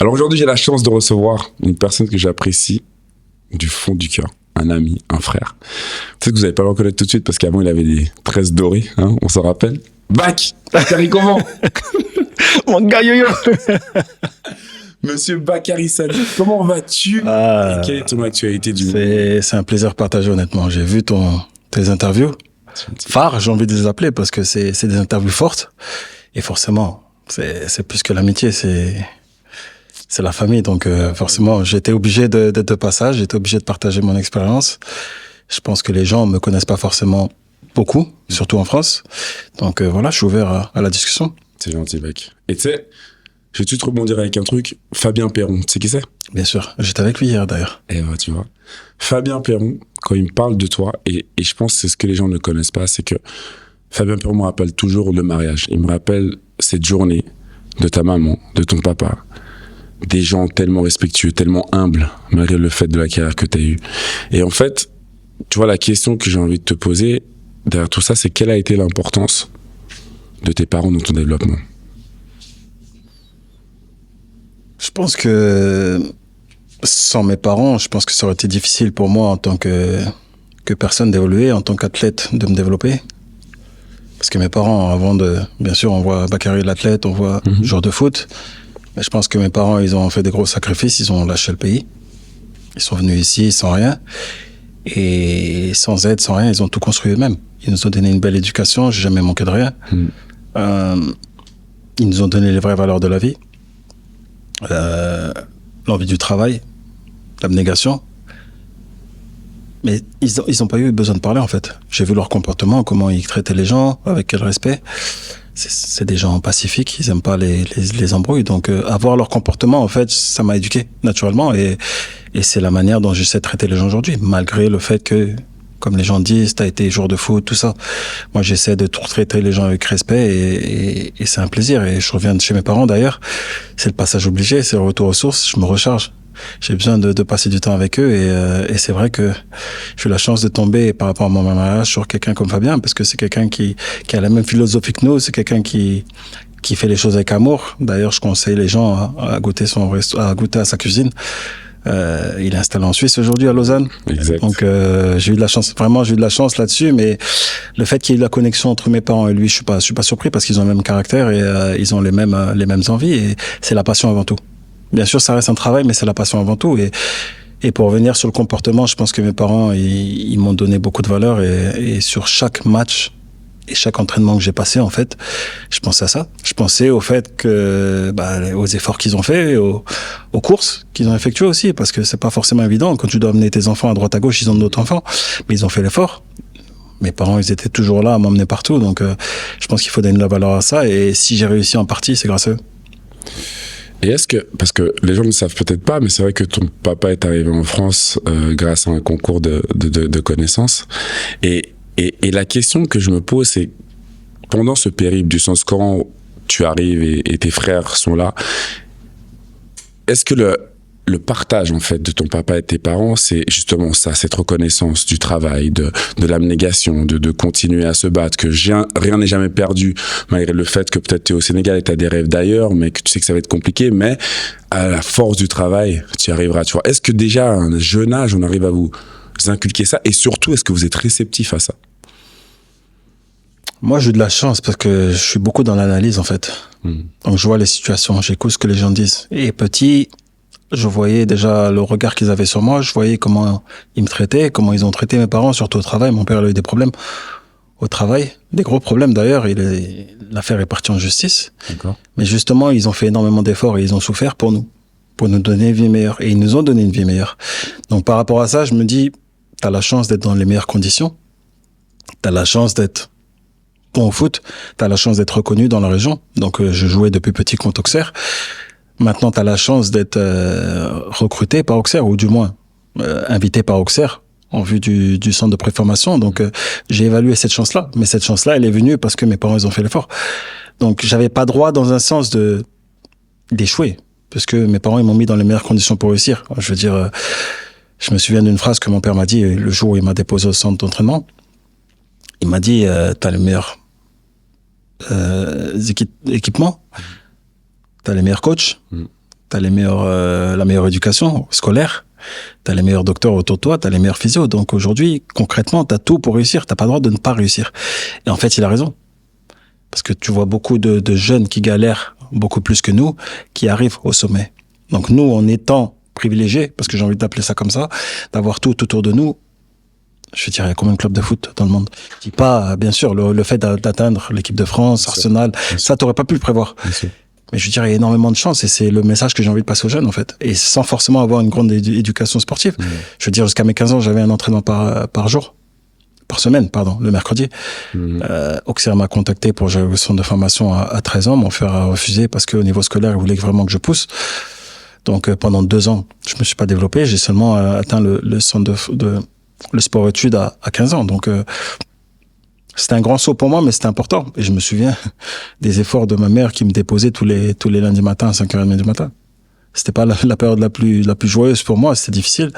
Alors aujourd'hui, j'ai la chance de recevoir une personne que j'apprécie du fond du cœur. Un ami, un frère. Peut-être que vous n'allez pas le reconnaître tout de suite parce qu'avant, il avait des tresses dorées, hein, on s'en rappelle. Bakary, comment? Mon gars yo-yo. Monsieur Bakary Sadikh, comment vas-tu? Et quelle est ton actualité du moment? C'est un plaisir partagé, honnêtement. J'ai vu tes interviews. Phares, j'ai envie de les appeler parce que c'est des interviews fortes. Et forcément, c'est plus que l'amitié, c'est la famille. Donc, forcément, j'étais obligé d'être de passage, j'étais obligé de partager mon expérience. Je pense que les gens me connaissent pas forcément beaucoup, surtout en France. Donc, voilà, je suis ouvert à la discussion. C'est gentil, mec. Et tu sais, je vais tout de suite rebondir avec un truc. Fabien Perron, tu sais qui c'est? Bien sûr. J'étais avec lui hier, d'ailleurs. Eh ben, tu vois. Fabien Perron, quand il me parle de toi, et je pense que c'est ce que les gens ne connaissent pas, c'est que Fabien Perron me rappelle toujours le mariage. Il me rappelle cette journée de ta maman, de ton papa. Des gens tellement respectueux, tellement humbles, malgré le fait de la carrière que tu as eue. Et en fait, tu vois, la question que j'ai envie de te poser derrière tout ça, c'est quelle a été l'importance de tes parents dans ton développement? Je pense que sans mes parents, je pense que ça aurait été difficile pour moi en tant que personne d'évoluer, en tant qu'athlète de me développer. Parce que mes parents, bien sûr, on voit Bakary l'athlète, on voit joueur de foot. Mais je pense que mes parents, ils ont fait des gros sacrifices, ils ont lâché le pays. Ils sont venus ici sans rien. Et sans aide, sans rien, ils ont tout construit eux-mêmes. Ils nous ont donné une belle éducation, j'ai jamais manqué de rien. Ils nous ont donné les vraies valeurs de la vie. L'envie du travail, l'abnégation. Mais ils ont pas eu besoin de parler, en fait. J'ai vu leur comportement, comment ils traitaient les gens, avec quel respect. C'est des gens pacifiques, ils aiment pas les embrouilles. Donc, avoir leur comportement, en fait, ça m'a éduqué, naturellement. Et c'est la manière dont j'essaie de traiter les gens aujourd'hui, malgré le fait que, comme les gens disent, t'as été joueur de foot, tout ça. Moi, j'essaie de traiter les gens avec respect et c'est un plaisir. Et je reviens de chez mes parents, d'ailleurs. C'est le passage obligé, c'est le retour aux sources, je me recharge. J'ai besoin de passer du temps avec eux et c'est vrai que j'ai eu la chance de tomber par rapport à mon mariage sur quelqu'un comme Fabien parce que c'est quelqu'un qui a la même philosophie que nous, c'est quelqu'un qui fait les choses avec amour. D'ailleurs, je conseille les gens à goûter à sa cuisine. Il est installé en Suisse aujourd'hui à Lausanne. Exact. Donc j'ai eu de la chance là-dessus, mais le fait qu'il y ait eu la connexion entre mes parents et lui, je suis pas surpris parce qu'ils ont le même caractère et ils ont les mêmes envies et c'est la passion avant tout. Bien sûr, ça reste un travail, mais c'est la passion avant tout. Et pour revenir sur le comportement, je pense que mes parents, ils m'ont donné beaucoup de valeur et sur chaque match et chaque entraînement que j'ai passé, en fait, je pensais à ça. Je pensais au fait que, aux efforts qu'ils ont fait, aux courses qu'ils ont effectuées aussi, parce que c'est pas forcément évident. Quand tu dois amener tes enfants à droite à gauche, ils ont d'autres enfants, mais ils ont fait l'effort. Mes parents, ils étaient toujours là à m'emmener partout, donc je pense qu'il faut donner de la valeur à ça. Et si j'ai réussi en partie, c'est grâce à eux. Et est-ce que, parce que les gens ne savent peut-être pas, mais c'est vrai que ton papa est arrivé en France grâce à un concours de connaissances. Et la question que je me pose, c'est pendant ce périple, du sens quand tu arrives et tes frères sont là, est-ce que le partage en fait de ton papa et de tes parents, c'est justement ça, cette reconnaissance du travail, de l'abnégation, de continuer à se battre, que rien n'est jamais perdu, malgré le fait que peut-être tu es au Sénégal et tu as des rêves d'ailleurs, mais que tu sais que ça va être compliqué, mais à la force du travail, tu y arriveras, tu vois. Est-ce que déjà à un jeune âge, on arrive à vous inculquer ça, et surtout, est-ce que vous êtes réceptif à ça? Moi, j'ai eu de la chance parce que je suis beaucoup dans l'analyse, en fait. Donc, je vois les situations, j'écoute ce que les gens disent. Et petit, je voyais déjà le regard qu'ils avaient sur moi, je voyais comment ils me traitaient, comment ils ont traité mes parents, surtout au travail. Mon père a eu des problèmes au travail, des gros problèmes d'ailleurs. L'affaire est partie en justice. D'accord. Mais justement, ils ont fait énormément d'efforts et ils ont souffert pour nous donner une vie meilleure. Et ils nous ont donné une vie meilleure. Donc par rapport à ça, je me dis, t'as la chance d'être dans les meilleures conditions. T'as la chance d'être bon au foot. T'as la chance d'être reconnu dans la région. Donc je jouais depuis petit contre Auxerre. Maintenant, tu as la chance d'être recruté par Auxerre, ou du moins invité par Auxerre en vue du centre de préformation. Donc, j'ai évalué cette chance-là. Mais cette chance-là, elle est venue parce que mes parents, ils ont fait l'effort. Donc, j'avais pas droit dans un sens d'échouer. Parce que mes parents, ils m'ont mis dans les meilleures conditions pour réussir. Je veux dire, je me souviens d'une phrase que mon père m'a dit le jour où il m'a déposé au centre d'entraînement. Il m'a dit, t'as les meilleurs équipements. T'as les meilleurs coachs, t'as la meilleure éducation scolaire, t'as les meilleurs docteurs autour de toi, t'as les meilleurs physios. Donc aujourd'hui, concrètement, t'as tout pour réussir. T'as pas le droit de ne pas réussir. Et en fait, il a raison. Parce que tu vois beaucoup de jeunes qui galèrent beaucoup plus que nous, qui arrivent au sommet. Donc nous, en étant privilégiés, parce que j'ai envie d'appeler ça comme ça, d'avoir tout autour de nous, je veux dire, il y a combien de clubs de foot dans le monde? Je dis pas, bien sûr, le fait d'atteindre l'équipe de France, Arsenal, ça, t'aurais pas pu le prévoir. Mais je veux dire, il y a énormément de chance et c'est le message que j'ai envie de passer aux jeunes, en fait. Et sans forcément avoir une grande éducation sportive. Je veux dire, jusqu'à mes 15 ans, j'avais un entraînement par semaine, le mercredi. Auxerre m'a contacté pour gérer le centre de formation à 13 ans. Mon frère a refusé parce qu'au niveau scolaire, il voulait vraiment que je pousse. Donc, pendant 2 ans, je me suis pas développé. J'ai seulement atteint le centre le sport-études à 15 ans. Donc, c'était un grand saut pour moi, mais c'était important. Et je me souviens des efforts de ma mère qui me déposait tous les lundis matins à 5h30 du matin. C'était pas la période la plus joyeuse pour moi, c'était difficile.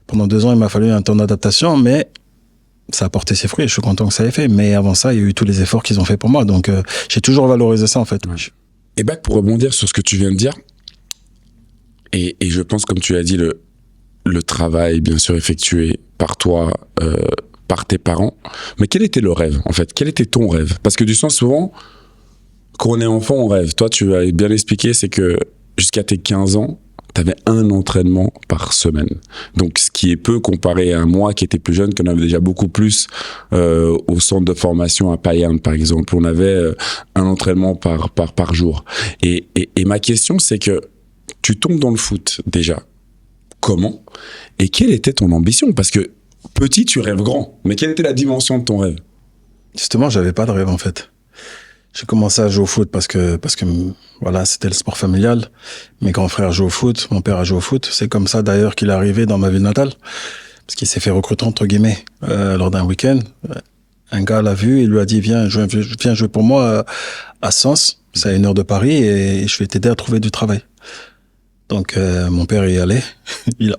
Pendant 2 ans, il m'a fallu un temps d'adaptation, mais ça a porté ses fruits. Je suis content que ça ait fait. Mais avant ça, il y a eu tous les efforts qu'ils ont fait pour moi. Donc, j'ai toujours valorisé ça, en fait. Et pour rebondir sur ce que tu viens de dire, et je pense, comme tu l'as dit, le travail, bien sûr, effectué par toi, par tes parents. Mais quel était le rêve, en fait? Quel était ton rêve? Parce que du sens, souvent, quand on est enfant, on rêve. Toi, tu as bien expliqué, c'est que jusqu'à tes 15 ans, tu avais un entraînement par semaine. Donc, ce qui est peu comparé à moi qui était plus jeune, qu'on avait déjà beaucoup plus au centre de formation à Payerne, par exemple. On avait un entraînement par jour. Et ma question, c'est que tu tombes dans le foot, déjà. Comment? Et quelle était ton ambition? Parce que petit, tu rêves grand. Mais quelle était la dimension de ton rêve? Justement, j'avais pas de rêve, en fait. J'ai commencé à jouer au foot parce que voilà, c'était le sport familial. Mes grands frères jouent au foot, mon père a joué au foot. C'est comme ça, d'ailleurs, qu'il est arrivé dans ma ville natale. Parce qu'il s'est fait recruter, entre guillemets, lors d'un week-end. Un gars l'a vu, il lui a dit, viens jouer pour moi à Sens. C'est à 1 heure de Paris et je vais t'aider à trouver du travail. Donc, mon père y allait,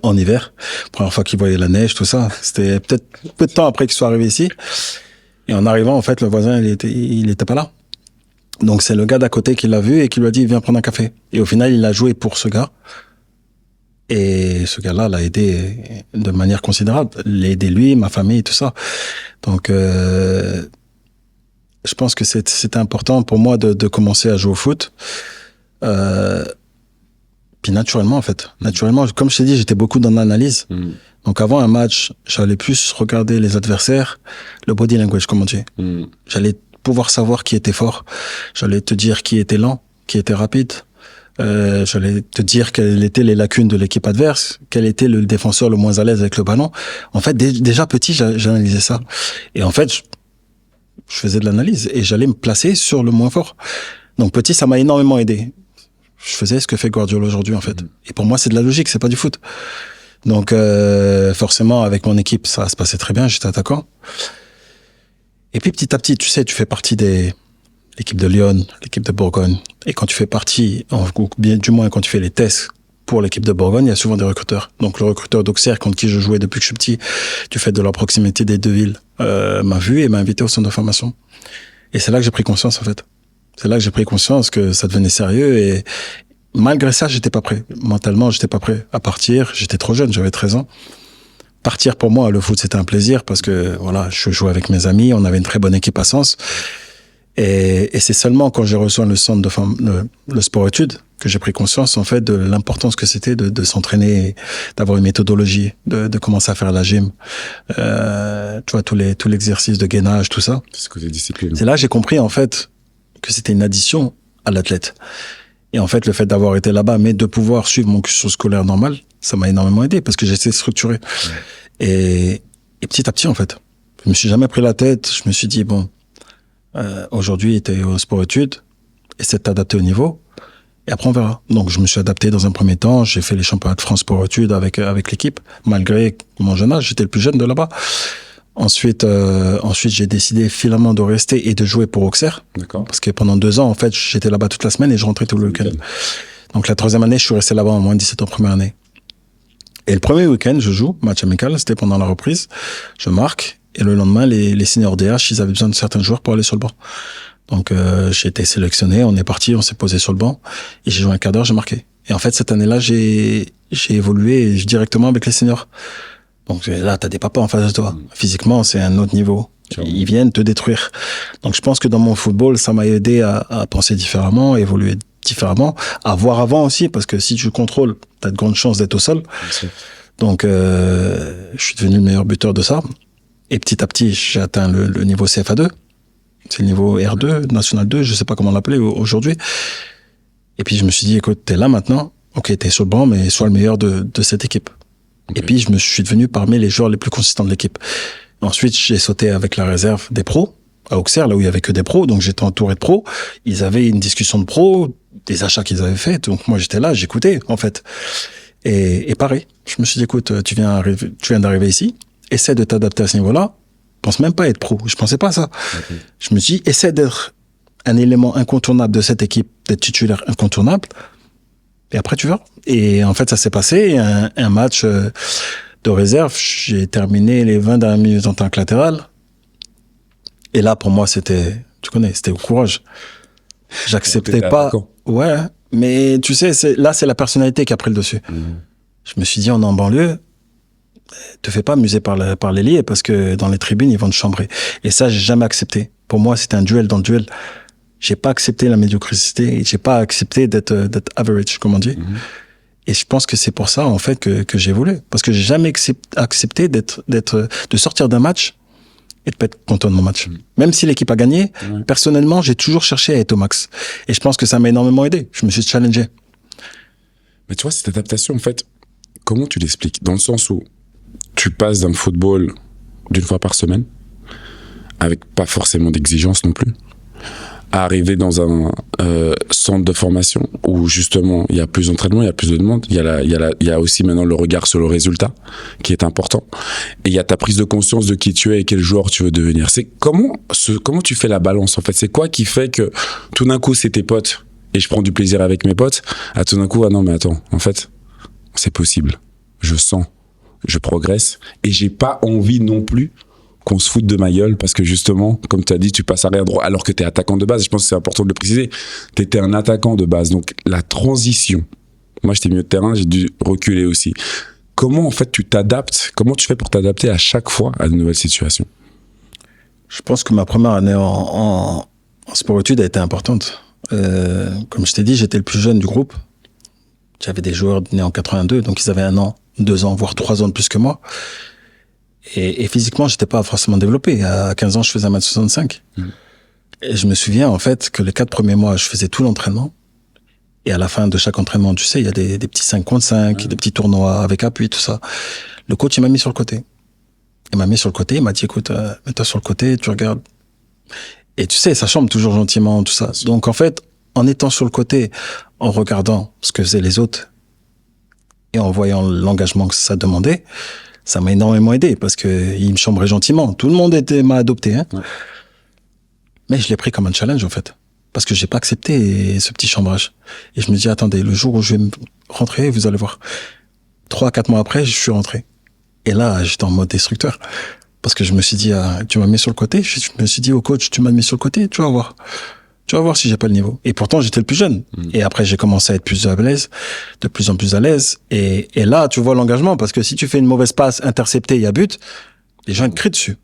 en hiver. Première fois qu'il voyait la neige, tout ça. C'était peut-être peu de temps après qu'il soit arrivé ici. Et en arrivant, en fait, le voisin, il était pas là. Donc, c'est le gars d'à côté qui l'a vu et qui lui a dit, viens prendre un café. Et au final, il a joué pour ce gars. Et ce gars-là l'a aidé de manière considérable. L'a aidé lui, ma famille, tout ça. Donc, je pense que c'était important pour moi de commencer à jouer au foot. Puis naturellement, en fait. Naturellement, comme je t'ai dit, j'étais beaucoup dans l'analyse. Donc avant un match, j'allais plus regarder les adversaires, le body language, comme on dit. J'allais pouvoir savoir qui était fort. J'allais te dire qui était lent, qui était rapide. J'allais te dire quelles étaient les lacunes de l'équipe adverse, quel était le défenseur le moins à l'aise avec le ballon. En fait, déjà petit, j'analysais ça. Et en fait, je faisais de l'analyse et j'allais me placer sur le moins fort. Donc petit, ça m'a énormément aidé. Je faisais ce que fait Guardiola aujourd'hui, en fait. Et pour moi, c'est de la logique, c'est pas du foot. Donc, forcément, avec mon équipe, ça se passait très bien, j'étais attaquant. Et puis, petit à petit, tu sais, tu fais partie l'équipe de Lyon, l'équipe de Bourgogne. Et quand tu fais partie, ou bien du moins quand tu fais les tests pour l'équipe de Bourgogne, il y a souvent des recruteurs. Donc, le recruteur d'Auxerre, contre qui je jouais depuis que je suis petit, du fait de la proximité des deux villes, m'a vu et m'a invité au centre de formation. Et c'est là que j'ai pris conscience, en fait. C'est là que j'ai pris conscience que ça devenait sérieux et malgré ça, j'étais pas prêt. Mentalement, j'étais pas prêt à partir. J'étais trop jeune, j'avais 13 ans. Partir pour moi, le foot, c'était un plaisir parce que voilà, je jouais avec mes amis, on avait une très bonne équipe à Sens. Et c'est seulement quand j'ai reçu le centre le sport-études que j'ai pris conscience, en fait, de l'importance que c'était de s'entraîner, d'avoir une méthodologie, de commencer à faire la gym. Tu vois, tout l'exercice de gainage, tout ça. C'est ce côté discipline. C'est là que j'ai compris, en fait, que c'était une addition à l'athlète. Et en fait, le fait d'avoir été là-bas, mais de pouvoir suivre mon cursus scolaire normal, ça m'a énormément aidé parce que j'étais structuré. Et petit à petit, en fait, je me suis jamais pris la tête. Je me suis dit, bon, aujourd'hui, t'es au sport-études, essaie de t'adapter au niveau. Et après, on verra. Donc, je me suis adapté dans un premier temps. J'ai fait les championnats de France sport-études avec l'équipe, malgré mon jeune âge. J'étais le plus jeune de là-bas. Ensuite, j'ai décidé finalement de rester et de jouer pour Auxerre. D'accord. Parce que pendant 2 ans, en fait, j'étais là-bas toute la semaine et je rentrais tout le week-end. Donc, la 3e année, je suis resté là-bas en moins de 17 ans, première année. Et le premier week-end, je joue, match amical, c'était pendant la reprise. Je marque. Et le lendemain, les seniors DH, ils avaient besoin de certains joueurs pour aller sur le banc. Donc, j'ai été sélectionné, on est parti, on s'est posé sur le banc. Et j'ai joué un quart d'heure, j'ai marqué. Et en fait, cette année-là, j'ai évolué directement avec les seniors. Donc là, t'as des papas en face de toi. Physiquement, c'est un autre niveau. Ils viennent te détruire. Donc je pense que dans mon football, ça m'a aidé à penser différemment, à évoluer différemment, à voir avant aussi, parce que si tu contrôles, t'as de grandes chances d'être au sol. Donc je suis devenu le meilleur buteur de ça. Et petit à petit, j'ai atteint le niveau CFA2. C'est le niveau R2, National 2, je sais pas comment l'appeler aujourd'hui. Et puis je me suis dit, écoute, t'es là maintenant, ok, t'es sur le banc, mais sois le meilleur de cette équipe. Okay. Et puis je suis devenu parmi les joueurs les plus consistants de l'équipe. Ensuite, j'ai sauté avec la réserve des pros, à Auxerre, là où il y avait que des pros, donc j'étais entouré de pros. Ils avaient une discussion de pros, des achats qu'ils avaient faits, donc moi j'étais là, j'écoutais, en fait. Et pareil, je me suis dit, écoute, tu viens d'arriver ici, essaie de t'adapter à ce niveau-là, pense même pas être pro, je pensais pas à ça. Okay. Je me suis dit, essaie d'être un élément incontournable de cette équipe, d'être titulaire incontournable, et après tu verras. Et en fait, ça s'est passé, un match de réserve, j'ai terminé les 20 dernières minutes en tant que latéral, et là, pour moi, c'était, tu connais, c'était au courage. J'acceptais pas. Ouais, mais tu sais, c'est la personnalité qui a pris le dessus. Je me suis dit, on est en banlieue, te fais pas amuser par l'ailier parce que dans les tribunes, ils vont te chambrer. Et ça, j'ai jamais accepté. Pour moi, c'était un duel dans le duel. J'ai pas accepté la médiocrité, j'ai pas accepté d'être average, comme on dit. Et je pense que c'est pour ça, en fait, que j'ai voulu. Parce que j'ai jamais accepté de sortir d'un match et de pas être content de mon match. Même si l'équipe a gagné, personnellement, j'ai toujours cherché à être au max. Et je pense que ça m'a énormément aidé. Je me suis challengé. Mais tu vois, cette adaptation, en fait, comment tu l'expliques? Dans le sens où tu passes d'un football d'une fois par semaine, avec pas forcément d'exigence non plus, à arriver dans un centre de formation où justement il y a plus d'entraînement, il y a plus de demandes, il y a aussi maintenant le regard sur le résultat qui est important, et il y a ta prise de conscience de qui tu es et quel joueur tu veux devenir. C'est comment tu fais la balance en fait? C'est quoi qui fait que tout d'un coup c'est tes potes et je prends du plaisir avec mes potes, à tout d'un coup ah non mais attends, en fait c'est possible, je sens, je progresse et j'ai pas envie non plus qu'on se foute de ma gueule parce que justement, comme tu as dit, tu passes arrière droit alors que tu es attaquant de base. Je pense que c'est important de le préciser. Tu étais un attaquant de base. Donc la transition, moi j'étais milieu de terrain, j'ai dû reculer aussi. Comment en fait tu t'adaptes? Comment tu fais pour t'adapter à chaque fois à de nouvelles situations? Je pense que ma première année en sport-études a été importante. Comme je t'ai dit, j'étais le plus jeune du groupe. J'avais des joueurs nés en 82, donc ils avaient 1 an, 2 ans, voire 3 ans de plus que moi. Et physiquement, j'étais pas forcément développé. À 15 ans, je faisais 1m65. Et je me souviens, en fait, que les 4 premiers mois, je faisais tout l'entraînement. Et à la fin de chaque entraînement, tu sais, il y a des petits 5 contre 5, des petits tournois avec appui, tout ça. Le coach, il m'a mis sur le côté. Il m'a mis sur le côté, il m'a dit, écoute, mets-toi sur le côté, tu regardes. Et tu sais, ça chambre toujours gentiment, tout ça. Donc, en fait, en étant sur le côté, en regardant ce que faisaient les autres, et en voyant l'engagement que ça demandait, ça m'a énormément aidé parce que il me chambrait gentiment. Tout le monde m'a adopté, hein. Mais je l'ai pris comme un challenge, en fait. Parce que j'ai pas accepté ce petit chambrage. Et je me dis, attendez, le jour où je vais rentrer, vous allez voir. 3-4 mois après, je suis rentré. Et là, j'étais en mode destructeur. Parce que je me suis dit, tu m'as mis sur le côté. Je me suis dit au coach, tu m'as mis sur le côté, tu vas voir. Tu vas voir si j'ai pas le niveau. Et pourtant, j'étais le plus jeune. Et après, j'ai commencé à être plus à l'aise, de plus en plus à l'aise. Et là, tu vois l'engagement, parce que si tu fais une mauvaise passe, interceptée, il y a but, les gens te crient dessus.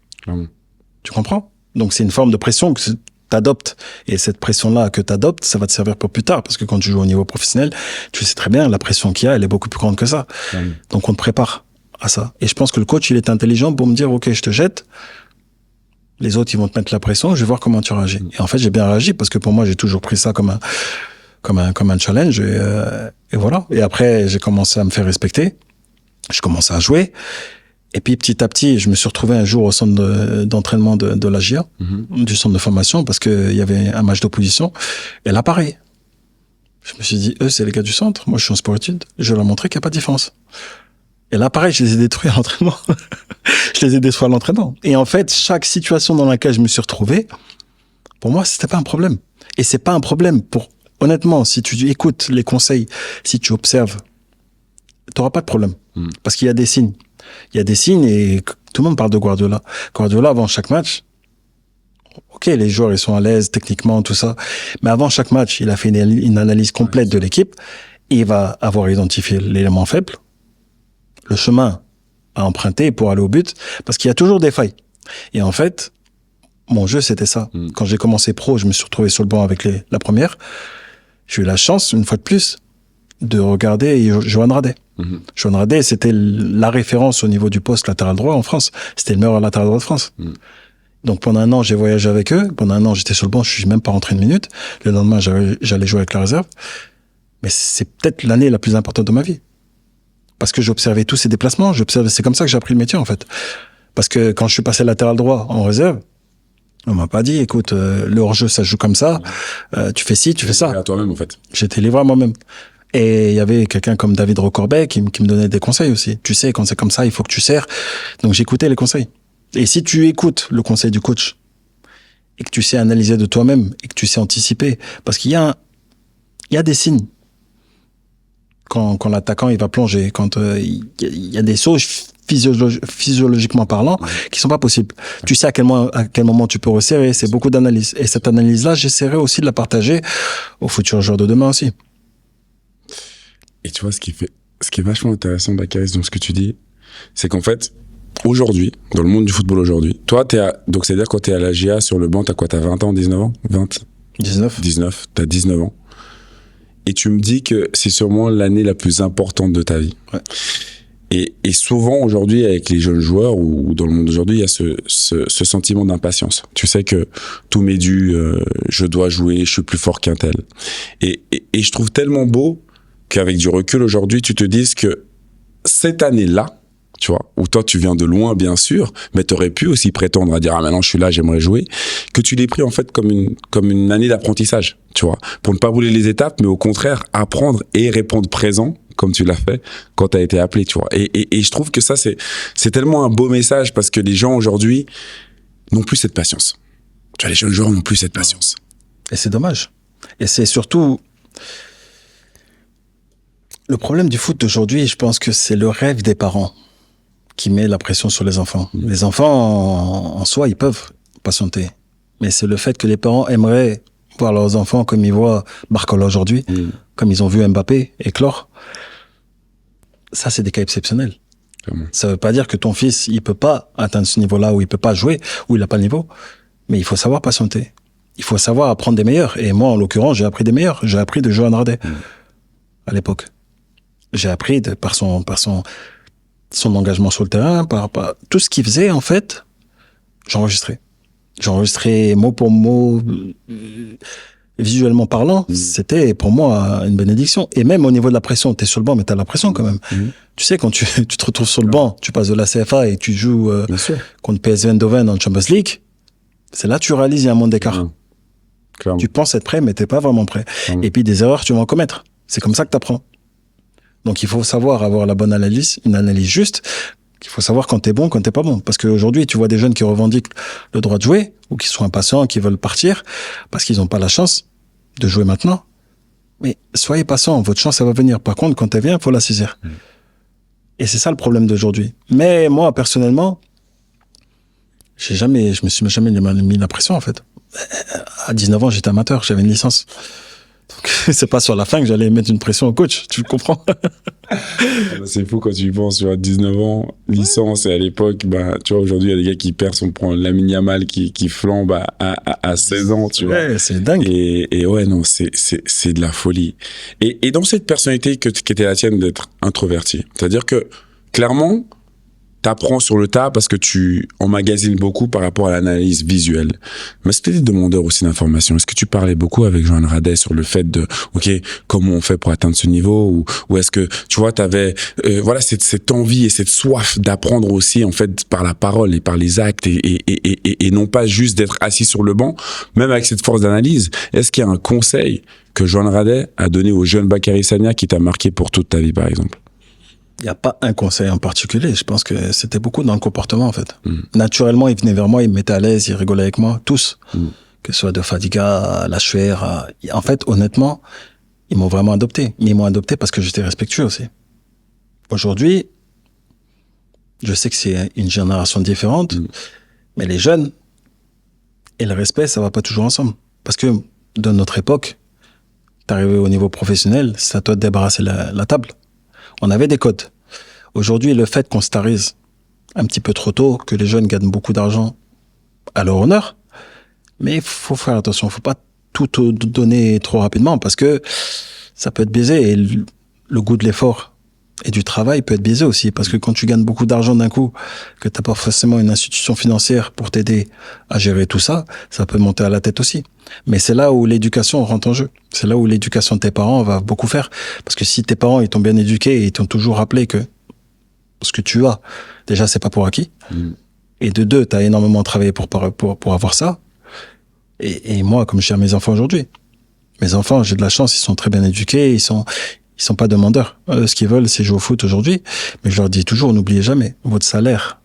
Tu comprends? Donc, c'est une forme de pression que t'adoptes. Et cette pression-là que t'adoptes, ça va te servir pour plus tard. Parce que quand tu joues au niveau professionnel, tu sais très bien, la pression qu'il y a, elle est beaucoup plus grande que ça. Donc, on te prépare à ça. Et je pense que le coach, il est intelligent pour me dire, OK, je te jette. Les autres, ils vont te mettre la pression, je vais voir comment tu réagis. Et en fait, j'ai bien réagi parce que pour moi, j'ai toujours pris ça comme un challenge. Et voilà. Et après, j'ai commencé à me faire respecter. Je commençais à jouer. Et puis, petit à petit, je me suis retrouvé un jour au centre d'entraînement de la GIA, du centre de formation, parce qu'il y avait un match d'opposition. Et là, pareil. Je me suis dit, eux, c'est les gars du centre. Moi, je suis en sport-études. Je vais leur montrer qu'il n'y a pas de différence. Et là, pareil, je les ai détruits à l'entraînement. Je les ai détruits à l'entraînement. Et en fait, chaque situation dans laquelle je me suis retrouvé, pour moi, c'était pas un problème. Et c'est pas un problème honnêtement, si tu écoutes les conseils, si tu observes, t'auras pas de problème. Parce qu'il y a des signes. Il y a des signes et tout le monde parle de Guardiola. Guardiola, avant chaque match, ok, les joueurs, ils sont à l'aise techniquement, tout ça. Mais avant chaque match, il a fait une analyse complète de l'équipe. il va avoir identifié l'élément faible, le chemin à emprunter pour aller au but, parce qu'il y a toujours des failles. Et en fait, mon jeu, c'était ça. Quand j'ai commencé pro, je me suis retrouvé sur le banc avec la première. J'ai eu la chance, une fois de plus, de regarder Johan Radet. Johan Radet, c'était la référence au niveau du poste latéral droit en France. C'était le meilleur latéral droit de France. Donc pendant un an, j'ai voyagé avec eux. Pendant un an, j'étais sur le banc, je suis même pas rentré une minute. Le lendemain, j'allais jouer avec la réserve. Mais c'est peut-être l'année la plus importante de ma vie. Parce que j'observais tous ces déplacements. C'est comme ça que j'ai appris le métier, en fait. Parce que quand je suis passé latéral droit en réserve, on m'a pas dit, écoute, le hors-jeu, ça se joue comme ça. Tu fais ci, tu fais ça. À toi-même, en fait. J'étais livré à moi-même. Et il y avait quelqu'un comme David Rocorbet qui me donnait des conseils aussi. Tu sais, quand c'est comme ça, il faut que tu serres. Donc j'écoutais les conseils. Et si tu écoutes le conseil du coach et que tu sais analyser de toi-même et que tu sais anticiper, parce qu'il y a des signes quand l'attaquant il va plonger, quand il y a des sauts physiologiquement parlant qui sont pas possibles. Tu sais à quel moment tu peux resserrer. C'est beaucoup d'analyse. Et cette analyse-là, j'essaierai aussi de la partager aux futurs joueurs de demain aussi. Et tu vois, ce qui est vachement intéressant, Bakaris, dans ce que tu dis, c'est qu'en fait, aujourd'hui, dans le monde du football aujourd'hui, toi, donc c'est-à-dire quand t'es à la GA sur le banc, t'as quoi, t'as 20 ans, 19 ans? 19, t'as 19 ans. Et tu me dis que c'est sûrement l'année la plus importante de ta vie. Ouais. Et souvent, aujourd'hui, avec les jeunes joueurs ou dans le monde d'aujourd'hui, il y a ce sentiment d'impatience. Tu sais que tout m'est dû, je dois jouer, je suis plus fort qu'un tel. Et je trouve tellement beau qu'avec du recul aujourd'hui, tu te dises que cette année-là, tu vois, où toi tu viens de loin bien sûr, mais t'aurais pu aussi prétendre à dire maintenant je suis là, j'aimerais jouer, que tu l'aies pris en fait comme une année d'apprentissage, tu vois, pour ne pas brûler les étapes, mais au contraire apprendre et répondre présent comme tu l'as fait quand t'as été appelé, tu vois. Et je trouve que ça c'est tellement un beau message parce que les gens aujourd'hui n'ont plus cette patience. Tu vois, les jeunes joueurs n'ont plus cette patience. Et c'est dommage. Et c'est surtout le problème du foot d'aujourd'hui, je pense que c'est le rêve des parents qui met la pression sur les enfants. Les enfants, en soi, ils peuvent patienter. Mais c'est le fait que les parents aimeraient voir leurs enfants comme ils voient Barcola aujourd'hui, comme ils ont vu Mbappé éclore. Ça, c'est des cas exceptionnels. Clairement. Ça veut pas dire que ton fils, il peut pas atteindre ce niveau-là, où il peut pas jouer, où il a pas le niveau. Mais il faut savoir patienter. Il faut savoir apprendre des meilleurs. Et moi, en l'occurrence, j'ai appris des meilleurs. J'ai appris de Johan Radet à l'époque. J'ai appris par son engagement sur le terrain, par tout ce qu'il faisait, en fait, j'enregistrais. J'enregistrais mot pour mot, visuellement parlant. C'était pour moi une bénédiction. Et même au niveau de la pression, t'es sur le banc, mais t'as la pression quand même. Tu sais, quand tu te retrouves sur le banc, tu passes de la CFA et tu joues contre PSV Eindhoven en Champions League, c'est là que tu réalises qu'il y a un monde d'écart. Tu penses être prêt, mais t'es pas vraiment prêt. Et puis des erreurs, tu vas en commettre. C'est comme ça que t'apprends. Donc il faut savoir avoir la bonne analyse, une analyse juste. Il faut savoir quand t'es bon, quand t'es pas bon. Parce qu'aujourd'hui, tu vois des jeunes qui revendiquent le droit de jouer, ou qui sont impatients, qui veulent partir, parce qu'ils n'ont pas la chance de jouer maintenant. Mais soyez patient, votre chance, ça va venir. Par contre, quand elle vient, il faut la saisir. Et c'est ça le problème d'aujourd'hui. Mais moi, personnellement, je me suis jamais mis la pression, en fait. À 19 ans, j'étais amateur, j'avais une licence. Donc, c'est pas sur la fin que j'allais mettre une pression au coach, tu comprends? C'est fou quand tu y penses, tu vois, 19 ans, licence, et à l'époque, bah, tu vois, aujourd'hui, il y a des gars qui percent, on prend Lamine Yamal qui flambe à 16 ans, tu vois. Ouais, c'est dingue. Et ouais, non, c'est de la folie. Et dans cette personnalité qui était la tienne d'être introverti, c'est-à-dire que, clairement, t'apprends sur le tas parce que tu emmagasines beaucoup par rapport à l'analyse visuelle. Mais c'était des demandeurs aussi d'informations. Est-ce que tu parlais beaucoup avec Johan Radet sur le fait de, ok, comment on fait pour atteindre ce niveau, ou est-ce que, tu vois, t'avais, voilà, cette envie et cette soif d'apprendre aussi, en fait, par la parole et par les actes et non pas juste d'être assis sur le banc, même avec cette force d'analyse. Est-ce qu'il y a un conseil que Johan Radet a donné au jeune Bakary Sagna qui t'a marqué pour toute ta vie, par exemple? Il n'y a pas un conseil en particulier. Je pense que c'était beaucoup dans le comportement, en fait. Naturellement, ils venaient vers moi, ils me mettaient à l'aise, ils rigolaient avec moi, tous. Que ce soit de Fadiga à Lachuer. En fait, honnêtement, ils m'ont vraiment adopté. Mais ils m'ont adopté parce que j'étais respectueux aussi. Aujourd'hui, je sais que c'est une génération différente, mais les jeunes et le respect, ça va pas toujours ensemble. Parce que, de notre époque, T'es arrivé au niveau professionnel, c'est à toi de débarrasser la table. On avait des codes. Aujourd'hui, le fait qu'on starise un petit peu trop tôt, que les jeunes gagnent beaucoup d'argent à leur honneur, mais il faut faire attention, faut pas tout donner trop rapidement parce que ça peut être biaisé et le goût de l'effort et du travail peut être biaisé aussi parce que quand tu gagnes beaucoup d'argent d'un coup, que t'as pas forcément une institution financière pour t'aider à gérer tout ça, ça peut monter à la tête aussi. Mais c'est là où l'éducation rentre en jeu. C'est là où l'éducation de tes parents va beaucoup faire. Parce que si tes parents, ils t'ont bien éduqué et ils t'ont toujours rappelé que ce que tu as, déjà, c'est pas pour acquis. Et de deux, t'as énormément travaillé pour avoir ça. Et moi, comme je dis à mes enfants aujourd'hui, mes enfants, j'ai de la chance, ils sont très bien éduqués, ils sont pas demandeurs. Ce qu'ils veulent, c'est jouer au foot aujourd'hui. Mais je leur dis toujours, n'oubliez jamais, votre salaire,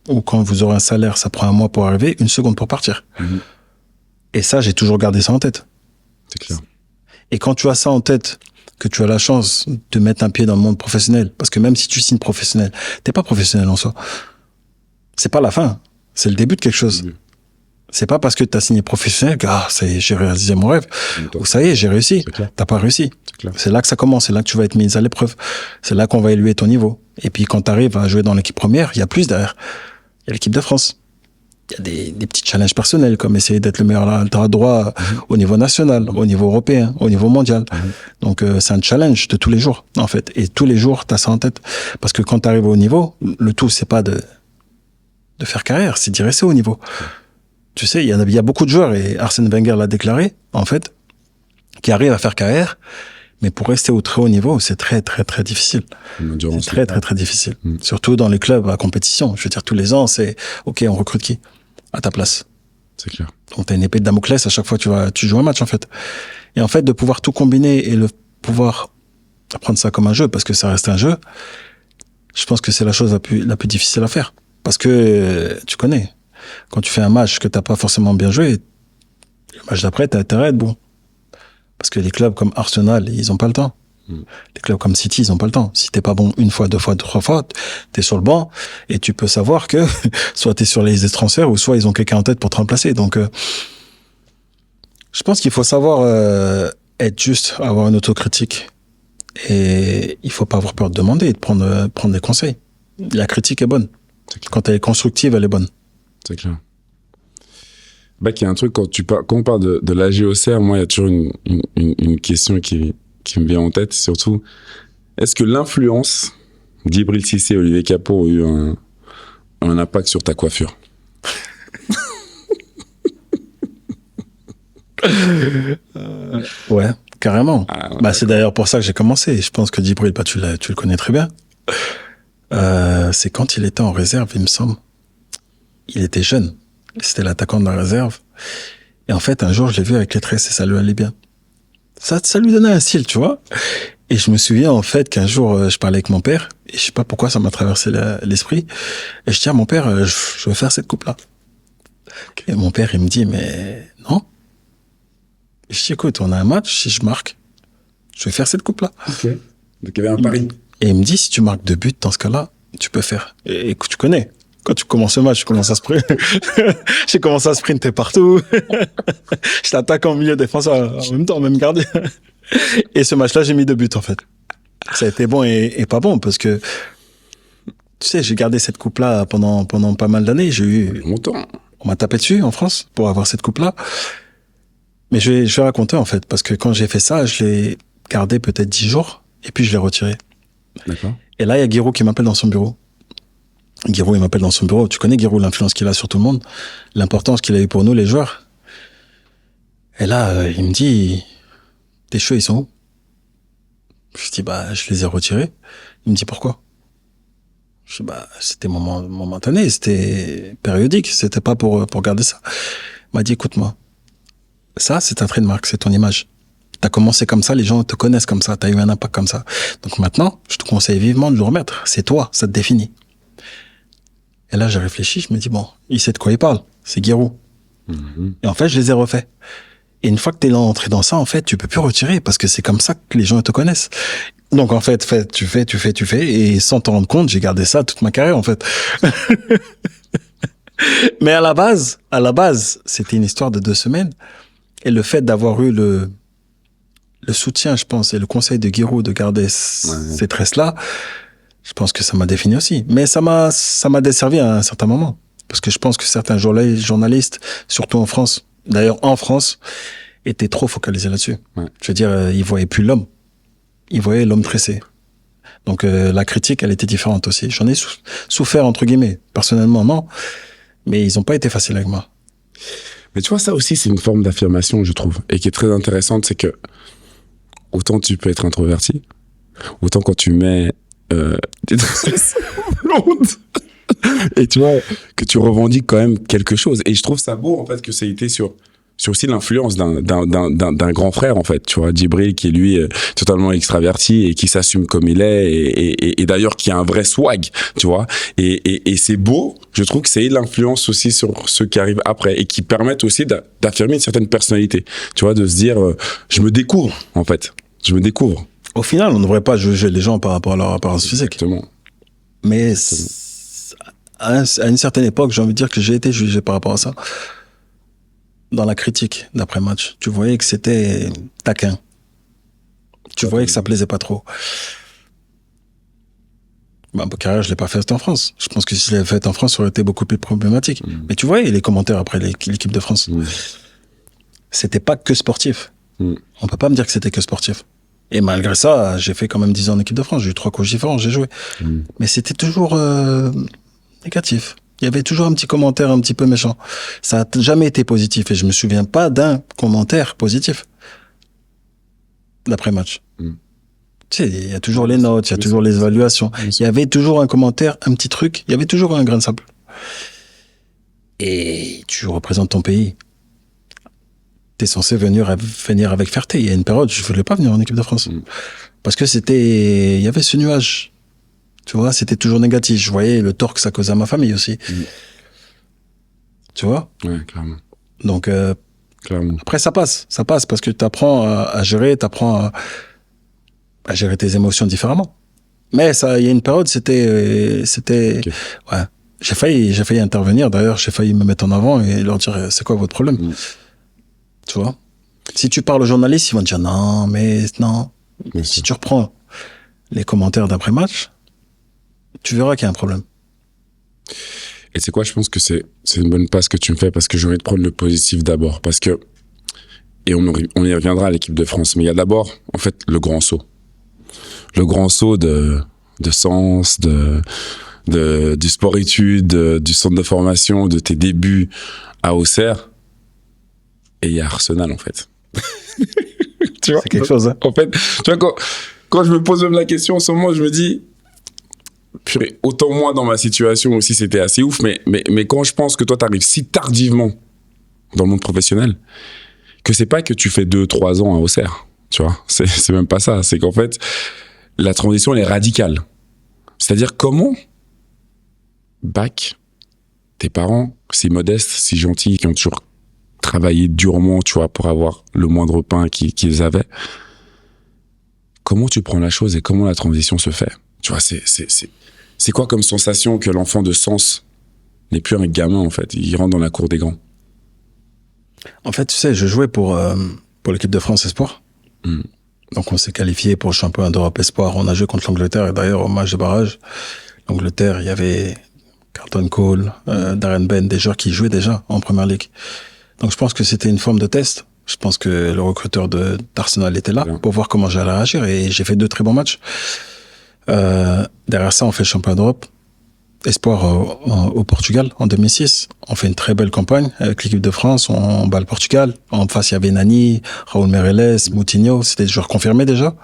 ou quand vous aurez un salaire, ça prend un mois pour arriver, 1 seconde pour partir. Et ça, j'ai toujours gardé ça en tête. C'est clair. Et quand tu as ça en tête, que tu as la chance de mettre un pied dans le monde professionnel, parce que même si tu signes professionnel, t'es pas professionnel en soi. C'est pas la fin, c'est le début de quelque chose. C'est pas parce que tu as signé professionnel que j'ai réalisé mon rêve, ou ça y est, j'ai réussi. T'as pas réussi. C'est là que ça commence, c'est là que tu vas être mis à l'épreuve. C'est là qu'on va évaluer ton niveau. Et puis quand tu arrives à jouer dans l'équipe première, il y a plus derrière. Il y a l'équipe de France. Il y a des petits challenges personnels, comme essayer d'être le meilleur droit au niveau national, au niveau européen, au niveau mondial. Donc c'est un challenge de tous les jours, en fait. Et tous les jours, tu as ça en tête. Parce que quand tu arrives au niveau, le tout, c'est pas de faire carrière, c'est d'y rester au niveau. Tu sais, il y a beaucoup de joueurs, et Arsène Wenger l'a déclaré, en fait, qui arrivent à faire carrière, mais pour rester au très haut niveau, c'est très, très, très difficile. C'est très, très, très difficile. Surtout dans les clubs à compétition. Je veux dire, tous les ans, c'est, OK, on recrute qui à ta place? C'est clair. Donc, t'as une épée de Damoclès à chaque fois que tu joues un match, en fait. Et en fait, de pouvoir tout combiner et pouvoir prendre ça comme un jeu, parce que ça reste un jeu, je pense que c'est la chose la plus difficile à faire. Parce que, tu connais, quand tu fais un match que t'as pas forcément bien joué, le match d'après, t'as intérêt à être bon. Parce que les clubs comme Arsenal, ils ont pas le temps. Les clubs comme City, ils ont pas le temps. Si t'es pas bon 1 fois, 2 fois, 3 fois, t'es sur le banc et tu peux savoir que soit t'es sur les listes de transferts ou soit ils ont quelqu'un en tête pour te remplacer. Donc, je pense qu'il faut savoir être juste, avoir une autocritique. Et il faut pas avoir peur de demander et de prendre des conseils. La critique est bonne. Quand elle est constructive, elle est bonne. C'est clair. Bah, qu'il y a un truc, quand on parle de la GOCR, moi, il y a toujours une question qui me vient en tête, surtout, est-ce que l'influence d'Ibril Cissé et Olivier Capot a eu un impact sur ta coiffure? Ouais, carrément. Ouais, c'est d'ailleurs pour ça que j'ai commencé. Je pense que Djibril, tu le connais très bien. C'est quand il était en réserve, il me semble. Il était jeune. C'était l'attaquant de la réserve. Et en fait, un jour, je l'ai vu avec les tresses et ça lui allait bien. Ça lui donnait un style, tu vois. Et je me souviens, en fait, qu'un jour, je parlais avec mon père. Et je sais pas pourquoi ça m'a traversé l'esprit. Et je dis à mon père, je veux faire cette coupe-là. Okay. Et mon père, il me dit, mais non. Et je dis, écoute, on a un match, si je marque, je vais faire cette coupe-là. Ok. Donc, il y avait un pari. Et il me dit, si tu marques 2 buts, dans ce cas-là, tu peux faire. Et tu connais. Quand tu commences le match, tu commences à sprinter. J'ai commencé à sprinter partout. Je t'attaque en milieu défenseur en même temps, même gardien. Et ce match-là, j'ai mis 2 buts, en fait. Ça a été bon et pas bon, parce que, tu sais, j'ai gardé cette coupe-là pendant pas mal d'années. Longtemps. On m'a tapé dessus en France pour avoir cette coupe-là. Mais je vais raconter, en fait, parce que quand j'ai fait ça, je l'ai gardé peut-être 10 jours, et puis je l'ai retiré. D'accord. Et là, il y a Giroud qui m'appelle dans son bureau. Giroud, il m'appelle dans son bureau. Tu connais Giroud, l'influence qu'il a sur tout le monde, l'importance qu'il a eu pour nous, les joueurs. Et là, il me dit, tes cheveux, ils sont où? Je dis, je les ai retirés. Il me dit, pourquoi? Je dis, c'était momentané, c'était périodique, c'était pas pour garder ça. Il m'a dit, écoute-moi, ça, c'est un trait de marque, c'est ton image. T'as commencé comme ça, les gens te connaissent comme ça, t'as eu un impact comme ça. Donc maintenant, je te conseille vivement de le remettre. C'est toi, ça te définit. Et là, j'ai réfléchi, je me dis, bon, il sait de quoi il parle. C'est Giroud. Et en fait, je les ai refaits. Et une fois que t'es entré dans ça, en fait, tu peux plus retirer parce que c'est comme ça que les gens te connaissent. Donc, en fait, tu fais. Et sans t'en rendre compte, j'ai gardé ça toute ma carrière, en fait. Mais à la base, c'était une histoire de 2 semaines. Et le fait d'avoir eu le soutien, je pense, et le conseil de Giroud de garder ces tresses-là, je pense que ça m'a défini aussi. Mais ça m'a desservi à un certain moment. Parce que je pense que certains journalistes, surtout en France, d'ailleurs en France, étaient trop focalisés là-dessus. Ouais. Je veux dire, ils voyaient plus l'homme. Ils voyaient l'homme tressé. Donc la critique, elle était différente aussi. J'en ai souffert, entre guillemets. Personnellement, non. Mais ils n'ont pas été faciles avec moi. Mais tu vois, ça aussi, c'est une forme d'affirmation, je trouve. Et qui est très intéressante, c'est que autant tu peux être introverti, autant quand tu mets des tresses blondes, et tu vois, que tu revendiques quand même quelque chose. Et je trouve ça beau, en fait, que ça a été sur aussi l'influence d'un grand frère, en fait. Tu vois, Djibril, qui est lui totalement extraverti et qui s'assume comme il est, et d'ailleurs qui a un vrai swag, tu vois. Et c'est beau, je trouve que c'est l'influence aussi sur ceux qui arrivent après et qui permettent aussi d'affirmer une certaine personnalité. Tu vois, de se dire, je me découvre, en fait. Je me découvre. Au final, on ne devrait pas juger les gens par rapport à leur apparence physique. Exactement. Mais à une certaine époque, j'ai envie de dire que j'ai été jugé par rapport à ça. Dans la critique d'après-match, tu voyais que c'était taquin. Tu voyais que ça plaisait pas trop. Ma carrière, je l'ai pas faite en France. Je pense que si je l'avais faite en France, ça aurait été beaucoup plus problématique. Mais tu voyais les commentaires après l'équipe de France. C'était pas que sportif. On peut pas me dire que c'était que sportif. Et malgré ça, j'ai fait quand même 10 ans en équipe de France. J'ai eu 3 coachs différents, j'ai joué. Mais c'était toujours négatif. Il y avait toujours un petit commentaire un petit peu méchant. Ça n'a jamais été positif. Et je me souviens pas d'un commentaire positif d'après-match. Tu sais, il y a toujours les notes, il y a toujours les évaluations. Il y avait toujours un commentaire, un petit truc. Il y avait toujours un grain de sable. Et tu représentes ton pays. T'es censé venir avec fierté. Il y a une période, je voulais pas venir en équipe de France. Parce que il y avait ce nuage. Tu vois, c'était toujours négatif. Je voyais le tort que ça causait à ma famille aussi. Tu vois? Ouais, clairement. Donc, Clairement. après, ça passe parce que tu apprends à gérer, à gérer tes émotions différemment. Mais ça, il y a une période, c'était, Okay. ouais. J'ai failli intervenir. D'ailleurs, j'ai failli me mettre en avant et leur dire, c'est quoi votre problème? Tu vois? Si tu parles aux journalistes, ils vont te dire non, mais non. Bien Si sûr. tu reprends les commentaires d'après-match, tu verras qu'il y a un problème. Et c'est quoi, je pense que c'est une bonne passe que tu me fais parce que j'ai envie de prendre le positif d'abord. Parce que, et on y reviendra à l'équipe de France, mais il y a d'abord, en fait, le grand saut. Le grand saut de sens, du sport-études, du centre de formation, de tes débuts à Auxerre. Et il y a Arsenal, en fait. Tu vois? C'est quelque chose, hein. En fait, tu vois, quand je me pose même la question en ce moment, je me dis, purée, autant moi dans ma situation aussi c'était assez ouf, mais quand je pense que toi t'arrives si tardivement dans le monde professionnel, que c'est pas que tu fais 2-3 ans à Auxerre, tu vois, c'est même pas ça, c'est qu'en fait la transition elle est radicale. C'est-à-dire comment tes parents si modestes, si gentils, qui ont toujours travaillé durement, tu vois, pour avoir le moindre pain qu'ils avaient, comment tu prends la chose et comment la transition se fait? Tu vois, c'est quoi comme sensation que l'enfant de Sens n'est plus un gamin, en fait? Il rentre dans la cour des grands. En fait, tu sais, je jouais pour l'équipe de France Espoir. Donc, on s'est qualifié pour le championnat d'Europe Espoir. On a joué contre l'Angleterre. Et d'ailleurs, au match de barrage, l'Angleterre, il y avait Carlton Cole, Darren Bent, des joueurs qui jouaient déjà en Première Ligue. Donc, je pense que c'était une forme de test. Je pense que le recruteur d'Arsenal était là pour voir comment j'allais réagir. Et j'ai fait 2 très bons matchs. Derrière ça, on fait le championnat d'Europe Espoir au Portugal en 2006. On fait une très belle campagne avec l'équipe de France. On bat le Portugal. En face, il y avait Nani, Raúl Meireles, Moutinho. C'était des joueurs confirmés déjà.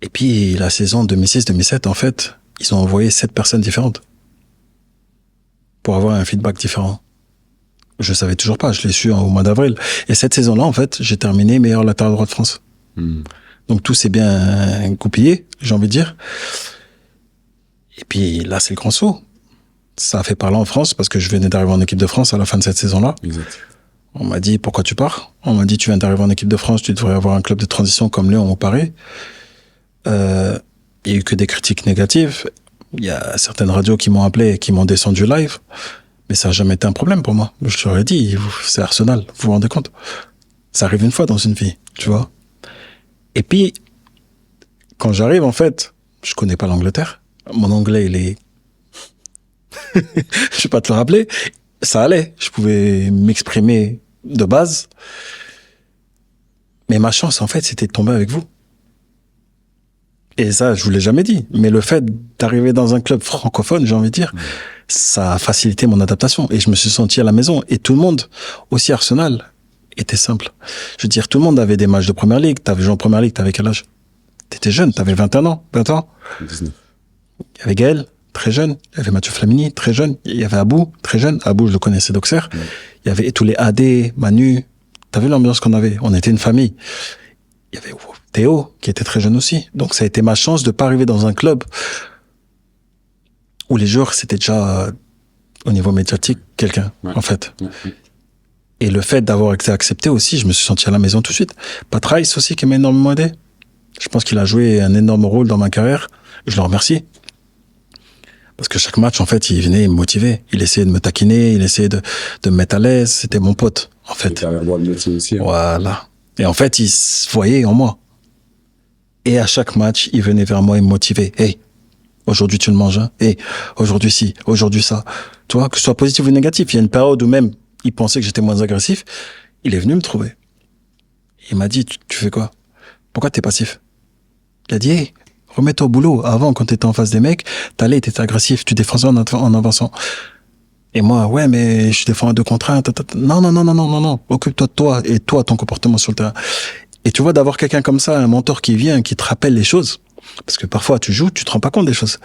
Et puis, la saison 2006-2007, en fait, ils ont envoyé 7 personnes différentes pour avoir un feedback différent. Je savais toujours pas. Je l'ai su au mois d'avril. Et cette saison-là, en fait, j'ai terminé meilleur latéral droit de France. Donc tout s'est bien goupillé, j'ai envie de dire. Et puis là, c'est le grand saut. Ça a fait parler en France parce que je venais d'arriver en équipe de France à la fin de cette saison-là. Exact. On m'a dit, pourquoi tu pars? On m'a dit, tu viens d'arriver en équipe de France, tu devrais avoir un club de transition comme Lyon ou Paris. Il y a eu que des critiques négatives. Il y a certaines radios qui m'ont appelé et qui m'ont descendu live. Mais ça n'a jamais été un problème pour moi. Je leur ai dit, c'est Arsenal, vous vous rendez compte? Ça arrive une fois dans une vie, tu vois? Et puis, quand j'arrive, en fait, je connais pas l'Angleterre. Mon anglais, il est... je vais pas te le rappeler. Ça allait. Je pouvais m'exprimer de base. Mais ma chance, en fait, c'était de tomber avec vous. Et ça, je vous l'ai jamais dit. Mais le fait d'arriver dans un club francophone, j'ai envie de dire, ça a facilité mon adaptation. Et je me suis senti à la maison. Et tout le monde, aussi Arsenal, était simple. Je veux dire, tout le monde avait des matchs de Première Ligue. T'avais joué en Première Ligue, t'avais quel âge? T'étais jeune, t'avais 21 ans, 20 ans. 19. Il y avait Gaël, très jeune. Il y avait Mathieu Flamini, très jeune. Il y avait Abou, très jeune. Abou, je le connaissais d'Auxerre. Il y avait tous les AD, Manu. T'as vu l'ambiance qu'on avait? On était une famille. Il y avait Théo, qui était très jeune aussi. Donc, ça a été ma chance de pas arriver dans un club où les joueurs, c'était déjà, au niveau médiatique, quelqu'un, en fait. Et le fait d'avoir été accepté aussi, je me suis senti à la maison tout de suite. Pat Rice aussi, qui m'a énormément aidé. Je pense qu'il a joué un énorme rôle dans ma carrière. Je le remercie. Parce que chaque match, en fait, il venait, il me motivait. Il essayait de me taquiner, il essayait de me mettre à l'aise. C'était mon pote, en fait. Aussi, hein. Voilà. Et en fait, il se voyait en moi. Et à chaque match, il venait vers moi et me motivait. Hey, aujourd'hui tu le manges, hein. Hey, aujourd'hui ci, aujourd'hui ça. Tu vois, que ce soit positif ou négatif. Il y a une période où même il pensait que j'étais moins agressif. Il est venu me trouver. Il m'a dit, tu fais quoi? Pourquoi t'es passif? Il a dit, hey, remets-toi au boulot. Avant, quand t'étais en face des mecs, t'étais agressif, tu défendais en avançant. Et moi, ouais, mais je défends à 2 contre 1. Non. Occupe-toi de toi et toi, ton comportement sur le terrain. Et tu vois, d'avoir quelqu'un comme ça, un mentor qui vient, qui te rappelle les choses. Parce que parfois, tu joues, tu te rends pas compte des choses.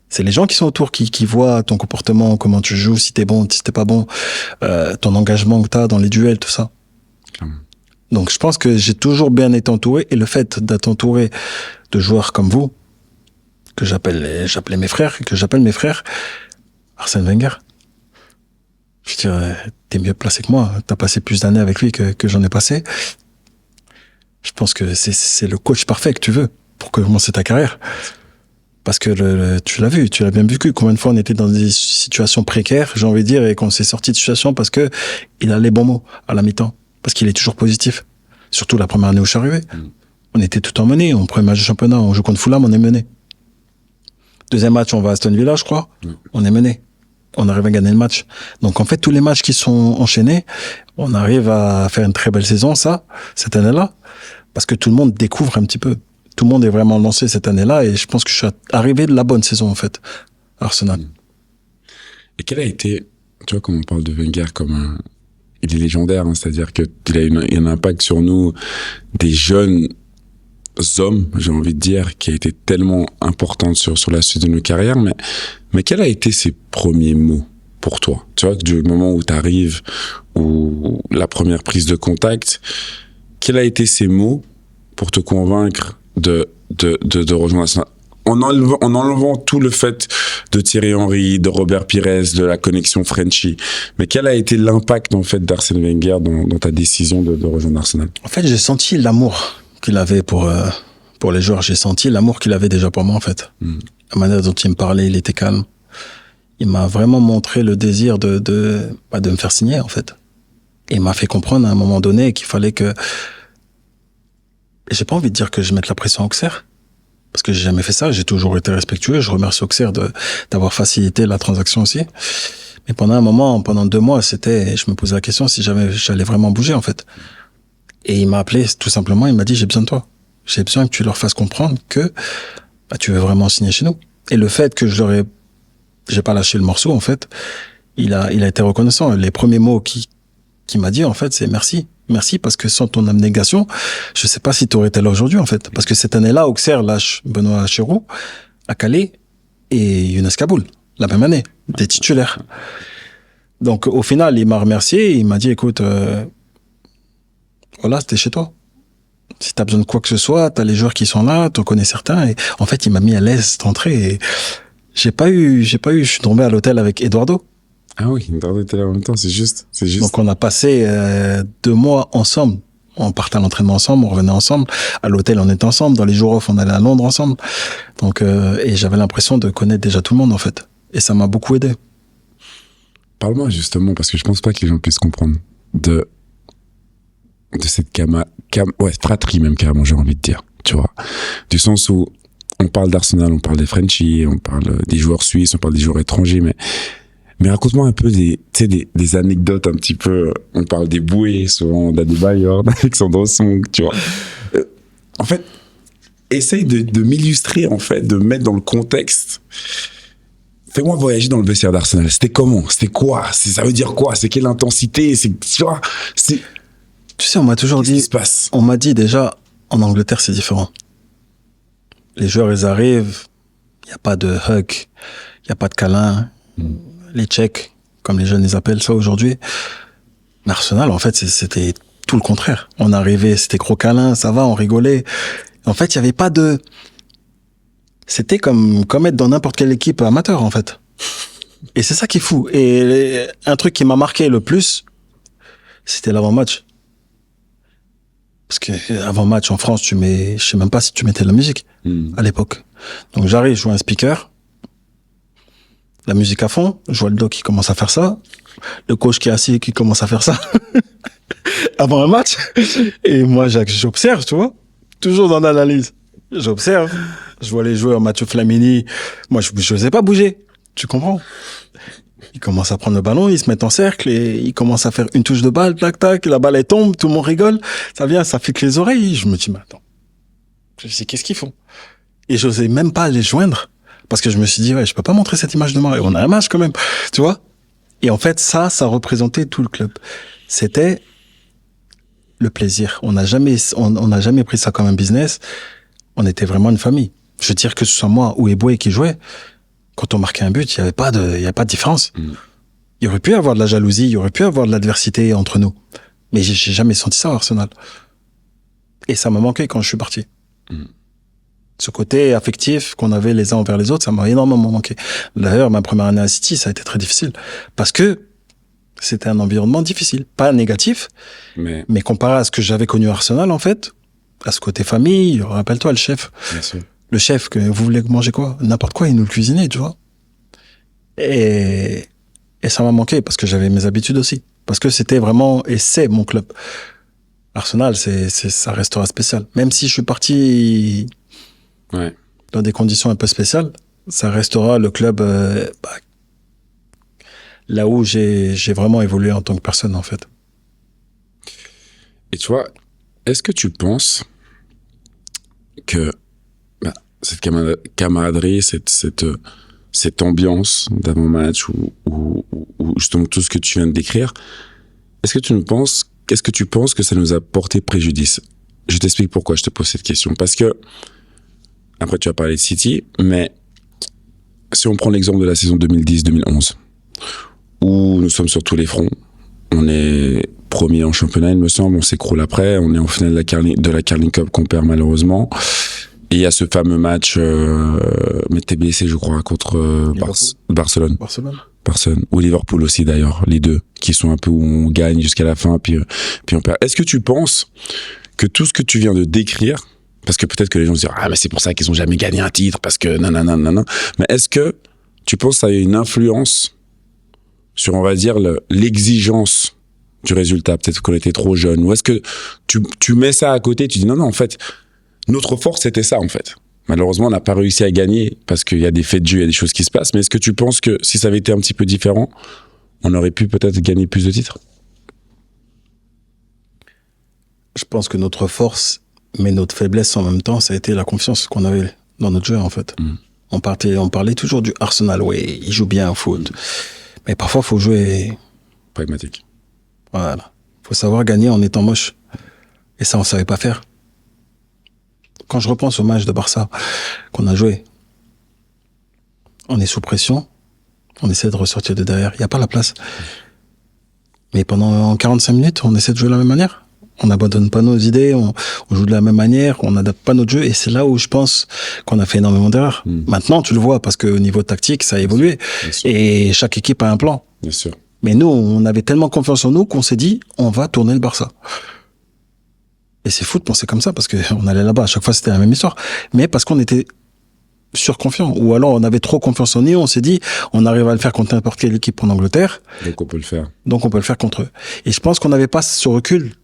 C'est les gens qui sont autour qui voient ton comportement, comment tu joues, si t'es bon, si t'es pas bon, ton engagement que t'as dans les duels, tout ça. Donc, je pense que j'ai toujours bien été entouré. Et le fait d'être entouré de joueurs comme vous, que j'appelle mes frères, Arsène Wenger, je dirais, t'es mieux placé que moi. T'as passé plus d'années avec lui que j'en ai passé. Je pense que c'est le coach parfait que tu veux pour commencer ta carrière. Parce que tu l'as vu, tu l'as bien vécu. Combien de fois on était dans des situations précaires, j'ai envie de dire, et qu'on s'est sorti de situation parce que il a les bons mots à la mi-temps. Parce qu'il est toujours positif. Surtout la première année où je suis arrivé. On était tout en mené. On premier match de championnat, on joue contre Fulham, on est mené. Deuxième match, on va à Aston Villa, je crois. On est mené. On arrive à gagner le match. Donc en fait, tous les matchs qui sont enchaînés, on arrive à faire une très belle saison, cette année-là. Parce que tout le monde découvre un petit peu. Tout le monde est vraiment lancé cette année-là et je pense que je suis arrivé de la bonne saison, en fait, à Arsenal. Et quel a été, tu vois, quand on parle de Wenger comme il est légendaire, hein, c'est-à-dire qu'il a un impact sur nous, des jeunes hommes, j'ai envie de dire, qui a été tellement importante sur la suite de nos carrières, mais quels a été ses premiers mots pour toi? Tu vois, du moment où tu arrives, ou la première prise de contact, quels a été ces mots pour te convaincre de rejoindre Arsenal, en enlevant tout le fait de Thierry Henry, de Robert Pires, de la connexion Frenchy, mais quel a été l'impact en fait d'Arsène Wenger dans ta décision de rejoindre Arsenal? En fait, j'ai senti l'amour qu'il avait pour les joueurs. J'ai senti l'amour qu'il avait déjà pour moi, en fait. La manière dont il me parlait, il était calme. Il m'a vraiment montré le désir de me faire signer, en fait. Et il m'a fait comprendre à un moment donné qu'il fallait que... J'ai pas envie de dire que je mette la pression à Auxerre, parce que j'ai jamais fait ça. J'ai toujours été respectueux. Je remercie Auxerre d'avoir facilité la transaction aussi. Mais pendant un moment, pendant 2 mois, je me posais la question si j'allais vraiment bouger, en fait. Et il m'a appelé tout simplement. Il m'a dit, j'ai besoin de toi. J'ai besoin que tu leur fasses comprendre que tu veux vraiment signer chez nous. Et le fait que j'ai pas lâché le morceau, en fait, il a été reconnaissant. Les premiers mots qu'il m'a dit, en fait, c'est merci. Merci, parce que sans ton abnégation, je sais pas si tu aurais été là aujourd'hui, en fait. Parce que cette année-là, Auxerre lâche Benoît Chéroux à Calais et Younes Kaboul, la même année, des titulaires. Donc, au final, il m'a remercié. Il m'a dit, écoute, voilà, c'était chez toi. Si t'as besoin de quoi que ce soit, t'as les joueurs qui sont là, t'en connais certains. Et en fait, il m'a mis à l'aise d'entrer. Et je suis tombé à l'hôtel avec Eduardo. Ah oui, Eduardo était là en même temps, c'est juste. Donc on a passé 2 mois ensemble. On partait à l'entraînement ensemble, on revenait ensemble. À l'hôtel, on était ensemble. Dans les jours off, on allait à Londres ensemble. Donc, et j'avais l'impression de connaître déjà tout le monde, en fait. Et ça m'a beaucoup aidé. Parle-moi justement, parce que je pense pas que les gens puissent comprendre, de fratrie même carrément, j'ai envie de dire, tu vois. Du sens où on parle d'Arsenal, on parle des Frenchies, on parle des joueurs suisses, on parle des joueurs étrangers, mais raconte-moi un peu des anecdotes un petit peu. On parle des Boués, souvent d'Adebayor, d'Alexandre Song, tu vois. En fait, essaye de m'illustrer, en fait, de me mettre dans le contexte. Fais-moi voyager dans le vestiaire d'Arsenal. C'était comment? C'était quoi? Ça veut dire quoi? C'est quelle intensité? Tu vois, tu sais, on m'a toujours dit... Qu'est-ce qui se passe? On m'a dit déjà, en Angleterre, c'est différent. Les joueurs, ils arrivent, il n'y a pas de hug, il n'y a pas de câlin. Les Tchèques, comme les jeunes les appellent ça aujourd'hui. Mais Arsenal, en fait, c'était tout le contraire. On arrivait, c'était gros câlin, ça va, on rigolait. En fait, il n'y avait pas de... C'était comme être dans n'importe quelle équipe amateur, en fait. Et c'est ça qui est fou. Et un truc qui m'a marqué le plus, c'était l'avant-match. Parce que avant-match, en France, je sais même pas si tu mettais de la musique à l'époque. Donc j'arrive, je vois un speaker, la musique à fond, je vois le doc qui commence à faire ça, le coach qui est assis qui commence à faire ça avant un match. Et moi, j'observe, tu vois, toujours dans l'analyse. J'observe, je vois les joueurs, Mathieu Flamini, moi, je n'osais pas bouger, tu comprends? Ils commencent à prendre le ballon, ils se mettent en cercle et ils commencent à faire une touche de balle, tac, tac, la balle elle tombe, tout le monde rigole, ça vient, ça fait que les oreilles. Je me dis, mais attends, je sais qu'est-ce qu'ils font? Et j'osais même pas les joindre parce que je me suis dit, ouais, je peux pas montrer cette image de moi. Et on a un match quand même, tu vois? Et en fait, ça représentait tout le club. C'était le plaisir. On n'a jamais pris ça comme un business. On était vraiment une famille. Je veux dire que ce soit moi ou Eboué qui jouait, quand on marquait un but, il y avait pas de différence. Il y aurait pu y avoir de la jalousie, il y aurait pu y avoir de l'adversité entre nous. Mais j'ai jamais senti ça à Arsenal. Et ça m'a manqué quand je suis parti. Ce côté affectif qu'on avait les uns envers les autres, ça m'a énormément manqué. D'ailleurs, ma première année à City, ça a été très difficile. Parce que c'était un environnement difficile. Pas négatif, mais comparé à ce que j'avais connu à Arsenal, en fait, à ce côté famille, rappelle-toi, le chef. Bien sûr. Le chef, que vous voulez manger quoi? N'importe quoi, il nous le cuisinait, tu vois. Et ça m'a manqué parce que j'avais mes habitudes aussi. Parce que c'était vraiment, et c'est mon club. Arsenal, ça restera spécial. Même si je suis parti dans des conditions un peu spéciales, ça restera le club là où j'ai vraiment évolué en tant que personne, en fait. Et tu vois, est-ce que tu penses que cette camaraderie, cette ambiance d'avant-match ou justement tout ce que tu viens de décrire, est-ce que tu penses que ça nous a porté préjudice? Je t'explique pourquoi je te pose cette question. Parce que, après tu as parlé de City, mais si on prend l'exemple de la saison 2010-2011, où nous sommes sur tous les fronts, on est premier en championnat, il me semble, on s'écroule après, on est en finale de la Carling Cup qu'on perd malheureusement. Et il y a ce fameux match, mais t'es blessé, je crois, contre Barcelone. Barcelone. Ou Liverpool aussi, d'ailleurs. Les deux, qui sont un peu où on gagne jusqu'à la fin, puis on perd. Est-ce que tu penses que tout ce que tu viens de décrire, parce que peut-être que les gens se disent, ah, mais c'est pour ça qu'ils ont jamais gagné un titre, parce que nanana, mais est-ce que tu penses que ça a eu une influence sur, on va dire, l'exigence du résultat? Peut-être qu'on était trop jeune. Ou est-ce que tu mets ça à côté, tu dis, non, en fait, notre force, c'était ça, en fait. Malheureusement, on n'a pas réussi à gagner parce qu'il y a des faits de jeu, il y a des choses qui se passent. Mais est-ce que tu penses que si ça avait été un petit peu différent, on aurait pu peut-être gagner plus de titres? Je pense que notre force, mais notre faiblesse en même temps, ça a été la confiance qu'on avait dans notre jeu, en fait. On parlait toujours du Arsenal, oui, il joue bien au foot. Mais parfois, il faut jouer... pragmatique. Voilà. Il faut savoir gagner en étant moche. Et ça, on ne savait pas faire. Quand je repense au match de Barça qu'on a joué, on est sous pression, on essaie de ressortir de derrière, il n'y a pas la place. Mais pendant 45 minutes, on essaie de jouer de la même manière. On n'abandonne pas nos idées, on joue de la même manière, on n'adapte pas notre jeu, et c'est là où je pense qu'on a fait énormément d'erreurs. Maintenant, tu le vois, parce qu'au niveau tactique, ça a évolué, et chaque équipe a un plan. Bien sûr. Mais nous, on avait tellement confiance en nous qu'on s'est dit, on va tourner le Barça. Et c'est fou de penser comme ça, parce qu'on allait là-bas, à chaque fois c'était la même histoire. Mais parce qu'on était surconfiant, ou alors on avait trop confiance en nous, on s'est dit, on arrive à le faire contre n'importe quelle équipe en Angleterre. Donc on peut le faire. Donc on peut le faire contre eux. Et je pense qu'on n'avait pas ce recul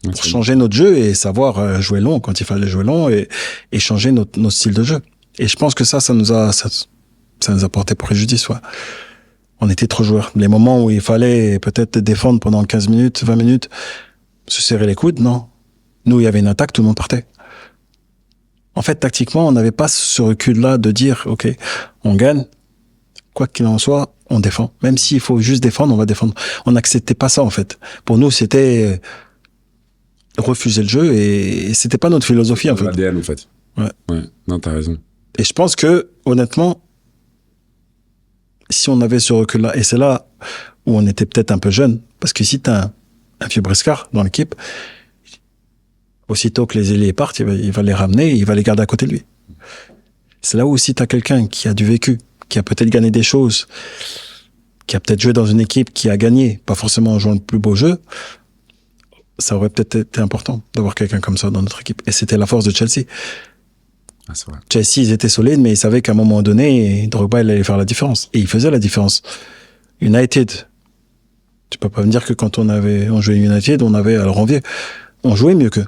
pour changer notre jeu et savoir jouer long quand il fallait jouer long et changer notre style de jeu. Et je pense que ça nous a porté préjudice, ouais. On était trop joueurs. Les moments où il fallait peut-être défendre pendant 15 minutes, 20 minutes, se serrer les coudes, non. Nous, il y avait une attaque, tout le monde partait. En fait, tactiquement, on n'avait pas ce recul-là de dire, OK, on gagne, quoi qu'il en soit, on défend. Même s'il faut juste défendre, on va défendre. On n'acceptait pas ça, en fait. Pour nous, c'était refuser le jeu et c'était pas notre philosophie, en fait. L'ADN, en fait. Ouais. Non, t'as raison. Et je pense que, honnêtement, si on avait ce recul-là, et c'est là où on était peut-être un peu jeune, parce que si t'as un vieux briscard dans l'équipe, aussitôt que les ailiers partent, il va les ramener, il va les garder à côté de lui. C'est là où si t'as quelqu'un qui a du vécu, qui a peut-être gagné des choses, qui a peut-être joué dans une équipe qui a gagné, pas forcément en jouant le plus beau jeu, ça aurait peut-être été important d'avoir quelqu'un comme ça dans notre équipe. Et c'était la force de Chelsea. Ah, c'est vrai. Chelsea, ils étaient solides, mais ils savaient qu'à un moment donné, Drogba, il allait faire la différence. Et il faisait la différence. United, tu peux pas me dire que quand on jouait United, on avait à leur envier. On jouait mieux qu'eux.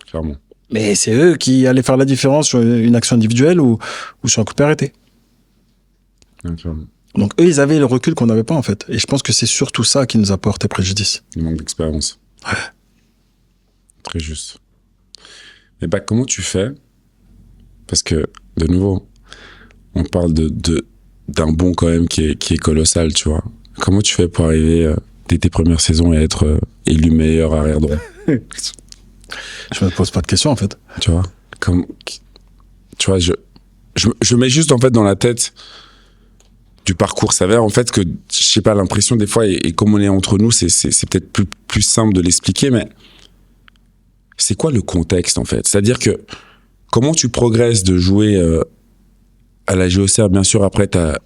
Clairement. Mais c'est eux qui allaient faire la différence sur une action individuelle ou sur un coup de pied arrêté. Ouais, clairement. Donc eux, ils avaient le recul qu'on n'avait pas, en fait. Et je pense que c'est surtout ça qui nous a porté préjudice. Il manque d'expérience. Ouais. Très juste. Mais bah, comment tu fais? Parce que, de nouveau, on parle d'un bond quand même qui est colossal, tu vois. Comment tu fais pour arriver dès tes premières saisons et être élu meilleur arrière droit? Je me pose pas de questions, en fait. Tu vois, tu vois, je mets juste en fait dans la tête du parcours. Ça va en fait que, je sais pas, l'impression des fois, et comme on est entre nous, c'est peut-être plus simple de l'expliquer, mais c'est quoi le contexte en fait? C'est-à-dire que comment tu progresses de jouer à la JOCR, bien sûr, après t'as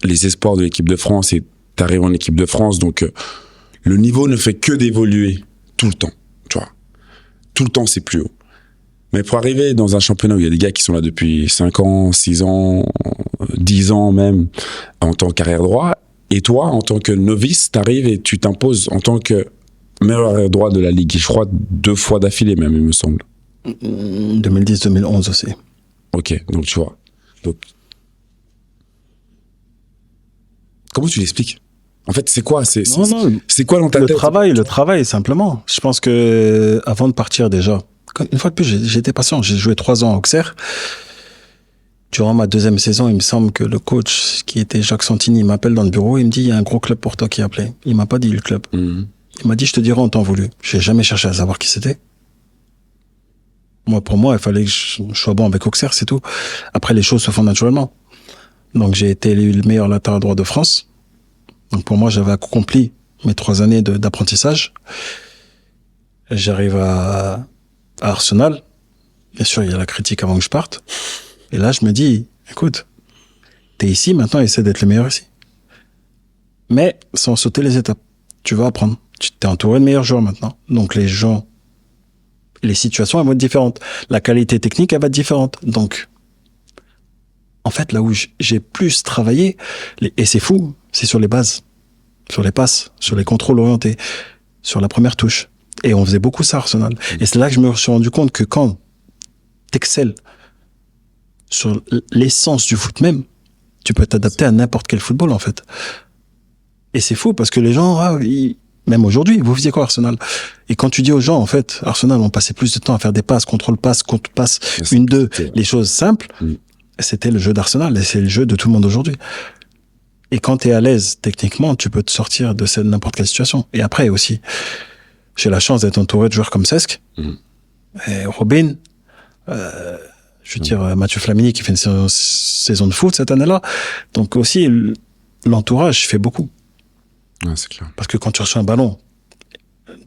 les espoirs de l'équipe de France et t'arrives en équipe de France, donc le niveau ne fait que d'évoluer tout le temps, tu vois. Tout le temps, c'est plus haut. Mais pour arriver dans un championnat où il y a des gars qui sont là depuis 5 ans, 6 ans, 10 ans même, en tant qu'arrière droit, et toi, en tant que novice, t'arrives et tu t'imposes en tant que meilleur arrière droit de la Ligue. Je crois 2 fois d'affilée même, il me semble. 2010-2011 aussi. Ok, donc tu vois. Donc, comment tu l'expliques? En fait, c'est quoi? C'est quoi dans ta tête? Le travail, simplement. Je pense que avant de partir déjà, une fois de plus, j'étais patient. J'ai joué 3 ans à Auxerre. Durant ma 2e saison, il me semble que le coach, qui était Jacques Santini, m'appelle dans le bureau. Il me dit, il y a un gros club pour toi qui a appelé. Il m'a pas dit le club. Mhm. Il m'a dit, je te dirai en temps voulu. J'ai jamais cherché à savoir qui c'était. Pour moi, il fallait que je sois bon avec Auxerre, c'est tout. Après, les choses se font naturellement. Donc, j'ai été élu le meilleur latéral droit de France. Donc, pour moi, j'avais accompli mes 3 années d'apprentissage. J'arrive à Arsenal. Bien sûr, il y a la critique avant que je parte. Et là, je me dis, écoute, t'es ici, maintenant, essaie d'être le meilleur ici. Mais sans sauter les étapes. Tu vas apprendre. Tu t'es entouré de meilleurs joueurs maintenant. Donc, les gens, les situations, elles vont être différentes. La qualité technique, elle va être différente. Donc, en fait, là où j'ai plus travaillé, et c'est fou, c'est sur les bases, sur les passes, sur les contrôles orientés, sur la première touche. Et on faisait beaucoup ça à Arsenal. Et c'est là que je me suis rendu compte que quand t'excelles sur l'essence du foot même, tu peux t'adapter à n'importe quel football, en fait. Et c'est fou parce que les gens, même aujourd'hui, vous faisiez quoi Arsenal? Et quand tu dis aux gens, en fait, Arsenal, on passait plus de temps à faire des passes, contrôle-passe, contre-passe, 1-2, les choses simples. C'était le jeu d'Arsenal et c'est le jeu de tout le monde aujourd'hui. Et quand tu es à l'aise techniquement, tu peux te sortir de n'importe quelle situation. Et après aussi, j'ai la chance d'être entouré de joueurs comme Cesc, et Robin, je veux dire Mathieu Flamini qui fait une saison de foot cette année-là. Donc aussi, l'entourage fait beaucoup. Ouais, c'est clair. Parce que quand tu reçois un ballon,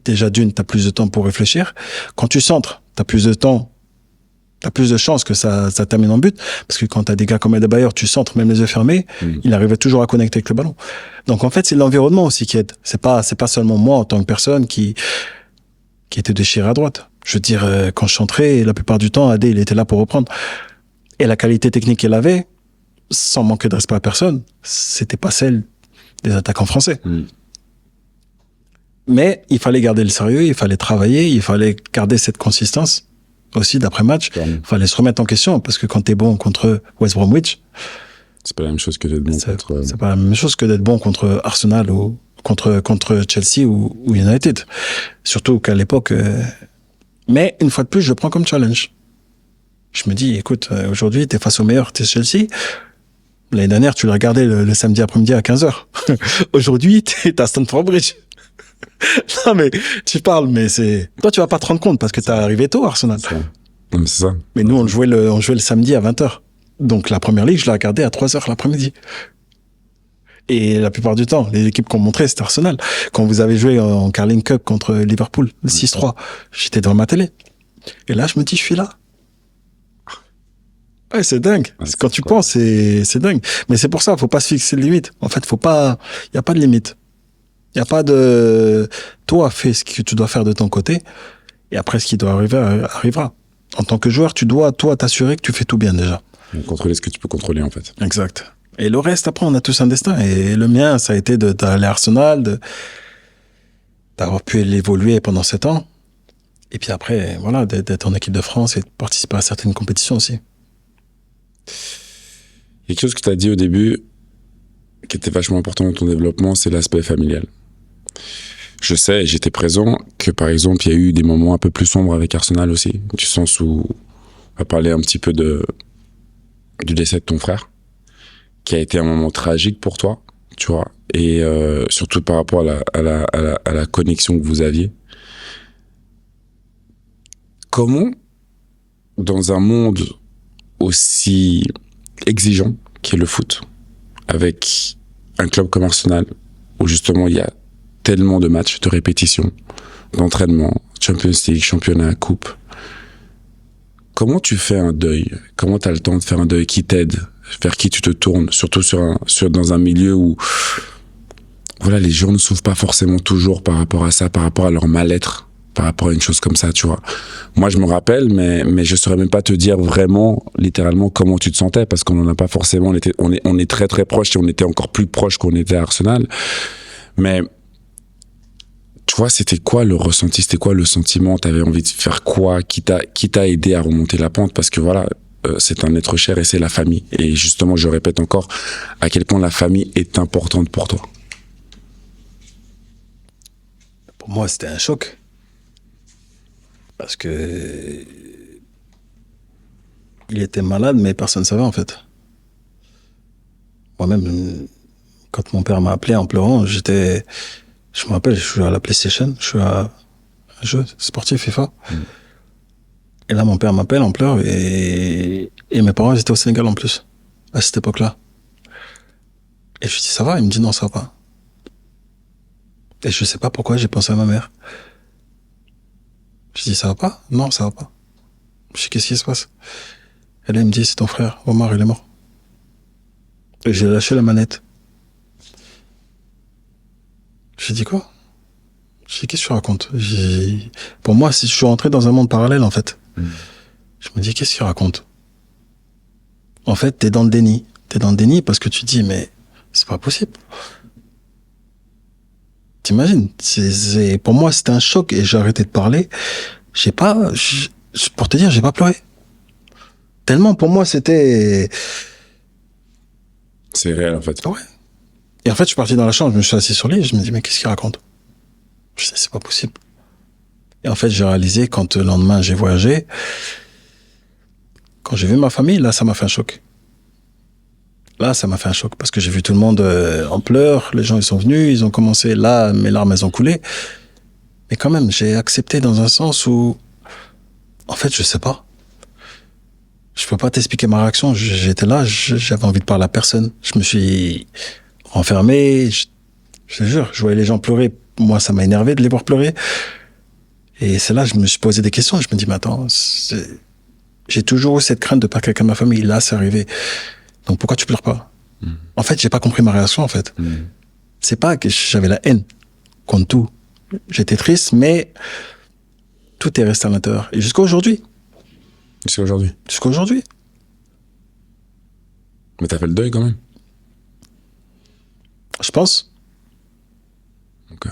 déjà d'une, tu as plus de temps pour réfléchir. Quand tu centres, tu as plus de temps, tu as plus de chances que ça termine en but. Parce que quand tu as des gars comme Adebayor, tu centres même les yeux fermés, il arrivait toujours à connecter avec le ballon. Donc en fait, c'est l'environnement aussi qui aide. C'est pas seulement moi en tant que personne qui était déchiré à droite. Je veux dire, quand je centrais, la plupart du temps, Adé, il était là pour reprendre. Et la qualité technique qu'il avait, sans manquer de respect à personne, c'était pas celle des attaquants français. Mais il fallait garder le sérieux, il fallait travailler, il fallait garder cette consistance aussi d'après-match. Il fallait se remettre en question parce que quand t'es bon contre West Bromwich, c'est pas la même chose que d'être bon contre. C'est pas la même chose que d'être bon contre Arsenal ou contre Chelsea ou United. Surtout qu'à l'époque. Mais une fois de plus, je le prends comme challenge. Je me dis, écoute, aujourd'hui, t'es face au meilleur, t'es Chelsea. L'année dernière, tu l'as regardé le samedi après-midi à 15h. Aujourd'hui, t'es à Stamford Bridge. Non, mais tu parles, mais c'est. Toi, tu vas pas te rendre compte parce que t'es arrivé tôt, Arsenal. Non, mais c'est ça. Mais nous, on jouait le samedi à 20h. Donc, la première ligue, je l'ai regardée à 3h l'après-midi. Et la plupart du temps, les équipes qu'on montrait, c'était Arsenal. Quand vous avez joué en Carling Cup contre Liverpool, 6-3, j'étais devant ma télé. Et là, je me dis, je suis là. Ouais, c'est dingue. Ouais, quand tu penses, c'est dingue. Mais c'est pour ça, faut pas se fixer de limite. En fait, y a pas de limite. Y a pas de, toi, fais ce que tu dois faire de ton côté. Et après, ce qui doit arriver, arrivera. En tant que joueur, tu dois, toi, t'assurer que tu fais tout bien déjà. Contrôler ce que tu peux contrôler, en fait. Exact. Et le reste, après, on a tous un destin. Et le mien, ça a été d'aller à Arsenal, d'avoir pu l'évoluer pendant 7 ans. Et puis après, voilà, d'être en équipe de France et de participer à certaines compétitions aussi. Quelque chose que tu as dit au début, qui était vachement important dans ton développement, c'est l'aspect familial. Je sais, j'étais présent, que par exemple, il y a eu des moments un peu plus sombres avec Arsenal aussi, du sens où on va parler un petit peu du décès de ton frère, qui a été un moment tragique pour toi, tu vois, et surtout par rapport à la connexion que vous aviez. Comment, dans un monde aussi exigeant qu'est le foot, avec un club comme Arsenal, où justement il y a tellement de matchs, de répétitions, d'entraînement, Champions League, championnat, coupe, comment tu fais un deuil? Comment tu as le temps de faire un deuil? Qui t'aide? Vers qui tu te tournes? Surtout dans un milieu où voilà, les gens ne s'ouvrent pas forcément toujours par rapport à ça, par rapport à leur mal-être, par rapport à une chose comme ça, tu vois. Moi, je me rappelle, mais je saurais même pas te dire vraiment, littéralement, comment tu te sentais, parce qu'on en a pas forcément, on est très très proches et on était encore plus proches qu'on était à Arsenal. Mais, tu vois, c'était quoi le ressenti, c'était quoi le sentiment, t'avais envie de faire quoi, qui t'a aidé à remonter la pente, parce que voilà, c'est un être cher et c'est la famille. Et justement, je répète encore à quel point la famille est importante pour toi. Pour moi, c'était un choc. Parce que il était malade, mais personne ne savait en fait. Moi-même, quand mon père m'a appelé en pleurant, je me rappelle, je suis à la PlayStation, je suis à un jeu sportif FIFA. Et là, mon père m'appelle en pleurs et mes parents ils étaient au Sénégal en plus, à cette époque-là. Et je lui dis, ça va? Il me dit, non, ça va pas. Et je sais pas pourquoi j'ai pensé à ma mère. Je dis, ça va pas? Non, ça va pas. Je dis, qu'est-ce qui se passe? Et là, il me dit, c'est ton frère, Omar, il est mort. Et j'ai lâché la manette. J'ai dit quoi? J'ai dit, qu'est-ce que tu racontes? Pour moi, je suis rentré dans un monde parallèle, en fait. Je me dis, qu'est-ce que tu racontes? En fait, t'es dans le déni. T'es dans le déni parce que tu te dis, mais c'est pas possible. T'imagines? Pour moi, c'était un choc et j'ai arrêté de parler. Pour te dire, j'ai pas pleuré. Tellement pour moi, c'était... C'est réel, en fait. Ouais. Et en fait, je suis parti dans la chambre, je me suis assis sur le lit et je me dis, mais qu'est-ce qu'il raconte? Je dis, c'est pas possible. Et en fait, j'ai réalisé quand le lendemain, j'ai voyagé, quand j'ai vu ma famille, là, ça m'a fait un choc. Là, ça m'a fait un choc parce que j'ai vu tout le monde en pleurs, les gens, ils sont venus, ils ont commencé, là, mes larmes, elles ont coulé. Mais quand même, j'ai accepté dans un sens où, en fait, je sais pas. Je peux pas t'expliquer ma réaction. J'étais là, j'avais envie de parler à personne. Je me suis renfermé. Je te jure, je voyais les gens pleurer. Moi, ça m'a énervé de les voir pleurer. Et c'est là que je me suis posé des questions. Je me dis, mais attends, j'ai toujours eu cette crainte de perdre quelqu'un de ma famille. Là, c'est arrivé. Donc pourquoi tu pleures pas? En fait, j'ai pas compris ma réaction, en fait. C'est pas que j'avais la haine contre tout. J'étais triste, mais tout est resté à l'intérieur. Et jusqu'à aujourd'hui. Jusqu'à aujourd'hui. Jusqu'à aujourd'hui. Mais t'as fait le deuil quand même. Je pense. Ok.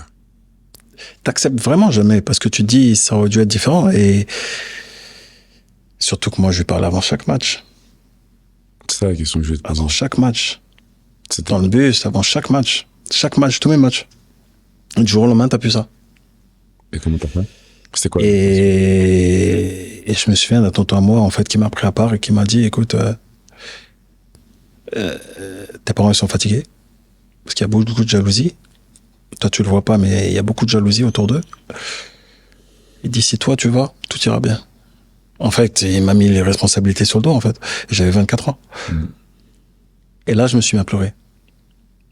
t'acceptes vraiment jamais parce que tu te dis ça aurait dû être différent et surtout que moi je lui parle avant chaque match. C'est ça la question que je vais te poser. Avant chaque match. C'est Dans le bus, avant chaque match. Chaque match, tous mes matchs. Du jour au lendemain, t'as plus ça. Et comment t'as fait? C'était quoi? Et je me souviens d'un tonton à moi, en fait, qui m'a pris à part et qui m'a dit, écoute, tes parents, ils sont fatigués. Parce qu'il y a beaucoup de jalousie. Toi, tu le vois pas, mais il y a beaucoup de jalousie autour d'eux. Il dit, si toi, tu vas, tout ira bien. En fait, il m'a mis les responsabilités sur le dos, en fait. Et j'avais 24 ans. Et là, je me suis mis à pleurer.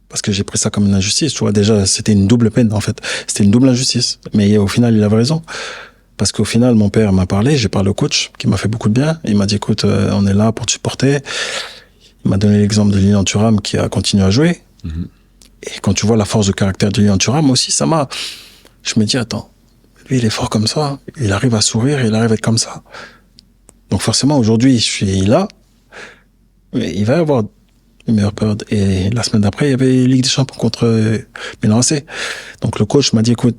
Parce que j'ai pris ça comme une injustice, tu vois. Déjà, c'était une double peine, en fait. C'était une double injustice. Mais au final, il avait raison. Parce qu'au final, mon père m'a parlé, j'ai parlé au coach, qui m'a fait beaucoup de bien. Il m'a dit, écoute, on est là pour te supporter. Il m'a donné l'exemple de Lilian Thuram, qui a continué à jouer. Et quand tu vois la force de caractère de Lilian Thuram aussi, ça m'a... Je me dis, attends, lui, il est fort comme ça. Il arrive à sourire, il arrive à être comme ça. Donc forcément, aujourd'hui, je suis là. Mais il va y avoir une meilleure période. Et la semaine d'après, il y avait Ligue des Champions contre Milan AC. Donc le coach m'a dit, écoute,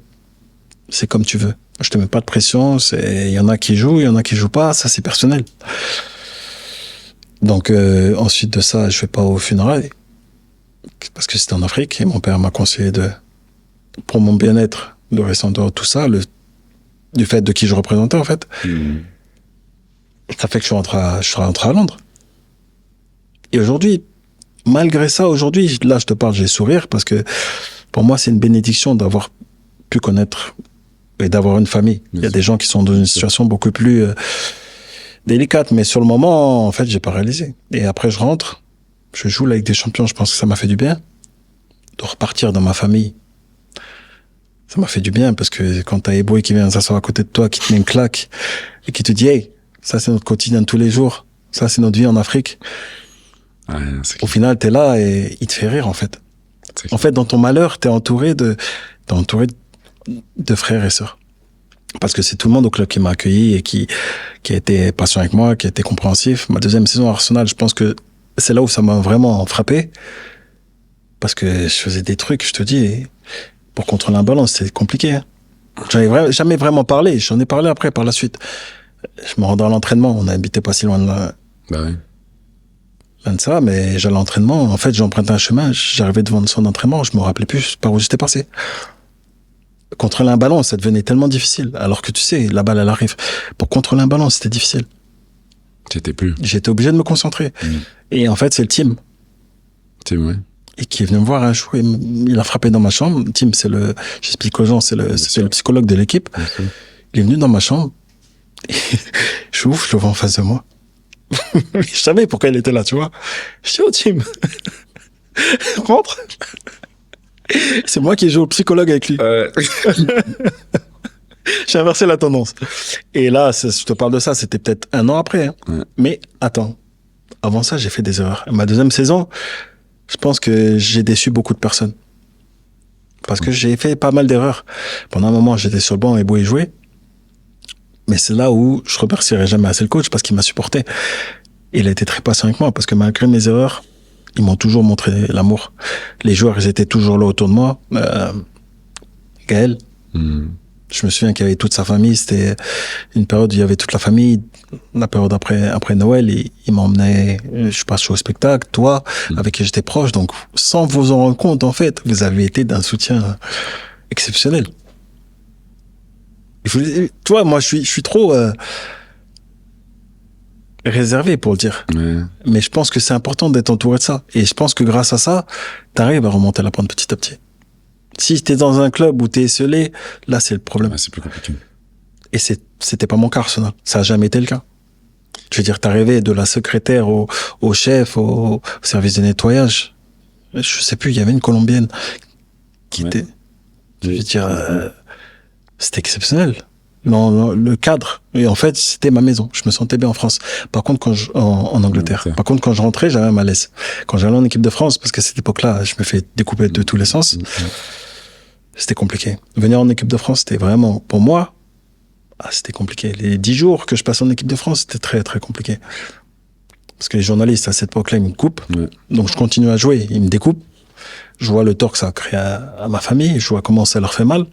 c'est comme tu veux. Je te mets pas de pression. Il y en a qui jouent, il y en a qui jouent pas. Ça, c'est personnel. Donc ensuite de ça, je vais pas au funérailles. Parce que c'était en Afrique. Et mon père m'a conseillé pour mon bien-être, de rester en dehors de tout ça, du fait de qui je représentais, en fait. Ça fait que je suis rentré à Londres. Et aujourd'hui, malgré ça, aujourd'hui, là, je te parle, j'ai sourire parce que pour moi, c'est une bénédiction d'avoir pu connaître et d'avoir une famille. Il y a des gens qui sont dans une situation beaucoup plus délicate, mais sur le moment, en fait, j'ai pas réalisé. Et après, je rentre, je joue la Ligue des Champions, je pense que ça m'a fait du bien de repartir dans ma famille. Ça m'a fait du bien parce que quand t'as Eboué qui vient s'asseoir à côté de toi, qui te met une claque et qui te dit, hey, ça, c'est notre quotidien de tous les jours. Ça, c'est notre vie en Afrique. Ouais, Au final, t'es là et il te fait rire, en fait. En fait, dans ton malheur, t'es entouré de frères et sœurs. Parce que c'est tout le monde au club qui m'a accueilli et qui a été patient avec moi, qui a été compréhensif. Ma deuxième saison à Arsenal, je pense que c'est là où ça m'a vraiment frappé. Parce que je faisais des trucs, je te dis, pour contrôler un ballon, c'était compliqué. Hein. J'en ai jamais vraiment parlé. J'en ai parlé après, par la suite. Je me rendais à l'entraînement. On habitait pas si loin de là. Bah oui. Loin de ça, mais j'allais à l'entraînement. En fait, j'empruntais un chemin. J'arrivais devant son entraînement. Je me rappelais plus par où j'étais passé. Contrôler un ballon, ça devenait tellement difficile. Alors que tu sais, la balle, elle arrive. Pour contrôler un ballon, c'était difficile. C'était plus. J'étais obligé de me concentrer. Et en fait, c'est le team. Tim, ouais. Et qui est venu me voir un jour. Il a frappé dans ma chambre. Tim, j'explique aux gens, c'est le psychologue de l'équipe. Il est venu dans ma chambre. Je ouvre, je le vois en face de moi. Je savais pourquoi il était là, tu vois. Je dis, oh Tim, rentre. C'est moi qui joue au psychologue avec lui. J'ai inversé la tendance. Et là, je te parle de ça, c'était peut-être 1 an après. Hein. Ouais. Mais attends, avant ça, j'ai fait des erreurs. Ma deuxième saison, je pense que j'ai déçu beaucoup de personnes. Parce que j'ai fait pas mal d'erreurs. Pendant un moment, j'étais sur le banc et Eboué jouait. Mais c'est là où je remercierai jamais assez le coach parce qu'il m'a supporté. Il a été très patient avec moi parce que malgré mes erreurs, ils m'ont toujours montré l'amour. Les joueurs, ils étaient toujours là autour de moi. Gaël, je me souviens qu'il y avait toute sa famille. C'était une période où il y avait toute la famille. La période après Noël, il m'emmenait, je passe au spectacle, toi, avec qui j'étais proche. Donc, sans vous en rendre compte, en fait, vous avez été d'un soutien exceptionnel. Tu vois, moi, je suis trop réservé pour le dire. Ouais. Mais je pense que c'est important d'être entouré de ça. Et je pense que grâce à ça, t'arrives à remonter la pente petit à petit. Si t'es dans un club où t'es esselé, là, c'est le problème. Ouais, c'est plus compliqué. Et c'était pas mon cas, Arsenal. Ça a jamais été le cas. Je veux dire, t'arrivais de la secrétaire au chef, au service de nettoyage. Je sais plus, il y avait une Colombienne qui était... Je veux dire... c'était exceptionnel. Non, le cadre. Et en fait, c'était ma maison. Je me sentais bien en France. Par contre, en Angleterre. Par contre, quand je rentrais, j'avais un malaise. Quand j'allais en équipe de France, parce qu'à cette époque-là, je me fais découper de tous les sens, c'était compliqué. Venir en équipe de France, c'était vraiment, pour moi, c'était compliqué. Les 10 jours que je passais en équipe de France, c'était très, très compliqué. Parce que les journalistes, à cette époque-là, ils me coupent. Donc, je continue à jouer. Ils me découpent. Je vois le tort que ça a créé à ma famille. Je vois comment ça leur fait mal.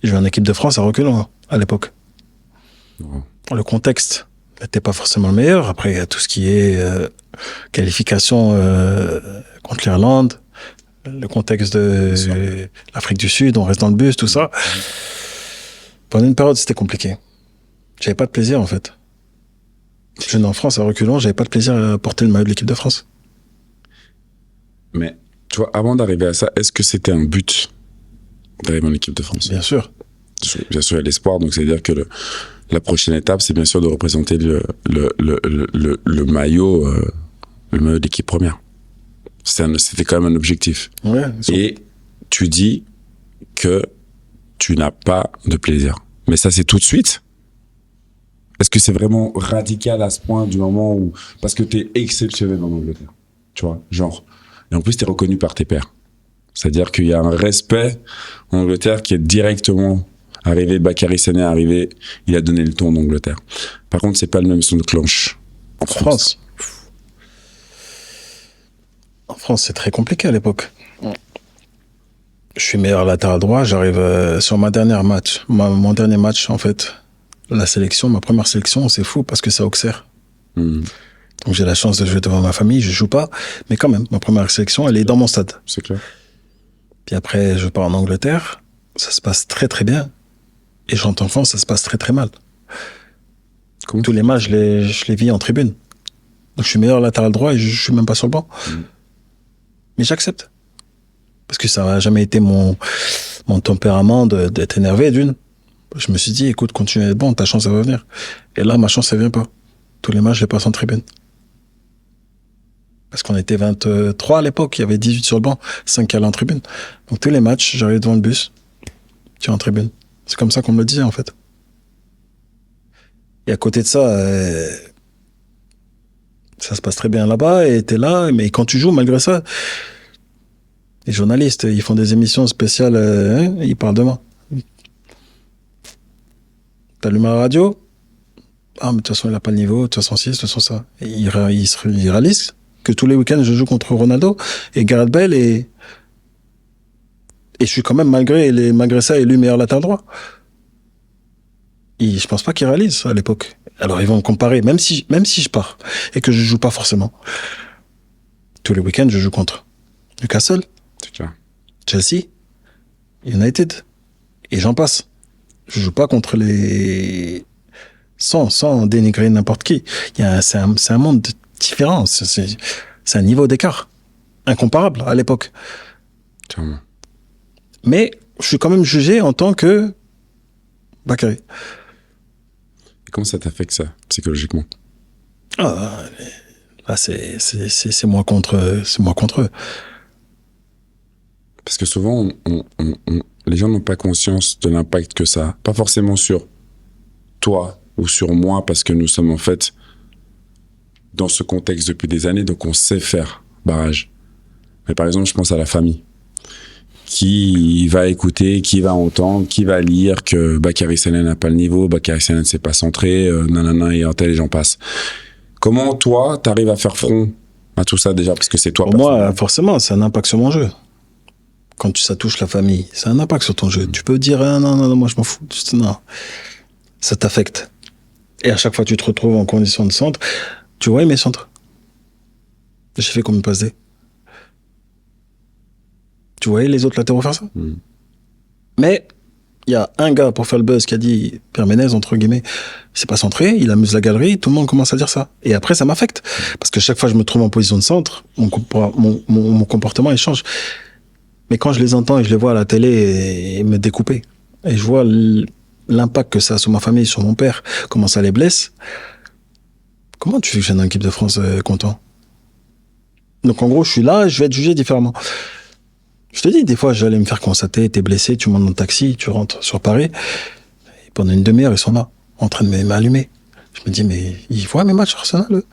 J'ai joué en équipe de France à reculons, hein, à l'époque. Wow. Le contexte n'était pas forcément le meilleur. Après, il y a tout ce qui est qualification contre l'Irlande, le contexte de l'Afrique du Sud, on reste dans le bus, tout ça. Pendant une période, c'était compliqué. J'avais pas de plaisir, en fait. Jeune en France, à reculons, j'avais pas de plaisir à porter le maillot de l'équipe de France. Mais, tu vois, avant d'arriver à ça, est-ce que c'était un but d'arriver en équipe de France? Bien sûr. Bien sûr, il y a l'espoir, donc c'est-à-dire que la prochaine étape, c'est bien sûr de représenter le maillot, le maillot d'équipe première. C'était quand même un objectif. Ouais, et tu dis que tu n'as pas de plaisir. Mais ça, c'est tout de suite? Est-ce que c'est vraiment radical à ce point du moment où... Parce que t'es exceptionnel en Angleterre. Tu vois, genre. Et en plus, t'es reconnu par tes pairs. C'est-à-dire qu'il y a un respect en Angleterre qui est directement arrivé. Bakary Sene est arrivé, il a donné le ton en Angleterre. Par contre, c'est pas le même son de cloche en France. En France, c'est très compliqué à l'époque. Je suis meilleur latéral droit, j'arrive sur mon dernier match, en fait, la sélection, ma première sélection, c'est fou parce que c'est à Auxerre. Donc j'ai la chance de jouer devant ma famille, je joue pas, mais quand même, ma première sélection, elle est dans mon stade. C'est clair. Puis après, je pars en Angleterre, ça se passe très très bien. Et je rentre en France, ça se passe très très mal. Comment? Tous les matchs, je les vis en tribune. Donc je suis meilleur latéral droit et je suis même pas sur le banc. Mais j'accepte. Parce que ça n'a jamais été mon tempérament d'être énervé d'une. Je me suis dit, écoute, continue à être bon, ta chance, elle va venir. Et là, ma chance, elle vient pas. Tous les matchs, je les passe en tribune. Parce qu'on était 23 à l'époque, il y avait 18 sur le banc, 5 qui allaient en tribune. Donc tous les matchs, j'arrivais devant le bus, tu es en tribune. C'est comme ça qu'on me le disait, en fait. Et à côté de ça, ça se passe très bien là-bas, et t'es là, mais quand tu joues, malgré ça, les journalistes, ils font des émissions spéciales, ils parlent de moi. T'allumes la radio, ah, mais de toute façon, il n'a pas le niveau, de toute façon, si, de toute façon, ça. Et ils réalisent que tous les week-ends, je joue contre Ronaldo et Gareth Bale, et je suis quand même, malgré ça, élu meilleur latéral droit. Je pense pas qu'ils réalisent à l'époque. Alors, ils vont me comparer, même si je pars et que je joue pas forcément. Tous les week-ends, je joue contre Newcastle, Chelsea, United, et j'en passe. Je joue pas contre les... Sans dénigrer n'importe qui. C'est un monde différent. C'est un niveau d'écart incomparable à l'époque. Clairement. Mais je suis quand même jugé en tant que Bakary. Comment ça t'affecte, ça, psychologiquement? Ah, là, c'est moi contre eux. Parce que souvent, les gens n'ont pas conscience de l'impact que ça a. Pas forcément sur toi ou sur moi, parce que nous sommes en fait dans ce contexte depuis des années, donc on sait faire barrage. Mais par exemple, je pense à la famille. Qui va écouter, qui va entendre, qui va lire que Bakary Sene n'a pas le niveau, Bakary Sene ne s'est pas centré, nanana, et un tel, et j'en passe. Comment toi, t'arrives à faire front à tout ça déjà? Parce que c'est toi. Pour moi, forcément, c'est un impact sur mon jeu. Quand ça touche la famille, c'est un impact sur ton jeu. Tu peux dire, ah, non, moi je m'en fous. Non. Ça t'affecte. Et à chaque fois que tu te retrouves en condition de centre, tu vois mes centres. J'ai fait comme une passe D. Tu voyais les autres latéraux faire ça? Mais il y a un gars pour faire le buzz qui a dit, Pierre Ménez, entre guillemets, c'est pas centré, il amuse la galerie, tout le monde commence à dire ça. Et après, ça m'affecte. Parce que chaque fois que je me trouve en position de centre, mon comportement, il change. Mais quand je les entends et je les vois à la télé et me découper, et je vois l'impact que ça a sur ma famille, sur mon père, comment ça les blesse, comment tu fais que je vienne dans l'équipe de France content? Donc en gros, je suis là, je vais être jugé différemment. Je te dis, des fois, j'allais me faire constater, t'es blessé, tu montes dans le taxi, tu rentres sur Paris, et pendant une demi-heure, ils sont là, en train de m'allumer. Je me dis, mais ils voient mes matchs Arsenal, eux.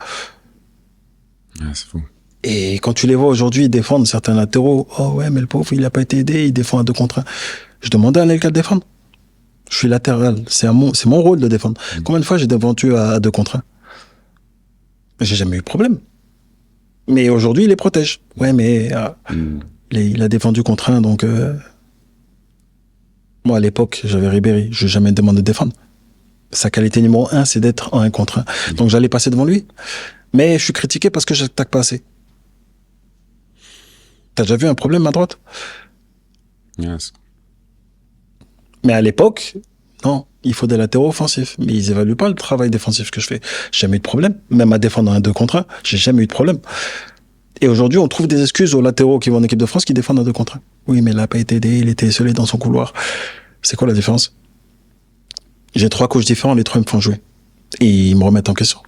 Ah, c'est fou. Et quand tu les vois aujourd'hui défendre certains latéraux, oh ouais, mais le pauvre, il n'a pas été aidé, il défend à 2 contre 1. Je demandais à Anelka de défendre. Je suis latéral, c'est mon rôle de défendre. Combien de fois j'ai défendu à 2 contre 1? J'ai jamais eu de problème. Mais aujourd'hui, il les protège. Ouais, mais il a défendu contre 1, donc... Moi, à l'époque, j'avais Ribéry. Je n'ai jamais demandé de défendre. Sa qualité numéro 1, c'est d'être en 1 contre 1. Donc, j'allais passer devant lui. Mais je suis critiqué parce que je n'attaque pas assez. T'as déjà vu un problème à droite? Yes. Mais à l'époque, non, il faut des latéraux offensifs. Mais ils évaluent pas le travail défensif que je fais. J'ai jamais eu de problème. Même à défendre un 2 contre 1, j'ai jamais eu de problème. Et aujourd'hui, on trouve des excuses aux latéraux qui vont en équipe de France qui défendent un 2 contre 1. Oui, mais il n'a pas été aidé, il était isolé dans son couloir. C'est quoi la différence? J'ai 3 coachs différents, les 3 me font jouer. Et ils me remettent en question.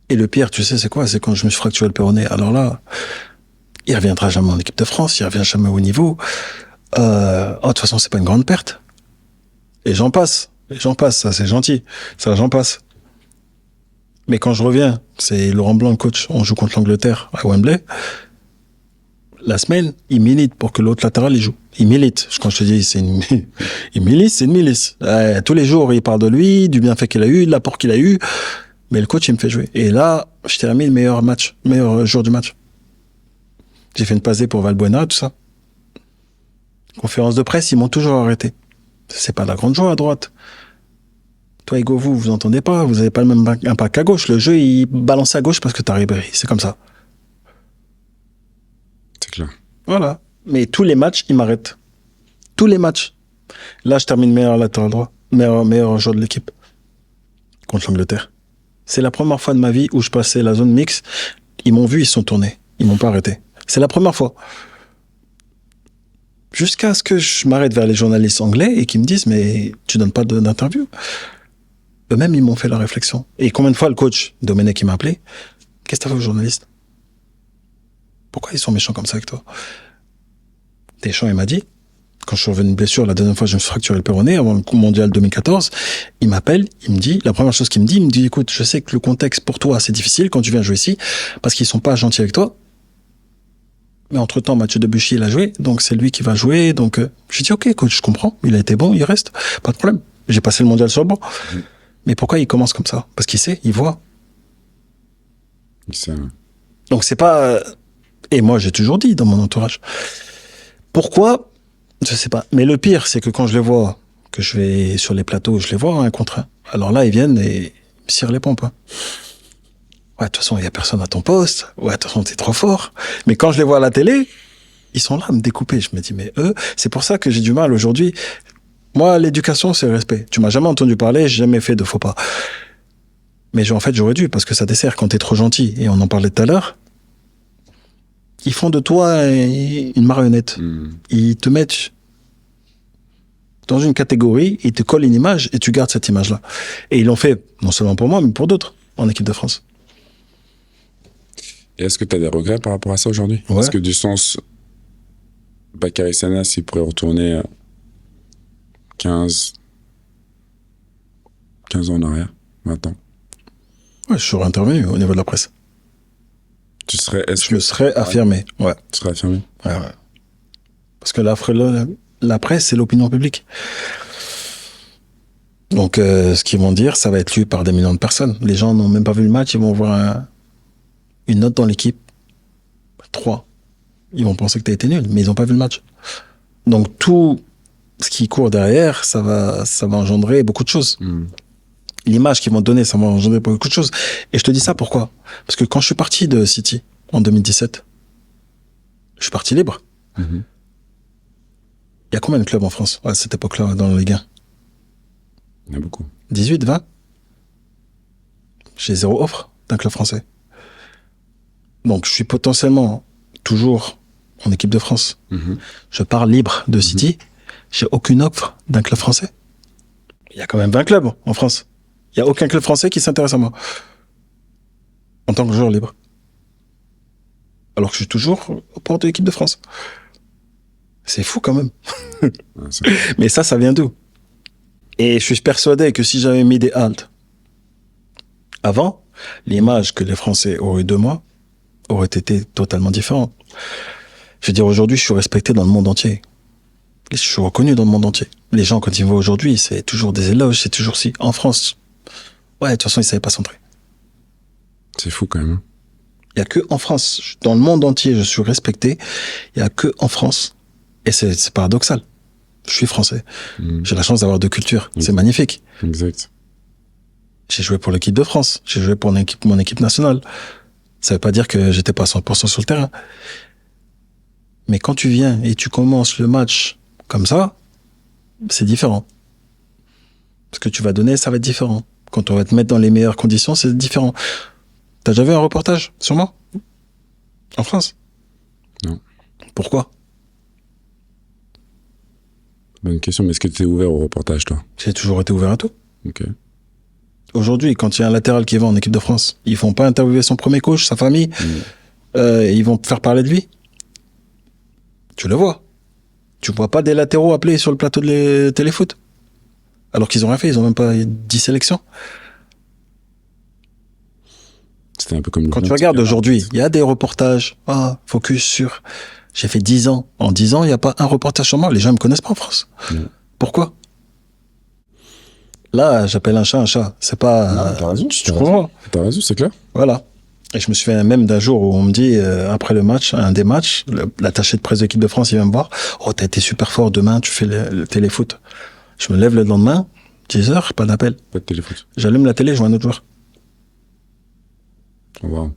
Et le pire, tu sais, c'est quoi? C'est quand je me suis fracturé le péroné. Alors là, il reviendra jamais en équipe de France, il revient jamais au niveau. De toute façon, c'est pas une grande perte. Et j'en passe, ça c'est gentil. Ça, j'en passe. Mais quand je reviens, c'est Laurent Blanc le coach, on joue contre l'Angleterre à Wembley. La semaine, il milite pour que l'autre latéral il joue. Il milite. Quand je te dis, il milite, c'est une milice. Tous les jours, il parle de lui, du bienfait qu'il a eu, de l'apport qu'il a eu. Mais le coach, il me fait jouer. Et là, je termine le meilleur jour du match. J'ai fait une passe D pour Valbuena, tout ça. Conférence de presse, ils m'ont toujours arrêté. C'est pas la grande joie à droite. Toi, Hugo, vous entendez pas, vous avez pas le même impact à gauche. Le jeu, il balance à gauche parce que t'as Ribéry. C'est comme ça. C'est clair. Voilà. Mais tous les matchs, ils m'arrêtent. Tous les matchs. Là, je termine meilleur latéral droit. Meilleur joueur de l'équipe. Contre l'Angleterre. C'est la première fois de ma vie où je passais la zone mixte. Ils m'ont vu, ils se sont tournés. Ils m'ont pas arrêté. C'est la première fois. Jusqu'à ce que je m'arrête vers les journalistes anglais et qu'ils me disent, mais tu donnes pas d'interview. Eux-mêmes, ils m'ont fait la réflexion. Et combien de fois le coach, Domenech, il m'a appelé, qu'est-ce que t'as fait aux journalistes? Pourquoi ils sont méchants comme ça avec toi? Deschamps, il m'a dit, quand je suis revenu de blessure, la deuxième fois, je me suis fracturé le péroné avant le mondial 2014, il m'appelle, il me dit, la première chose qu'il me dit, écoute, je sais que le contexte pour toi, c'est difficile quand tu viens jouer ici, parce qu'ils sont pas gentils avec toi. Mais entre-temps, Mathieu Debuchy, il a joué, donc c'est lui qui va jouer. Donc, j'ai dit, ok, coach, je comprends, il a été bon, il reste, pas de problème. J'ai passé le mondial sur le banc. Mais pourquoi il commence comme ça? Parce qu'il sait, il voit. Il sait. Donc, c'est pas... Et moi, j'ai toujours dit dans mon entourage. Pourquoi? Je sais pas. Mais le pire, c'est que quand je les vois, que je vais sur les plateaux, je les vois un contre un. Alors là, ils viennent et ils me cirent les pompes. Hein. Ouais, de toute façon, il y a personne à ton poste. Ouais, de toute façon, t'es trop fort. Mais quand je les vois à la télé, ils sont là à me découper. Je me dis, mais eux, c'est pour ça que j'ai du mal aujourd'hui. Moi, l'éducation, c'est le respect. Tu m'as jamais entendu parler, j'ai jamais fait de faux pas. Mais en fait, j'aurais dû, parce que ça dessert quand t'es trop gentil. Et on en parlait tout à l'heure. Ils font de toi une marionnette. Ils te mettent dans une catégorie, ils te collent une image et tu gardes cette image-là. Et ils l'ont fait, non seulement pour moi, mais pour d'autres, en équipe de France. Et est-ce que tu as des regrets par rapport à ça aujourd'hui? Ouais. Est-ce que du sens, Bakary Sagna, s'il pourrait retourner 15 ans en arrière, 20 ans? Ouais, je serais intervenu au niveau de la presse. Tu serais, Je me serais affirmé. Ouais. Tu serais affirmé? Ouais. Parce que la presse, c'est l'opinion publique. Donc, ce qu'ils vont dire, ça va être lu par des millions de personnes. Les gens n'ont même pas vu le match, ils vont voir une note dans l'équipe. 3. Ils vont penser que tu as été nul, mais ils n'ont pas vu le match. Donc, tout ce qui court derrière, ça va engendrer beaucoup de choses. L'image qu'ils vont donner, ça va engendrer beaucoup de choses. Et je te dis ça pourquoi? Parce que quand je suis parti de City, en 2017, je suis parti libre. Il y a combien de clubs en France à cette époque-là, dans la Ligue 1? Il y en a beaucoup. 18, 20? J'ai 0 offre d'un club français. Donc, je suis potentiellement toujours en équipe de France. Je pars libre de City. J'ai aucune offre d'un club français. Il y a quand même 20 clubs en France. Il n'y a aucun club français qui s'intéresse à moi. En tant que joueur libre. Alors que je suis toujours au port de l'équipe de France. C'est fou quand même. Mais ça vient d'où? Et je suis persuadé que si j'avais mis des haltes avant, l'image que les Français auraient eu de moi aurait été totalement différente. Je veux dire, aujourd'hui, je suis respecté dans le monde entier. Je suis reconnu dans le monde entier. Les gens, quand ils me voient aujourd'hui, c'est toujours des éloges, c'est toujours si. En France, ouais, de toute façon, ils ne savaient pas centrer. C'est fou quand même. Il n'y a que en France. Dans le monde entier, je suis respecté. Il n'y a que en France. Et c'est paradoxal. Je suis français. J'ai la chance d'avoir deux cultures. C'est magnifique. Exact. J'ai joué pour l'équipe de France. J'ai joué pour mon équipe nationale. Ça veut pas dire que j'étais pas 100% sur le terrain. Mais quand tu viens et tu commences le match comme ça, c'est différent. Ce que tu vas donner, ça va être différent. Quand on va te mettre dans les meilleures conditions, c'est différent. T'as déjà vu un reportage sur moi? En France? Non. Pourquoi? Bonne question, mais est-ce que tu es ouvert au reportage, toi? J'ai toujours été ouvert à tout. Ok. Aujourd'hui, quand il y a un latéral qui va en équipe de France, ils font pas interviewer son premier coach, sa famille, ils vont faire parler de lui. Tu le vois. Tu vois pas des latéraux appelés sur le plateau de téléfoot. Alors qu'ils ont rien fait, ils ont même pas 10 sélections. C'était un peu comme... Quand tu regardes aujourd'hui, il y a des reportages, focus sur... J'ai fait 10 ans. En 10 ans, il n'y a pas un reportage sur moi. Les gens ne me connaissent pas en France. Pourquoi? Là, j'appelle un chat un chat. C'est pas... Non, t'as raison. Tu comprends? T'as raison, c'est clair. Voilà. Et je me souviens même d'un jour où on me dit, après le match, un des matchs, l'attaché de presse de l'équipe de France, il vient me voir. Oh, t'as été super fort, demain, tu fais le téléfoot. Je me lève le lendemain, 10h, pas d'appel. Pas de téléfoot. J'allume la télé, je vois un autre joueur. Oh, wow.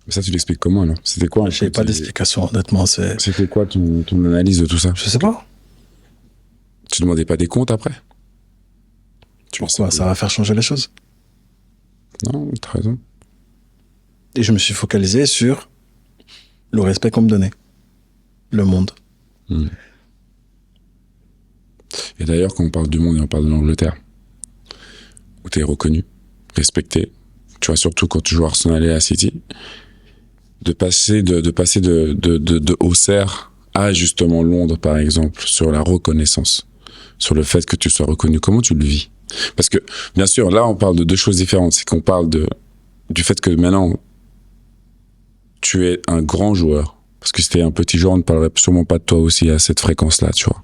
Mais ça, tu l'expliques comment, alors? C'était quoi? J'ai pas d'explication, honnêtement. C'était quoi ton analyse de tout ça? Je sais pas. Tu demandais pas des comptes après? Pourquoi? Ça va faire changer les choses. Non, t'as raison. Et je me suis focalisé sur le respect qu'on me donnait. Le monde. Et d'ailleurs, quand on parle du monde et on parle de l'Angleterre, où t'es reconnu, respecté, tu vois, surtout quand tu joues Arsenal et à City, de passer de Auxerre à justement Londres, par exemple, sur la reconnaissance, sur le fait que tu sois reconnu, comment tu le vis? Parce que, bien sûr, là, on parle de deux choses différentes. C'est qu'on parle du fait que maintenant, tu es un grand joueur. Parce que si t'es un petit joueur, on ne parlerait sûrement pas de toi aussi à cette fréquence-là, tu vois.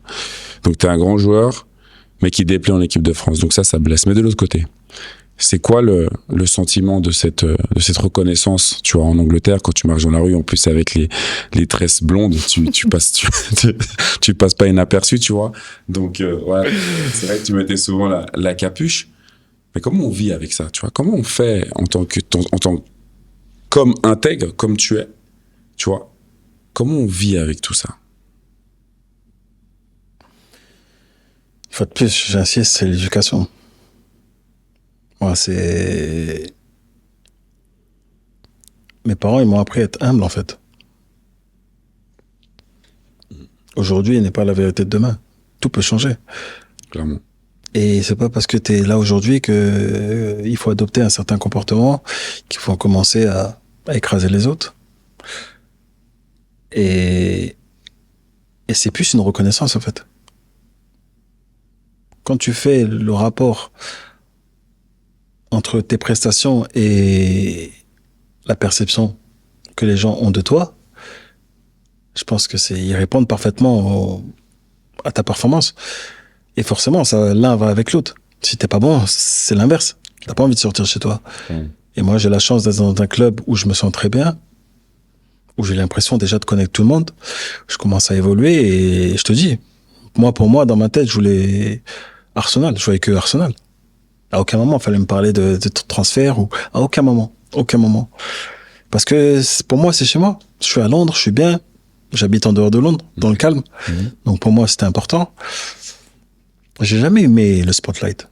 Donc, t'es un grand joueur, mais qui déplaît en équipe de France. Donc ça blesse. Mais de l'autre côté, c'est quoi le sentiment de cette reconnaissance, tu vois, en Angleterre, quand tu marches dans la rue, en plus avec les tresses blondes, tu passes pas inaperçu, tu vois. Donc, ouais, c'est vrai que tu mettais souvent la capuche. Mais comment on vit avec ça, tu vois? Comment on fait comme intègre, comme tu es, tu vois? Comment on vit avec tout ça? Une fois de plus, j'insiste, c'est l'éducation. Moi, mes parents, ils m'ont appris à être humble, en fait. Aujourd'hui n'est pas la vérité de demain. Tout peut changer. Clairement. Et c'est pas parce que tu es là aujourd'hui que il faut adopter un certain comportement qu'il faut commencer à écraser les autres. Et c'est plus une reconnaissance, en fait. Quand tu fais le rapport entre tes prestations et la perception que les gens ont de toi, je pense que ils répondent parfaitement à ta performance. Et forcément, l'un va avec l'autre. Si t'es pas bon, c'est l'inverse. T'as pas envie de sortir chez toi. Et moi, j'ai la chance d'être dans un club où je me sens très bien, où j'ai l'impression déjà de connaître tout le monde. Je commence à évoluer et je te dis, pour moi, dans ma tête, je voulais Arsenal. Je voyais que Arsenal. À aucun moment, il fallait me parler de transfert ou à aucun moment. Aucun moment. Parce que pour moi, c'est chez moi. Je suis à Londres, je suis bien. J'habite en dehors de Londres, dans le calme. Donc pour moi, c'était important. J'ai jamais aimé le spotlight.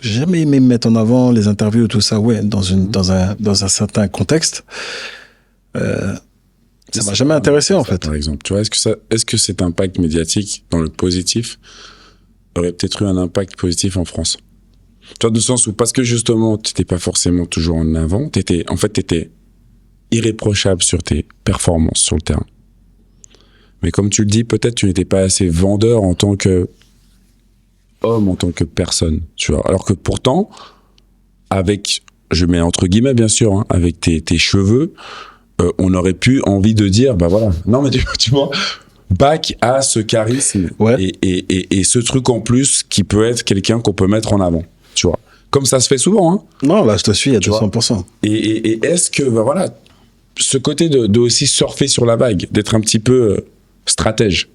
J'ai jamais aimé me mettre en avant, les interviews, tout ça. Ouais, dans un certain contexte. Ça m'a jamais intéressé, en fait. Par exemple, tu vois, est-ce que cet impact médiatique dans le positif aurait peut-être eu un impact positif en France? Tu vois, dans le sens où, parce que justement, tu n'étais pas forcément toujours en avant, t'étais irréprochable sur tes performances sur le terrain. Mais comme tu le dis, peut-être tu n'étais pas assez vendeur en tant que homme, en tant que personne, tu vois. Alors que pourtant, avec, je mets entre guillemets bien sûr, hein, avec tes cheveux, on aurait pu envie de dire, bah voilà. Non mais tu vois, Bac a ce charisme et ce truc en plus qui peut être quelqu'un qu'on peut mettre en avant, tu vois. Comme ça se fait souvent, hein. Non, là je te suis à 200%. Et est-ce que, bah voilà, ce côté de aussi surfer sur la vague, d'être un petit peu stratège,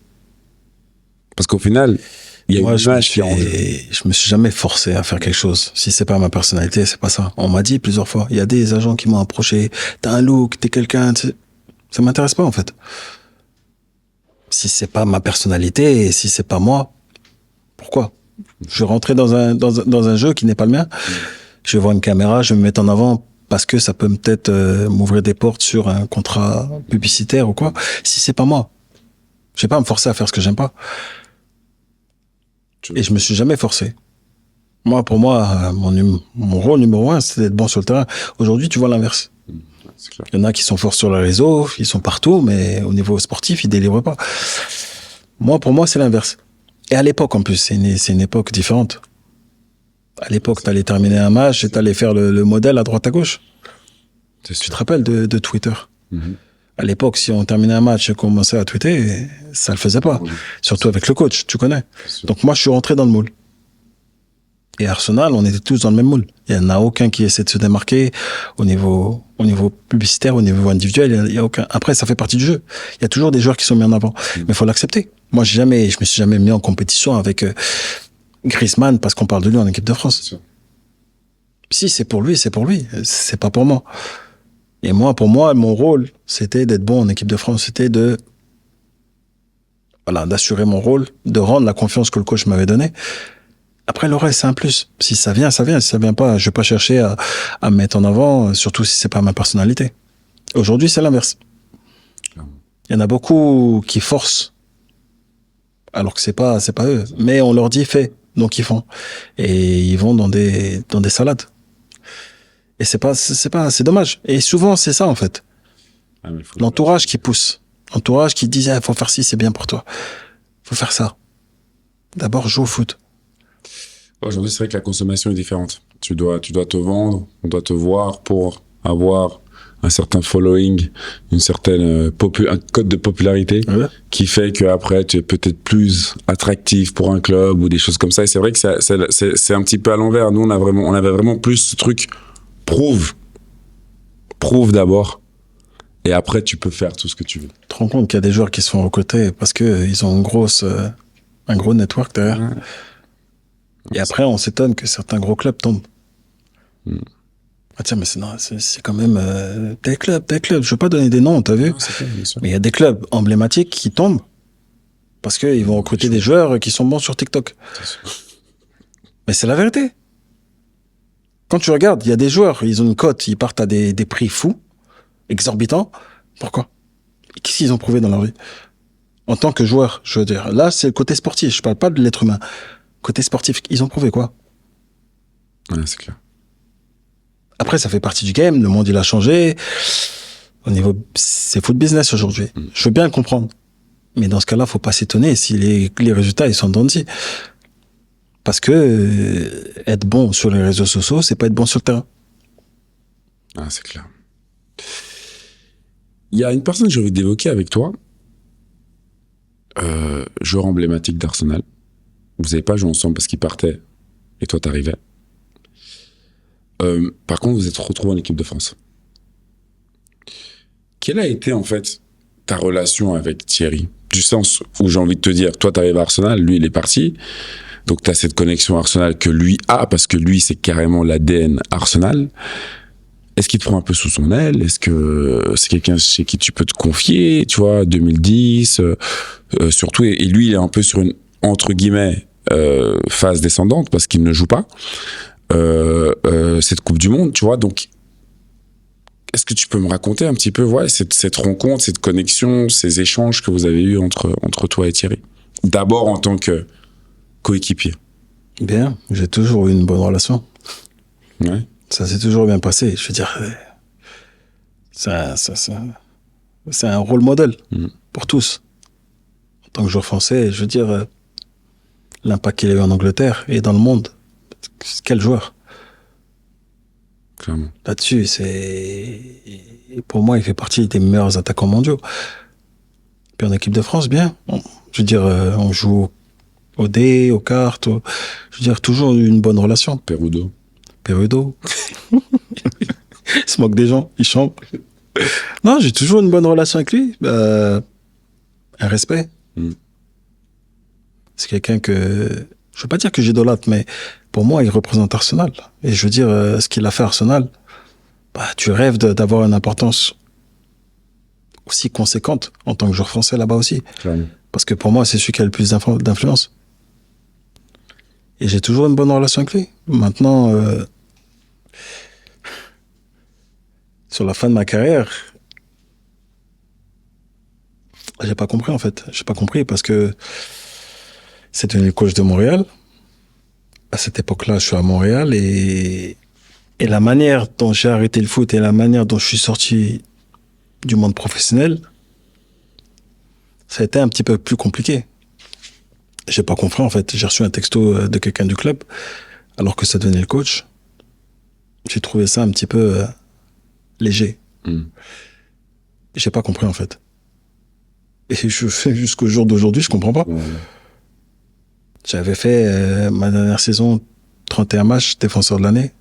Parce qu'au final, il y a Moi, une image qui est en jeu. je me suis jamais forcé à faire quelque chose. Si c'est pas ma personnalité, c'est pas ça. On m'a dit plusieurs fois. Il y a des agents qui m'ont approché. T'as un look, t'es quelqu'un. Ça m'intéresse pas, en fait. Si c'est pas ma personnalité et si c'est pas moi, pourquoi? Je vais rentrer dans un jeu qui n'est pas le mien. Je vais voir une caméra, je vais me mettre en avant parce que ça peut peut-être m'ouvrir des portes sur un contrat publicitaire ou quoi. Si c'est pas moi, je vais pas me forcer à faire ce que j'aime pas. Et je me suis jamais forcé. Moi, pour moi, mon rôle numéro 1, c'est d'être bon sur le terrain. Aujourd'hui, tu vois l'inverse. C'est clair. Il y en a qui sont forts sur le réseau, ils sont partout, mais au niveau sportif, ils délivrent pas. Moi, pour moi, c'est l'inverse. Et à l'époque, en plus, c'est une époque différente. À l'époque, t'allais terminer un match et t'allais faire le modèle à droite à gauche. C'est Tu sûr. te rappelles de Twitter? Mhm. À l'époque, si on terminait un match et qu'on commençait à tweeter, ça le faisait pas. Oui. Surtout avec le coach, tu connais. C'est sûr. Donc moi, je suis rentré dans le moule. Et Arsenal, on était tous dans le même moule. Il n'y en a aucun qui essaie de se démarquer au niveau publicitaire, au niveau individuel. Il y a aucun. Après, ça fait partie du jeu. Il y a toujours des joueurs qui sont mis en avant. Mais il faut l'accepter. Moi, je me suis jamais mis en compétition avec Griezmann parce qu'on parle de lui en équipe de C'est France. sûr. Si c'est pour lui, c'est pour lui. C'est pas pour moi. Et moi, pour moi, mon rôle, c'était d'être bon en équipe de France. C'était d'assurer mon rôle, de rendre la confiance que le coach m'avait donnée. Après, le reste, c'est un plus. Si ça vient, ça vient. Si ça vient pas, je vais pas chercher à me mettre en avant, surtout si c'est pas ma personnalité. Aujourd'hui, c'est l'inverse. Clairement. Il y en a beaucoup qui forcent, alors que c'est pas eux. Mais on leur dit fais, donc ils font. Et ils vont dans des salades. Et c'est dommage. Et souvent, c'est ça, en fait. Ah, mais faut- L'entourage qui pousse. L'entourage qui dit, faut faire ci, c'est bien pour toi. Faut faire ça. D'abord, joue au foot. Aujourd'hui, c'est vrai que la consommation est différente. Tu dois te vendre, on doit te voir pour avoir un certain following, une certaine un code de popularité Ouais. qui fait qu'après tu es peut-être plus attractif pour un club ou des choses comme ça. Et c'est vrai que c'est un petit peu à l'envers. Nous, on avait vraiment plus ce truc prouve d'abord, et après tu peux faire tout ce que tu veux. Tu te rends compte qu'il y a des joueurs qui se font recruter parce que ils ont un gros network derrière. Ouais. Et après, on s'étonne que certains gros clubs tombent. Mm. Ah tiens, mais c'est quand même tel club. Je veux pas donner des noms, t'as vu? Non, c'est clair, bien sûr. Mais il y a des clubs emblématiques qui tombent parce qu'ils vont recruter des joueurs qui sont bons sur TikTok. C'est sûr. Mais c'est la vérité. Quand tu regardes, il y a des joueurs, ils ont une cote, ils partent à des prix fous, exorbitants. Pourquoi? Qu'est-ce qu'ils ont prouvé dans leur vie? En tant que joueur, je veux dire. Là, c'est le côté sportif. Je parle pas de l'être humain. Côté sportif, ils ont prouvé quoi? Ouais, c'est clair. Après, ça fait partie du game. Le monde, il a changé. Au niveau, c'est foot business aujourd'hui. Je veux bien le comprendre. Mais dans ce cas-là, faut pas s'étonner si les résultats, ils sont dans le scie. Parce que être bon sur les réseaux sociaux, c'est pas être bon sur le terrain. Ah, c'est clair. Il y a une personne que j'ai envie d'évoquer avec toi, joueur emblématique d'Arsenal. Vous n'avez pas joué ensemble parce qu'il partait et toi t'arrivais. Par contre, vous êtes retrouvés en équipe de France. Quelle a été en fait ta relation avec Thierry? Du sens où j'ai envie de te dire, toi t'arrives à Arsenal, lui il est parti. Donc t'as cette connexion Arsenal que lui a, parce que lui c'est carrément l'ADN Arsenal. Est-ce qu'il te prend un peu sous son aile? Est-ce que c'est quelqu'un chez qui tu peux te confier? Tu vois, 2010, surtout, et lui il est un peu sur une, entre guillemets, phase descendante parce qu'il ne joue pas cette Coupe du Monde, tu vois. Donc, est-ce que tu peux me raconter un petit peu, ouais, cette rencontre, cette connexion, ces échanges que vous avez eus entre toi et Thierry? D'abord en tant que coéquipier. Bien, j'ai toujours eu une bonne relation. Ouais. Ça s'est toujours bien passé. Je veux dire, c'est un rôle modèle pour tous. En tant que joueur français, je veux dire, l'impact qu'il a eu en Angleterre et dans le monde. Quel joueur? Clairement. Là-dessus, pour moi, il fait partie des meilleurs attaquants mondiaux. Puis en équipe de France, bien. Je veux dire, on joue au dé, aux cartes. Je veux dire, toujours une bonne relation. Perudo. Perudo. Il se moque des gens, il chante. Non, j'ai toujours une bonne relation avec lui. Un respect. C'est quelqu'un que, je veux pas dire que j'idolâtre, mais pour moi, il représente Arsenal. Et je veux dire, ce qu'il a fait à Arsenal, bah, tu rêves d'avoir une importance aussi conséquente en tant que joueur français là-bas aussi. Clairement. Parce que pour moi, c'est celui qui a le plus d'influence. Et j'ai toujours une bonne relation avec lui. Maintenant, sur la fin de ma carrière, j'ai pas compris en fait. J'ai pas compris parce que c'était le coach de Montréal. À cette époque-là, je suis à Montréal et la manière dont j'ai arrêté le foot et la manière dont je suis sorti du monde professionnel, ça a été un petit peu plus compliqué. J'ai pas compris en fait. J'ai reçu un texto de quelqu'un du club alors que ça devenait le coach. J'ai trouvé ça un petit peu léger. J'ai pas compris en fait. Et jusqu'au jour d'aujourd'hui, je comprends pas. J'avais fait ma dernière saison 31 matchs, défenseur de l'année.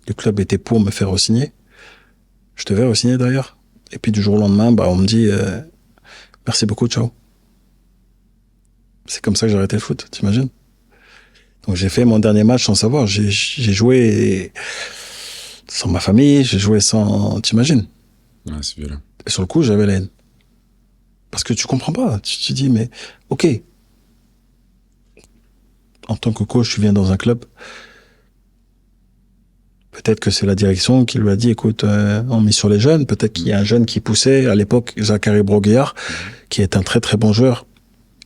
Le club était pour me faire re-signer. Je devais re-signer d'ailleurs. Et puis du jour au lendemain, bah, on me dit merci beaucoup, ciao. C'est comme ça que j'ai arrêté le foot, t'imagines? Donc j'ai fait mon dernier match sans savoir. J'ai joué sans ma famille, j'ai joué sans... T'imagines? Ouais, c'est violent. Et sur le coup, j'avais la haine. Parce que tu comprends pas. Tu te dis, mais ok. En tant que coach, tu viens dans un club. Peut-être que c'est la direction qui lui a dit, écoute, on mise sur les jeunes. Peut-être qu'il y a un jeune qui poussait. À l'époque, Zachary Broguillard, qui est un très très bon joueur,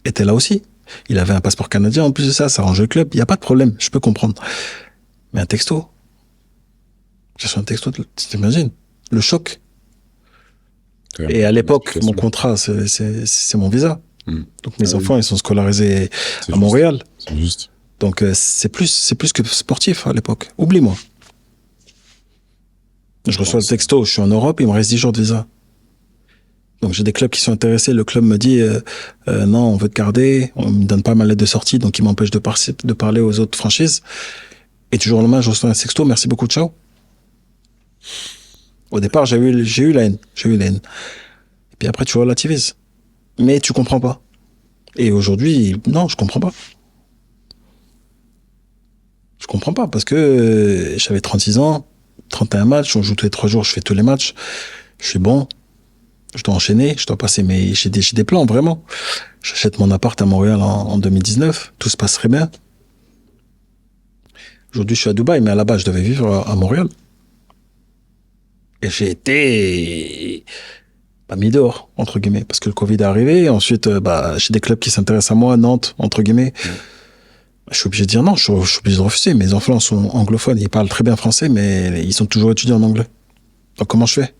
était là aussi. Il avait un passeport canadien. En plus de ça, ça arrange le club. Il n'y a pas de problème. Je peux comprendre. Mais un texto. J'ai reçu un texto. Tu t'imagines? Le choc. Et à l'époque, mon contrat, c'est mon visa. Donc mes enfants, ils sont scolarisés à Montréal. C'est juste. Donc c'est plus que sportif à l'époque. Oublie-moi. Je reçois le texto, je suis en Europe, il me reste 10 jours de visa. Donc j'ai des clubs qui sont intéressés. Le club me dit non, on veut te garder. On me donne pas ma lettre de sortie, donc il m'empêche de parler aux autres franchises. Et du jour au lendemain, je reçois un texto, merci beaucoup, ciao. Au départ, j'ai eu la haine. Et puis après, tu relativises. Mais tu comprends pas. Et aujourd'hui, non, je comprends pas. Je comprends pas parce que j'avais 36 ans, 31 matchs, on joue tous les 3 jours, je fais tous les matchs. Je suis bon. Je dois enchaîner, je dois passer j'ai des plans, vraiment. J'achète mon appart à Montréal en 2019. Tout se passerait bien. Aujourd'hui, je suis à Dubaï, mais à la base, je devais vivre à Montréal. Et j'ai été mis dehors, entre guillemets, parce que le Covid est arrivé. Et ensuite, j'ai des clubs qui s'intéressent à moi, Nantes, entre guillemets. Je suis obligé de dire non, je suis obligé de refuser. Mes enfants sont anglophones, ils parlent très bien français, mais ils ont toujours étudié en anglais. Donc comment je fais?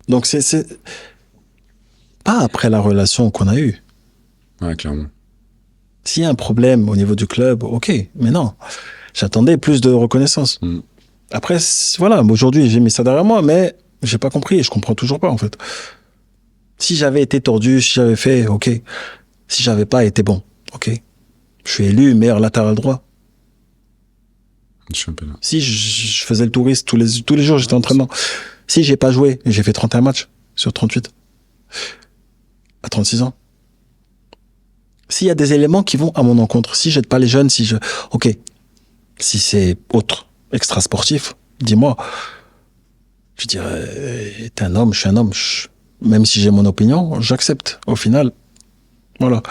Donc c'est pas après la relation qu'on a eue. Ouais, clairement. S'il y a un problème au niveau du club, ok, mais non. J'attendais plus de reconnaissance. Après, voilà, aujourd'hui, j'ai mis ça derrière moi, mais j'ai pas compris et je comprends toujours pas, en fait. Si j'avais été tordu, si j'avais fait, ok. Si j'avais pas été bon, ok. Je suis élu meilleur latéral droit. Championnat. Si je faisais le touriste tous les jours, j'étais en entraînement. Si j'ai pas joué, j'ai fait 31 matchs sur 38. À 36 ans. S'il y a des éléments qui vont à mon encontre, si j'aide pas les jeunes, ok. Si c'est autre, extra sportif, dis-moi. Je dirais, t'es un homme, je suis un homme. Même si j'ai mon opinion, j'accepte. Au final, voilà.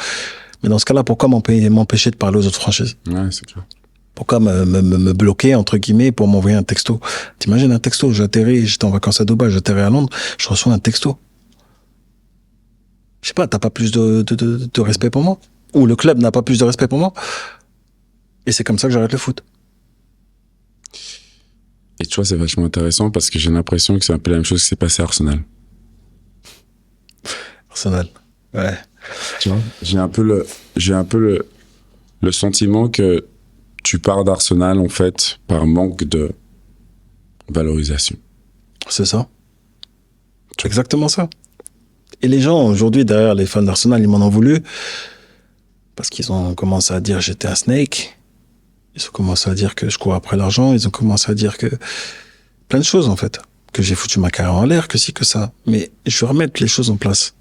Mais dans ce cas-là, pourquoi m'empêcher de parler aux autres franchises? Ouais, c'est clair. Pourquoi me bloquer, entre guillemets, pour m'envoyer un texto? T'imagines un texto, j'étais en vacances à Dubaï, j'atterris à Londres, je reçois un texto. Je sais pas, t'as pas plus de respect pour moi? Ou le club n'a pas plus de respect pour moi? Et c'est comme ça que j'arrête le foot. Et tu vois, c'est vachement intéressant parce que j'ai l'impression que c'est un peu la même chose qui s'est passé à Arsenal. Arsenal, ouais. Tu vois, j'ai un peu le sentiment que tu pars d'Arsenal, en fait, par manque de valorisation. C'est ça. C'est exactement ça. Et les gens, aujourd'hui, derrière les fans d'Arsenal, ils m'en ont voulu parce qu'ils ont commencé à dire que j'étais un snake. Ils ont commencé à dire que je cours après l'argent. Ils ont commencé à dire que plein de choses, en fait. Que j'ai foutu ma carrière en l'air, que si, que ça. Mais je vais remettre les choses en place.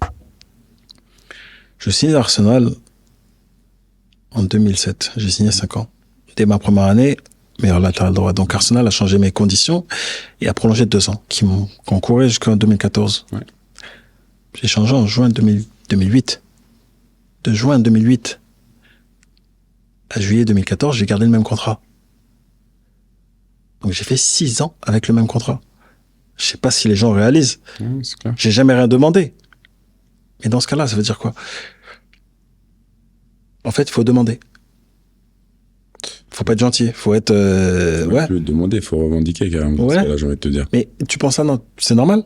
Je signe à Arsenal en 2007. J'ai signé 5 ans. Dès ma première année, meilleur latéral droit. Donc Arsenal a changé mes conditions et a prolongé de 2 ans, qui m'ont concouru jusqu'en 2014. Ouais. J'ai changé en juin 2008. De juin 2008 à juillet 2014, j'ai gardé le même contrat. Donc j'ai fait 6 ans avec le même contrat. Je sais pas si les gens réalisent. C'est clair. J'ai jamais rien demandé. Mais dans ce cas-là, ça veut dire quoi? En fait, il faut demander. Faut pas être gentil. Faut être... ouais. Plus demander, il faut revendiquer carrément. Ouais. Là, j'ai envie de te dire. Mais tu penses ça, non? C'est normal?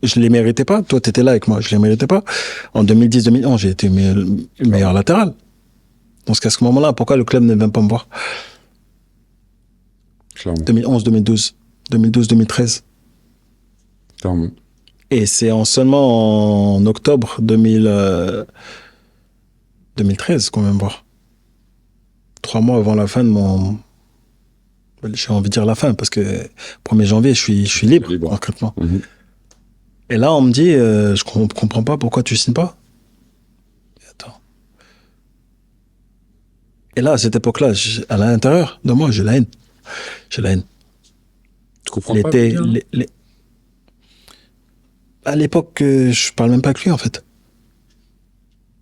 Je les méritais pas. Toi, t'étais là avec moi. Je les méritais pas. En 2010-2011, j'ai été meilleur latéral. Donc, à ce moment-là, pourquoi le club ne vient pas me voir? Clairement. 2011-2012. 2012-2013. Clairement. Et c'est seulement en octobre 2013 qu'on vient me voir. 3 mois avant la fin de mon... J'ai envie de dire la fin, parce que 1er janvier, je suis libre, concrètement. Mm-hmm. Et là, on me dit, je comprends pas pourquoi tu signes pas. Et attends. Et là, à cette époque-là, à l'intérieur de moi, j'ai la haine. J'ai la haine. Tu comprends pas bien, à l'époque, je parle même pas avec lui, en fait.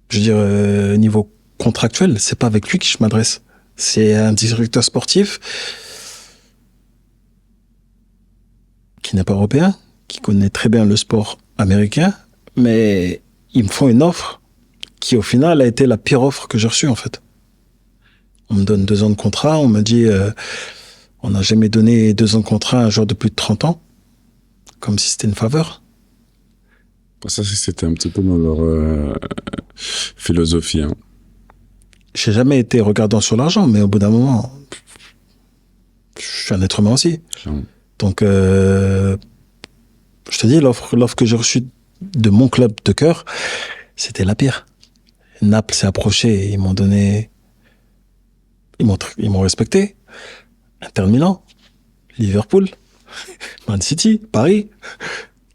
Je veux dire, niveau contractuel, c'est pas avec lui que je m'adresse. C'est un directeur sportif qui n'est pas européen, qui connaît très bien le sport américain, mais ils me font une offre qui, au final, a été la pire offre que j'ai reçue, en fait. On me donne 2 ans de contrat, on me dit, on n'a jamais donné 2 ans de contrat à un joueur de plus de 30 ans, comme si c'était une faveur. Ça, c'était un petit peu dans leur philosophie. Hein. J'ai jamais été regardant sur l'argent, mais au bout d'un moment, je suis un être humain aussi. Clairement. Donc, je te dis, l'offre que j'ai reçue de mon club de cœur, c'était la pire. Naples s'est approché et ils m'ont donné... Ils m'ont respecté. Inter Milan, Liverpool, Man City, Paris.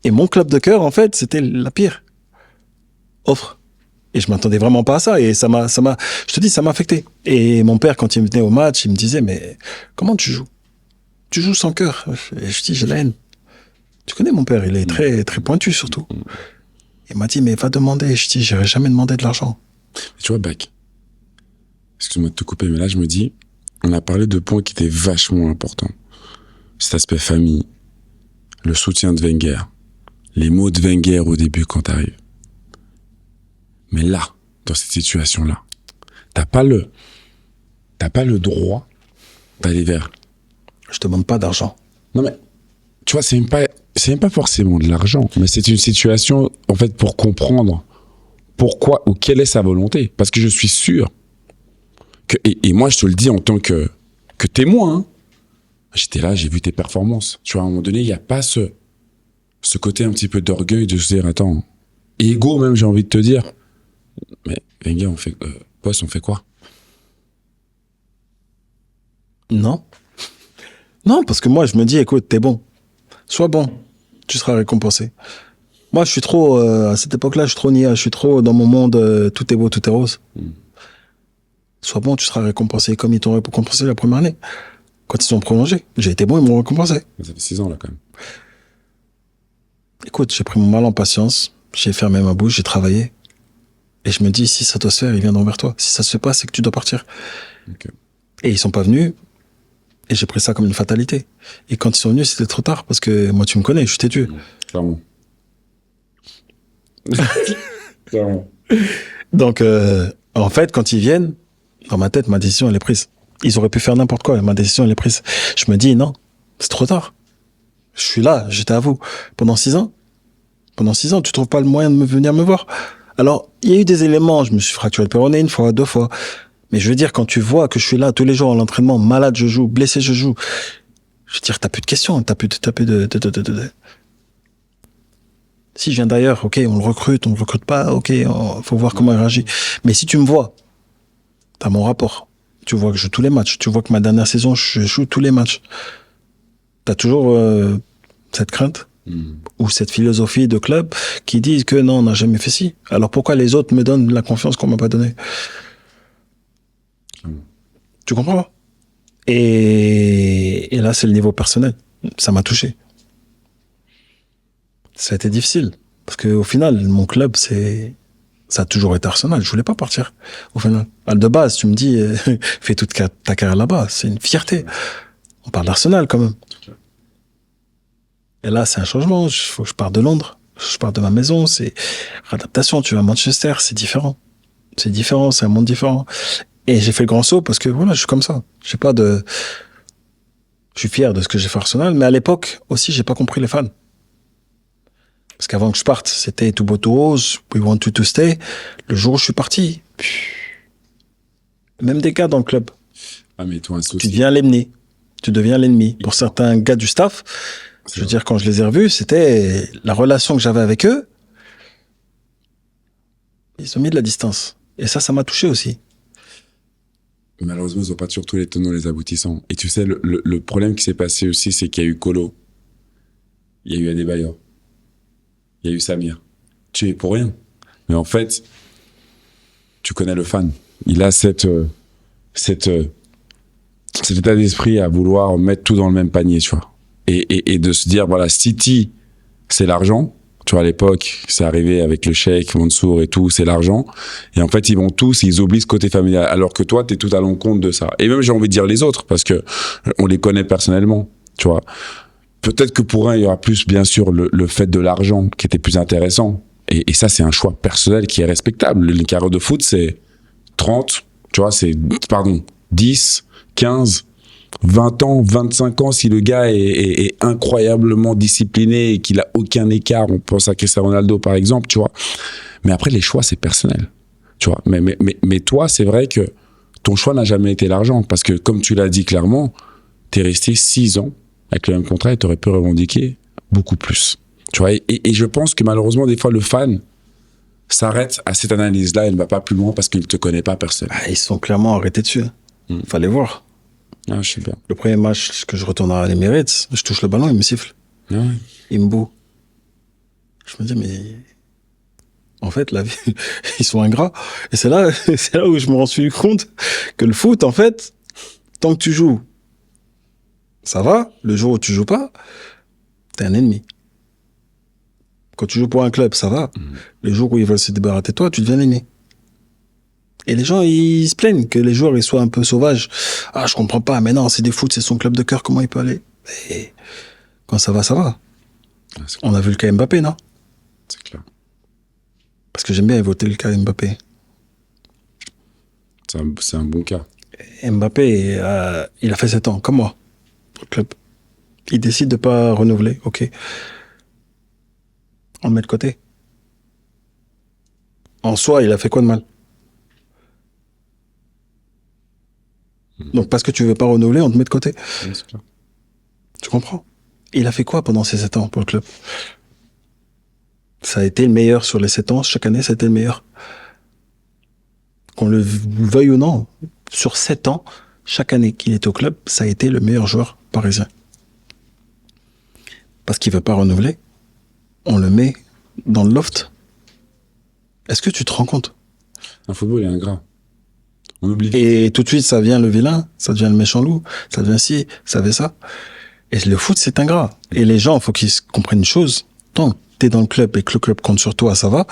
Et mon club de cœur, en fait, c'était la pire offre. Et je m'attendais vraiment pas à ça. Et ça m'a, je te dis, ça m'a affecté. Et mon père, quand il venait au match, il me disait, mais comment tu joues? Tu joues sans cœur. Et je dis, j'ai la haine. Tu connais mon père, il est très, très pointu, surtout. Il m'a dit, mais va demander. Je dis, j'irai jamais demander de l'argent. Tu vois, Bac, excuse-moi de te couper, mais là, je me dis, on a parlé de points qui étaient vachement importants. Cet aspect famille, le soutien de Wenger, les mots de Wenger au début quand t'arrives. Mais là, dans cette situation-là, t'as pas le droit d'aller vers. Je demande pas d'argent. Non mais, tu vois, c'est même pas forcément de l'argent, mais c'est une situation, en fait, pour comprendre pourquoi ou quelle est sa volonté. Parce que je suis sûr que, et moi je te le dis en tant que témoin, hein, j'étais là, j'ai vu tes performances. Tu vois, à un moment donné, il n'y a pas ce côté un petit peu d'orgueil de se dire, attends, égo même, j'ai envie de te dire, mais Wenger, boss, on fait quoi? Non. Non, parce que moi, je me dis, écoute, t'es bon. Sois bon. Tu seras récompensé. Moi, je suis trop, à cette époque-là, je suis trop nia, je suis trop dans mon monde, tout est beau, tout est rose. Sois bon, tu seras récompensé comme ils t'ont récompensé la première année. Quand ils sont prolongés. J'ai été bon, ils m'ont récompensé. Ça fait 6 ans, là, quand même. Écoute, j'ai pris mon mal en patience, j'ai fermé ma bouche, j'ai travaillé. Et je me dis, si ça doit se faire, ils viendront vers toi. Si ça se fait pas, c'est que tu dois partir. Okay. Et ils sont pas venus. Et j'ai pris ça comme une fatalité. Et quand ils sont venus, c'était trop tard. Parce que moi, tu me connais, je suis têtu. Clairement. Clairement. Donc, en fait, quand ils viennent, dans ma tête, ma décision, elle est prise. Ils auraient pu faire n'importe quoi. Ma décision, elle est prise. Je me dis, non, c'est trop tard. Je suis là, j'étais à vous. Pendant 6 ans. Pendant 6 ans, tu trouves pas le moyen de venir me voir? Alors, il y a eu des éléments. Je me suis fracturé le péroné 1 fois, 2 fois. Mais je veux dire, quand tu vois que je suis là tous les jours à l'entraînement, malade, je joue, blessé, je joue. Je veux dire, t'as plus de questions, t'as plus de... Si je viens d'ailleurs, ok, on le recrute pas, ok, faut voir comment il réagit. Mais si tu me vois, t'as mon rapport. Tu vois que je joue tous les matchs. Tu vois que ma dernière saison, je joue tous les matchs. T'as toujours cette crainte Ou cette philosophie de club qui disent que non, on n'a jamais fait ci. Alors pourquoi les autres me donnent la confiance qu'on m'a pas donnée? Tu comprends? Et là, c'est le niveau personnel. Ça m'a touché. Ça a été difficile. Parce qu'au final, mon club, ça a toujours été Arsenal. Je voulais pas partir. Au final. De base, tu me dis, fais toute ta carrière là-bas. C'est une fierté. On parle d'Arsenal quand même. Et là, c'est un changement. Faut que je parte de Londres. Je pars de ma maison. C'est adaptation. Tu vas à Manchester. C'est différent. C'est différent. C'est un monde différent. Et j'ai fait le grand saut parce que voilà, je suis comme ça. Je suis fier de ce que j'ai fait à Arsenal. Mais à l'époque aussi, j'ai pas compris les fans. Parce qu'avant que je parte, c'était tout beau tout rose. We want you to stay. Le jour où je suis parti, même des gars dans le club. Ah, mais toi, un souci. Tu deviens l'ennemi. Tu deviens l'ennemi. Pour certains gars du staff, je veux dire, quand je les ai revus, c'était la relation que j'avais avec eux. Ils ont mis de la distance. Et ça m'a touché aussi. Malheureusement, ils n'ont pas toujours tous les tenants, les aboutissants. Et tu sais, le problème qui s'est passé aussi, c'est qu'il y a eu Kolo. Il y a eu Adebayor. Il y a eu Samir. Tu es pour rien. Mais en fait, tu connais le fan. Il a cet état d'esprit à vouloir mettre tout dans le même panier, tu vois. Et de se dire, voilà, City, c'est l'argent. Tu vois, à l'époque, c'est arrivé avec le Cheikh, Mansour et tout, c'est l'argent. Et en fait, ils vont tous, ils oublient ce côté familial. Alors que toi, t'es tout à l'encontre de ça. Et même, j'ai envie de dire les autres, parce que on les connaît personnellement, tu vois. Peut-être que pour un, il y aura plus, bien sûr, le fait de l'argent qui était plus intéressant. Et ça, c'est un choix personnel qui est respectable. Le carrière de foot, c'est 30, tu vois, 10, 15, 20 ans, 25 ans, si le gars est incroyablement discipliné et qu'il a aucun écart, on pense à Cristiano Ronaldo par exemple, tu vois. Mais après, les choix, c'est personnel, tu vois. Mais toi, c'est vrai que ton choix n'a jamais été l'argent, parce que comme tu l'as dit clairement, t'es resté 6 ans avec le même contrat et t'aurais pu revendiquer beaucoup plus, tu vois. Et je pense que malheureusement, des fois, le fan s'arrête à cette analyse-là et ne va pas plus loin parce qu'il ne te connaît pas personnellement. Ils sont clairement arrêtés dessus. Fallait voir. Ah, je sais bien. Le premier match que je retourne à l'Emirates, je touche le ballon, il me siffle. Ah ouais. Il me boue. Je me dis, mais en fait, la vie, ils sont ingrats. Et c'est là où je me rends compte que le foot, en fait, tant que tu joues, ça va. Le jour où tu joues pas, t'es un ennemi. Quand tu joues pour un club, ça va. Le jour où ils veulent se débarrasser de toi, tu deviens l'ennemi. Et les gens, ils se plaignent que les joueurs, ils soient un peu sauvages. Ah, je comprends pas, mais non, c'est des foot, c'est son club de cœur, comment il peut aller? Et quand ça va, ça va. Ah, On a vu le cas Mbappé, non? C'est clair. Parce que j'aime bien évoquer le cas Mbappé. C'est un bon cas. Mbappé, il a fait 7 ans, comme moi, au club. Il décide de pas renouveler, ok. On le met de côté. En soi, il a fait quoi de mal? Donc, parce que tu veux pas renouveler, on te met de côté. Oui, c'est clair. Tu comprends? Il a fait quoi pendant ces 7 ans pour le club? Ça a été le meilleur sur les 7 ans. Chaque année, ça a été le meilleur. Qu'on le veuille ou non, sur 7 ans, chaque année qu'il est au club, ça a été le meilleur joueur parisien. Parce qu'il veut pas renouveler, on le met dans le loft. Est-ce que tu te rends compte? Un football est ingrat. On oublie. Et tout de suite, ça devient le vilain, ça devient le méchant loup, ça devient ci, ça devient ça. Et le foot, c'est ingrat. Et les gens, il faut qu'ils comprennent une chose. Tant que t'es dans le club et que le club compte sur toi, ça va.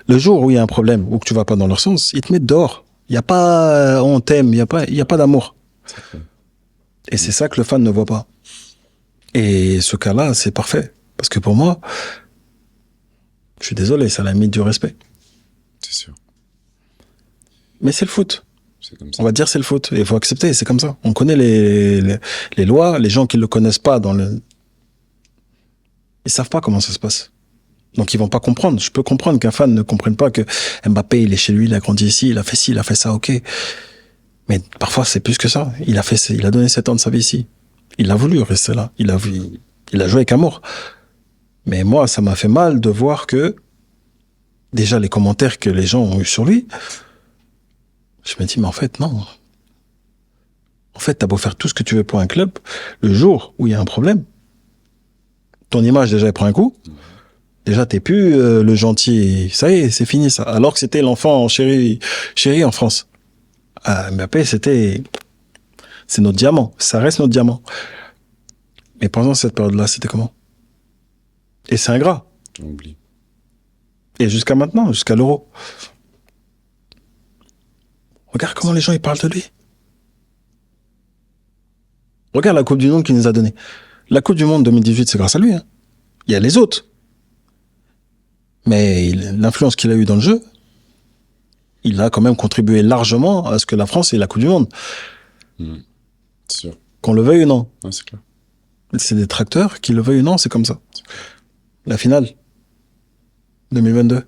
Le jour où il y a un problème ou que tu vas pas dans leur sens, ils te mettent dehors. Il y a pas on t'aime, il y a pas d'amour. Et c'est ça que le fan ne voit pas. Et ce cas-là, c'est parfait. Parce que pour moi, je suis désolé, c'est à la limite du respect. C'est sûr. Mais c'est le foot. C'est comme ça. On va dire c'est le foot. Et il faut accepter, c'est comme ça. On connaît les lois, les gens qui le connaissent pas ils savent pas comment ça se passe. Donc ils vont pas comprendre. Je peux comprendre qu'un fan ne comprenne pas que Mbappé, il est chez lui, il a grandi ici, il a fait ci, il a fait ça, ok. Mais parfois c'est plus que ça. Il a donné 7 ans de sa vie ici. Il a voulu rester là. Il a joué avec amour. Mais moi, ça m'a fait mal de voir que déjà les commentaires que les gens ont eu sur lui, je me dis mais en fait non. En fait, t'as beau faire tout ce que tu veux pour un club, le jour où il y a un problème, ton image déjà elle prend un coup. Déjà, t'es plus le gentil. Ça y est, c'est fini ça. Alors que c'était l'enfant chéri en France. Mbappé, c'est notre diamant. Ça reste notre diamant. Mais pendant cette période-là, c'était comment? Et c'est ingrat. On oublie. Et jusqu'à maintenant, jusqu'à l'Euro. Regarde comment les gens ils parlent de lui. Regarde la Coupe du Monde qu'il nous a donnée. La Coupe du Monde 2018, c'est grâce à lui. Hein. Il y a les autres. Mais l'influence qu'il a eue dans le jeu, il a quand même contribué largement à ce que la France ait la Coupe du Monde. C'est sûr. Qu'on le veuille ou non. Ouais, c'est clair. C'est des tracteurs, qu'ils le veuillent ou non, c'est comme ça. La finale 2022.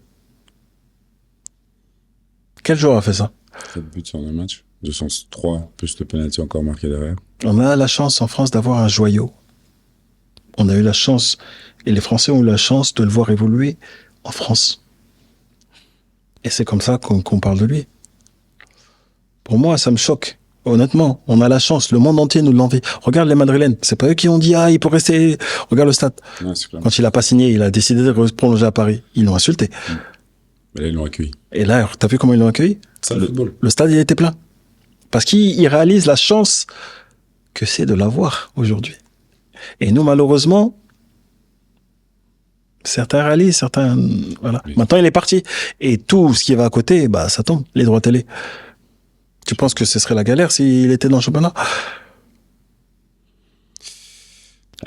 Quel joueur a fait ça? 7 buts en un match. 203, plus le penalty encore marqué derrière. On a la chance en France d'avoir un joyau. On a eu la chance, et les Français ont eu la chance de le voir évoluer en France. Et c'est comme ça qu'on parle de lui. Pour moi, ça me choque. Honnêtement, on a la chance. Le monde entier nous l'envie. Regarde les Madrilènes. C'est pas eux qui ont dit, il peut rester. Regarde le stade. Ouais, c'est clair. Quand il a pas signé, il a décidé de prolonger à Paris. Ils l'ont insulté. Mais là, ils l'ont accueilli. Et là, t'as vu comment ils l'ont accueilli? C'est le football. Le stade, il était plein. Parce qu'il réalise la chance que c'est de l'avoir aujourd'hui. Et nous, malheureusement, certains réalisent, certains, voilà. Oui. Maintenant, il est parti. Et tout ce qui va à côté, ça tombe. Les droits télé. Tu penses que ce serait la galère s'il était dans le championnat?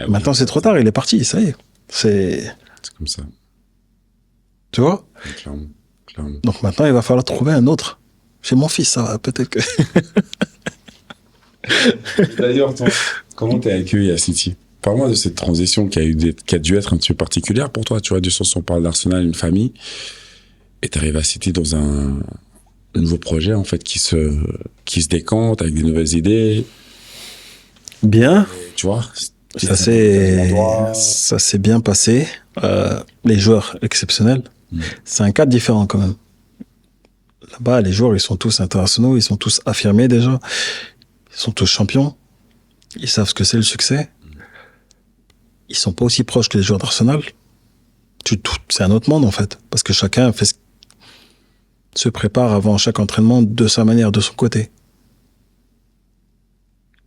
Maintenant, c'est trop tard. Il est parti. Ça y est. C'est comme ça. Tu vois? Clairement. Clairement. Donc maintenant, il va falloir trouver un autre. Chez mon fils, ça va. Peut-être que... D'ailleurs, comment t'es accueilli à City? Parle-moi de cette transition qui a dû être un petit peu particulière pour toi. Tu vois, du sens où on parle d'Arsenal, une famille, et t'arrives à City dans un nouveau projet, en fait, qui se décante avec des nouvelles idées. Bien. Et, tu vois, ça s'est bien passé. Les joueurs exceptionnels. C'est un cadre différent quand même. Là-bas, les joueurs, ils sont tous internationaux, ils sont tous affirmés déjà. Ils sont tous champions. Ils savent ce que c'est le succès. Ils sont pas aussi proches que les joueurs d'Arsenal. C'est un autre monde en fait, parce que chacun se prépare avant chaque entraînement de sa manière, de son côté.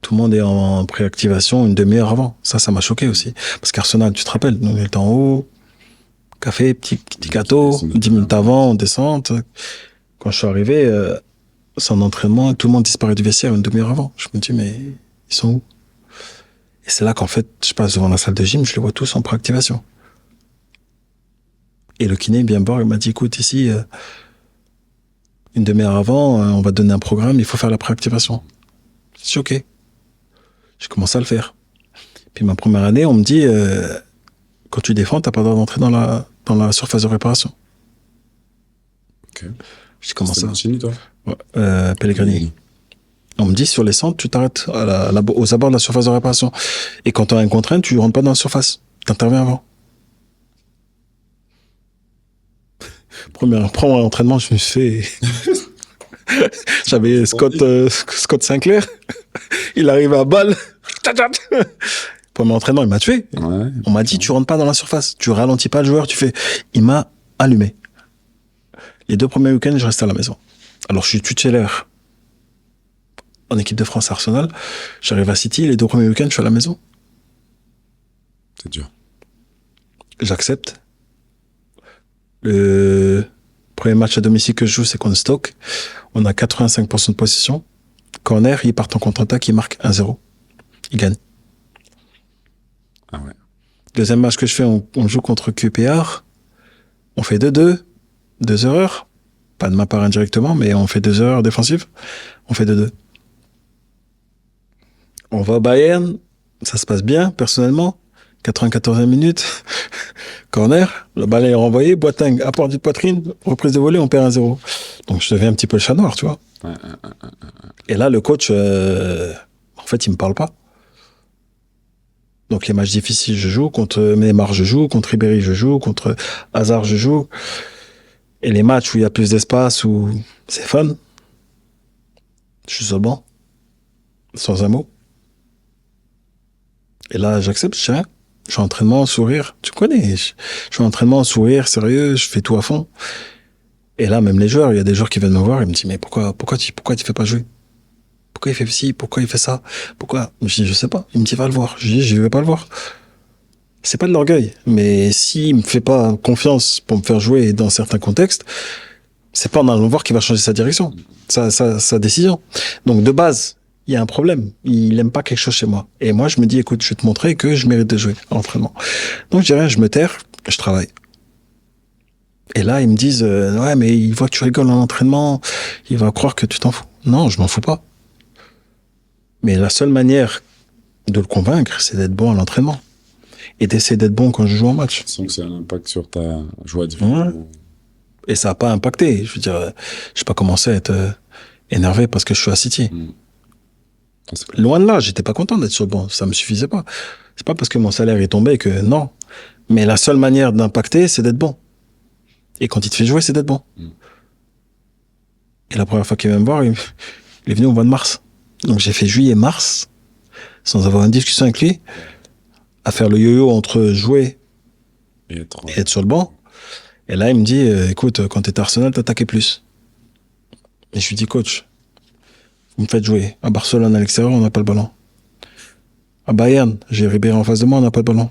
Tout le monde est en préactivation une demi-heure avant. Ça m'a choqué aussi. Parce qu'Arsenal, tu te rappelles, nous on était en haut, café, petit gâteau, 10 minutes avant, on descend. Quand je suis arrivé, son entraînement, tout le monde disparaît du vestiaire une demi-heure avant. Je me dis, mais ils sont où? Et c'est là qu'en fait, je passe devant la salle de gym, je les vois tous en préactivation. Et le kiné vient me voir, il m'a dit, écoute, ici, une demi-heure avant, on va te donner un programme, il faut faire la préactivation. Je suis OK. J'ai commencé à le faire. Puis ma première année, on me dit, quand tu défends, t'as pas le droit d'entrer dans la surface de réparation. Ok. Je dis, comment ça? Mancini, toi? Ouais, Pellegrini. On me dit, sur les centres, tu t'arrêtes aux abords de la surface de réparation. Et quand tu as un contre-1, tu rentres pas dans la surface. Tu interviens avant. Premier entraînement, je me suis fait... J'avais Scott Sinclair. Il arrive à balle. Premier entraînement, il m'a tué. Ouais. On m'a dit, tu rentres pas dans la surface. Tu ralentis pas le joueur. Il m'a allumé. Les 2 premiers week-ends, je restais à la maison. Alors, je suis tutélaire en équipe de France Arsenal. J'arrive à City, les 2 premiers week-ends, je suis à la maison. C'est dur. J'accepte. Le premier match à domicile que je joue, c'est contre Stoke. On a 85% de possession. Corner, ils partent en contre-attaque, ils marquent 1-0. Ils gagnent. Ah ouais. Deuxième match que je fais, on joue contre QPR. On fait 2-2. 2 erreurs. Pas de ma part indirectement, mais on fait 2 erreurs défensives. On fait 2-2. On va au Bayern. Ça se passe bien, personnellement. 94e minute. Corner. Le ballon est renvoyé. Boateng, apport de poitrine. Reprise de volée, on perd 1-0. Donc, je deviens un petit peu le chat noir, tu vois. Et là, le coach, en fait, il me parle pas. Donc, les matchs difficiles, je joue. Contre Neymar, je joue. Contre Ribéry, je joue. Contre Hazard, je joue. Et les matchs où il y a plus d'espace, où c'est fun, je suis sur le banc, sans un mot. Et là, j'accepte, je sais rien. Je suis en entraînement, sourire. Tu connais. Je suis en entraînement, sourire, sérieux. Je fais tout à fond. Et là, même les joueurs, il y a des joueurs qui viennent me voir. Ils me disent, mais pourquoi tu fais pas jouer? Pourquoi il fait ci? Pourquoi il fait ça? Pourquoi? Je dis, je sais pas. Il me dit, va le voir. Je dis, je vais pas le voir. C'est pas de l'orgueil. Mais s'il me fait pas confiance pour me faire jouer dans certains contextes, c'est pas en allant le voir qu'il va changer sa direction, sa décision. Donc, de base, il y a un problème. Il aime pas quelque chose chez moi. Et moi, je me dis, écoute, je vais te montrer que je mérite de jouer à l'entraînement. Donc, je dis rien, je me terre, je travaille. Et là, ils me disent, ouais, mais il voit que tu rigoles en entraînement, il va croire que tu t'en fous. Non, je m'en fous pas. Mais la seule manière de le convaincre, c'est d'être bon à l'entraînement. Et d'essayer d'être bon quand je joue en match. Sans que ça ait un impact sur ta joie de vivre. Ouais. Et ça n'a pas impacté. Je veux dire, je n'ai pas commencé à être énervé parce que je suis à City. Loin de là, j'étais pas content d'être sur le banc. Ça me suffisait pas. C'est pas parce que mon salaire est tombé que non. Mais la seule manière d'impacter, c'est d'être bon. Et quand il te fait jouer, c'est d'être bon. Et la première fois qu'il vient me voir, il est venu au mois de mars. Donc j'ai fait juillet-mars, sans avoir une discussion avec lui, à faire le yo-yo entre jouer et être sur le banc. Et là, il me dit, écoute, quand t'étais à Arsenal, t'attaquais plus. Et je lui dis, coach, vous me faites jouer. À Barcelone, à l'extérieur, on n'a pas le ballon. À Bayern, j'ai Ribéry en face de moi, on n'a pas le ballon.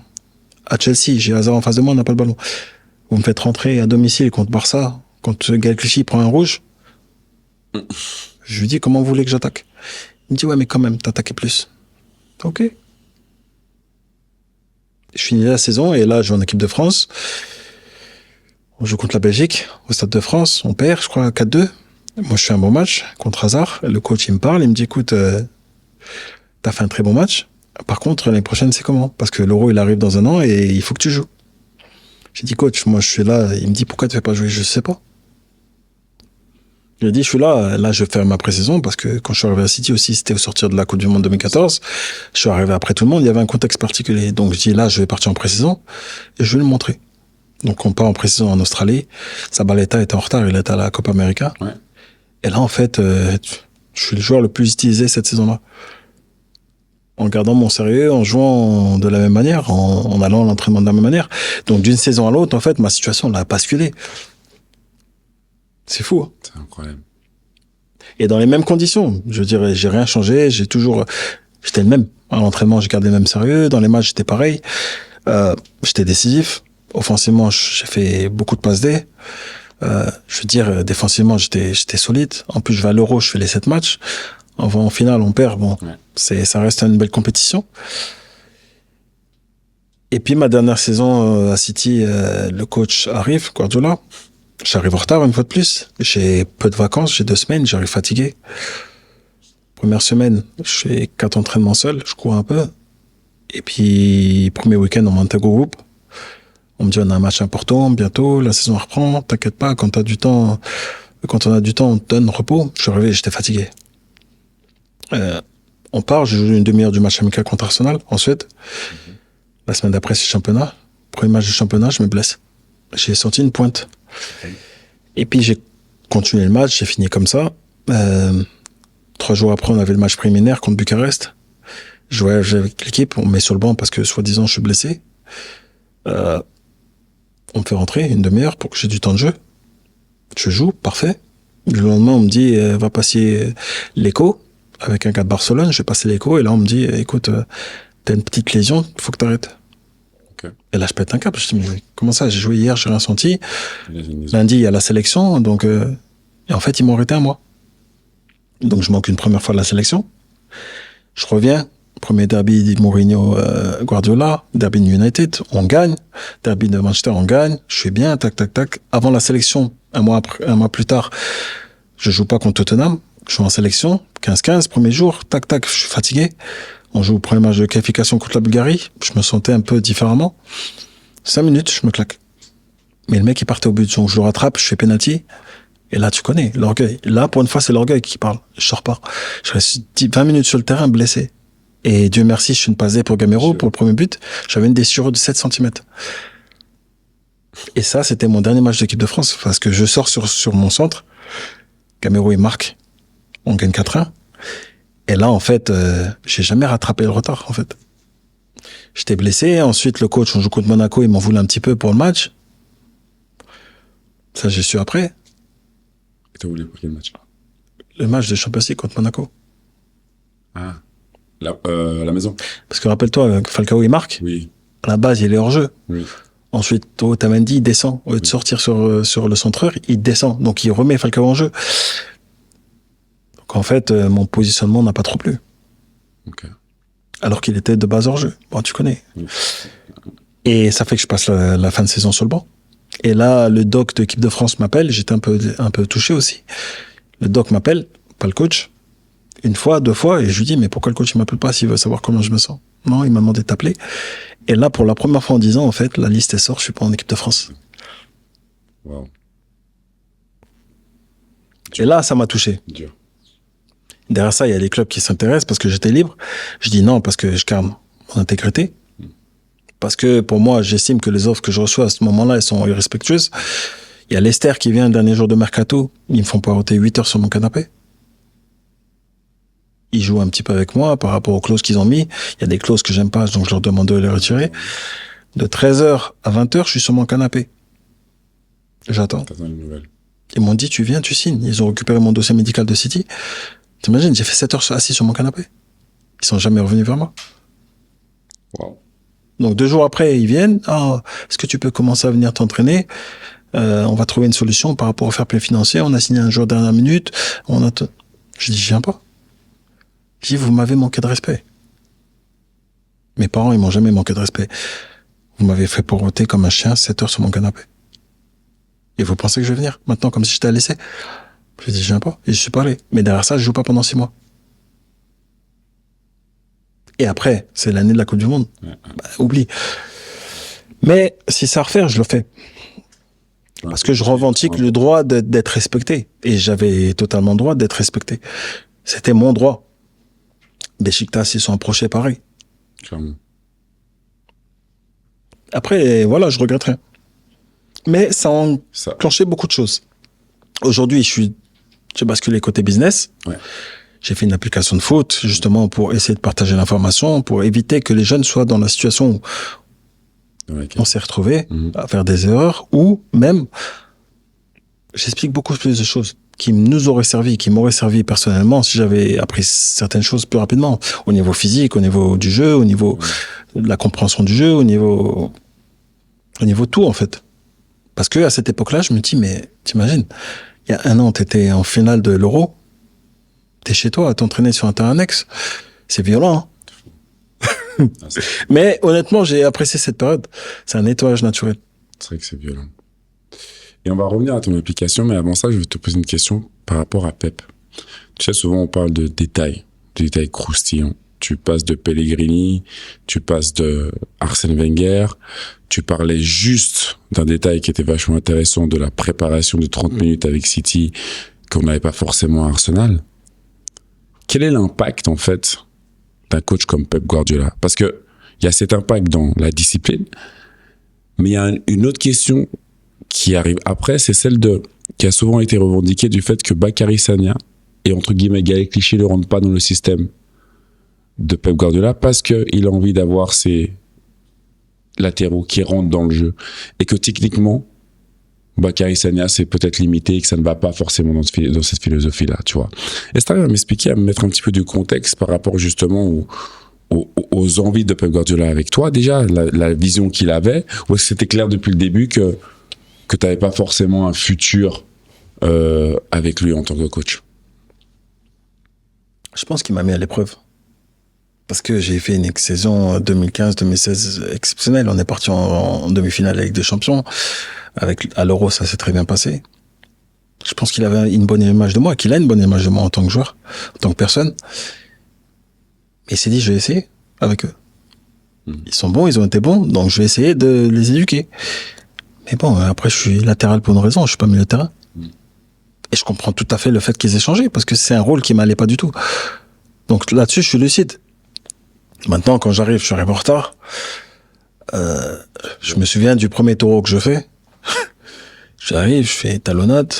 À Chelsea, j'ai Hazard en face de moi, on n'a pas le ballon. Vous me faites rentrer à domicile contre Barça, quand Gaël Clichy prend un rouge. Je lui dis, comment vous voulez que j'attaque? Il me dit, ouais, mais quand même, t'attaquais plus. Ok. Je finis la saison, et là, je vais en équipe de France. On joue contre la Belgique, au Stade de France. On perd, je crois, 4-2. Moi, je fais un bon match contre Hazard. Le coach, il me parle, il me dit, écoute, t'as fait un très bon match. Par contre, l'année prochaine, c'est comment? Parce que l'Euro, il arrive dans un an et il faut que tu joues. J'ai dit, coach, moi, je suis là. Il me dit, pourquoi tu fais pas jouer? Je sais pas. Je lui ai dit, je suis là. Là, je vais faire ma pré-saison parce que quand je suis arrivé à City aussi, c'était au sortir de la Coupe du Monde 2014. Je suis arrivé après tout le monde. Il y avait un contexte particulier. Donc, je dis, là, je vais partir en pré-saison et je vais le montrer. Donc, on part en pré-saison en Australie. Zabaleta était en retard. Il était à la Copa América. Ouais. Et là, en fait, je suis le joueur le plus utilisé cette saison-là. En gardant mon sérieux, en jouant de la même manière, en allant à l'entraînement de la même manière. Donc, d'une saison à l'autre, en fait, ma situation, elle a basculé. C'est fou. Hein. C'est incroyable. Et dans les mêmes conditions. Je dirais, j'ai rien changé. J'étais le même. À l'entraînement, j'ai gardé le même sérieux. Dans les matchs, j'étais pareil. J'étais décisif. Offensivement, j'ai fait beaucoup de passes D. Je veux dire, défensivement, j'étais solide. En plus, je vais à l'Euro, je fais les 7 matchs. En finale, on perd. Bon, ouais. Ça reste une belle compétition. Et puis, ma dernière saison à City, le coach arrive, Guardiola. J'arrive en retard une fois de plus. J'ai peu de vacances, j'ai 2 semaines, j'arrive fatigué. Première semaine, je fais 4 entraînements seul, je cours un peu. Et puis, premier week-end, on monte au groupe. On me dit, on a un match important, bientôt, la saison reprend, t'inquiète pas, quand on a du temps, on te donne repos. Je suis arrivé, j'étais fatigué. On part, je joue une demi-heure du match amical contre Arsenal, en Suède. La semaine d'après, c'est championnat. Premier match du championnat, je me blesse. J'ai sorti une pointe. Et puis, j'ai continué le match, j'ai fini comme ça. 3 jours après, on avait le match préliminaire contre Bucarest. Je jouais avec l'équipe, on me met sur le banc parce que, soi-disant, je suis blessé. On me fait rentrer une demi-heure pour que j'ai du temps de jeu. Je joue, parfait. Le lendemain, on me dit, va passer l'écho avec un gars de Barcelone. Je vais passer l'écho et là, on me dit, écoute, t'as une petite lésion, il faut que t'arrêtes. Okay. Et là, je pète un câble. Je dis, mais comment ça? J'ai joué hier, j'ai rien senti. Lundi, il y a la sélection, donc, et en fait, ils m'ont arrêté un mois. Donc, je manque une première fois de la sélection. Je reviens. Premier derby de Mourinho, Guardiola, derby de United, on gagne. Derby de Manchester, on gagne. Je suis bien, tac, tac, tac. Avant la sélection, un mois plus tard, je joue pas contre Tottenham. Je suis en sélection, 15-15, premier jour, tac, tac, je suis fatigué. On joue au premier match de qualification contre la Bulgarie. Je me sentais un peu différemment. 5 minutes, je me claque. Mais le mec, il partait au but. Donc, je le rattrape, je fais penalty. Et là, tu connais, l'orgueil. Là, pour une fois, c'est l'orgueil qui parle. Je sors pas. Je reste 20 minutes sur le terrain, blessé. Et Dieu merci, je suis une passe D pour Gamero, pour le premier but. J'avais une déchirure de 7 cm. Et ça, c'était mon dernier match d'équipe de France, parce que je sors sur mon centre. Gamero, il marque. On gagne 4-1. Et là, en fait, j'ai jamais rattrapé le retard, en fait. J'étais blessé. Ensuite, le coach, on joue contre Monaco, il m'en voulait un petit peu pour le match. Ça, j'ai su après. Et t'as voulu pour quel match? Le match de Champions League contre Monaco. Ah, la maison. Parce que rappelle-toi, Falcao, il marque. Oui. À la base, il est hors jeu. Oui. Ensuite, Otamendi, il descend. Au lieu de sortir sur le centreur, il descend. Donc, il remet Falcao en jeu. Donc, en fait, mon positionnement n'a pas trop plu. Ok. Alors qu'il était de base hors jeu. Bon, tu connais. Oui. Et ça fait que je passe la fin de saison sur le banc. Et là, le doc de l'équipe de France m'appelle. J'étais un peu touché aussi. Le doc m'appelle, pas le coach. Une fois, deux fois, et je lui dis, mais pourquoi le coach ne m'appelle pas s'il veut savoir comment je me sens? Non, il m'a demandé de t'appeler. Et là, pour la première fois en 10 ans, en fait, la liste sort, je suis pas en équipe de France. Wow. Et là, ça m'a touché. Dur. Derrière ça, il y a les clubs qui s'intéressent parce que j'étais libre. Je dis non parce que je garde mon intégrité. Parce que pour moi, j'estime que les offres que je reçois à ce moment-là, elles sont irrespectueuses. Il y a l'Esther qui vient le dernier jour de Mercato. Ils me font poireauter 8 heures sur mon canapé. Ils jouent un petit peu avec moi par rapport aux clauses qu'ils ont mis. Il y a des clauses que j'aime pas, donc je leur demande de les retirer. De 13h à 20h, je suis sur mon canapé. J'attends. T'attends une nouvelle. Ils m'ont dit, tu viens, tu signes. Ils ont récupéré mon dossier médical de City. T'imagines, j'ai fait 7 heures assis sur mon canapé. Ils sont jamais revenus vers moi. Wow. Donc 2 jours après, ils viennent. Ah, est-ce que tu peux commencer à venir t'entraîner? On va trouver une solution par rapport au fair play financier. On a signé un jour dernière minute. Je dis, je viens pas. Je dis, vous m'avez manqué de respect. Mes parents, ils m'ont jamais manqué de respect. Vous m'avez fait poireauter comme un chien 7 heures sur mon canapé. Et vous pensez que je vais venir maintenant comme si j'étais à l'essai? Je dis, je viens pas. Et je suis pas allé. Mais derrière ça, je joue pas pendant 6 mois. Et après, c'est l'année de la Coupe du Monde. Bah, oublie. Mais si c'est à refaire, je le fais. Parce que je revendique le droit d'être respecté. Et j'avais totalement le droit d'être respecté. C'était mon droit. Beşiktaş, ils sont approchés pareil. Clairement. Après, voilà, je regretterais. Mais ça a enclenché beaucoup de choses. Aujourd'hui, j'ai basculé côté business. Ouais. J'ai fait une application de foot, justement, pour essayer de partager l'information, pour éviter que les jeunes soient dans la situation où on s'est retrouvé à faire des erreurs, ou même, j'explique beaucoup plus de choses qui nous auraient servi, qui m'auraient servi personnellement si j'avais appris certaines choses plus rapidement, au niveau physique, au niveau du jeu, au niveau de la compréhension du jeu, au niveau tout, en fait. Parce que à cette époque-là, je me dis, mais t'imagines, il y a 1 an, t'étais en finale de l'Euro, t'es chez toi à t'entraîner sur un terrain annexe, c'est violent. Hein. Mais honnêtement, j'ai apprécié cette période. C'est un nettoyage naturel. C'est vrai que c'est violent. Et on va revenir à ton application, mais avant ça, je vais te poser une question par rapport à Pep. Tu sais, souvent on parle de détails croustillants. Tu passes de Pellegrini, tu passes de Arsène Wenger, tu parlais juste d'un détail qui était vachement intéressant, de la préparation de 30 minutes avec City, qu'on n'avait pas forcément à Arsenal. Quel est l'impact, en fait, d'un coach comme Pep Guardiola? Parce que il y a cet impact dans la discipline, mais il y a une autre question qui arrive après, c'est celle qui a souvent été revendiquée du fait que Bakary Sagna et, entre guillemets, Gaël Clichy ne rentrent pas dans le système de Pep Guardiola parce qu'il a envie d'avoir ses latéraux qui rentrent dans le jeu. Et que techniquement, Bakary Sagna, c'est peut-être limité et que ça ne va pas forcément dans cette philosophie-là, tu vois. Est-ce que tu arrives à m'expliquer, à me mettre un petit peu du contexte par rapport justement aux envies de Pep Guardiola avec toi, déjà, la vision qu'il avait, ou est-ce que c'était clair depuis le début que tu n'avais pas forcément un futur avec lui en tant que coach? Je pense qu'il m'a mis à l'épreuve. Parce que j'ai fait une saison 2015-2016 exceptionnelle. On est parti en demi-finale avec des champions. À l'Euro, ça s'est très bien passé. Je pense qu'il avait une bonne image de moi, qu'il a une bonne image de moi en tant que joueur, en tant que personne. Et il s'est dit, je vais essayer avec eux. Ils sont bons, ils ont été bons, donc je vais essayer de les éduquer. Mais bon, après, je suis latéral pour une raison, je suis pas milieu de terrain. Et je comprends tout à fait le fait qu'ils aient changé, parce que c'est un rôle qui m'allait pas du tout. Donc là-dessus, je suis lucide. Maintenant, quand je suis arrivé en retard. Je me souviens du premier taureau que je fais. J'arrive, je fais talonnade.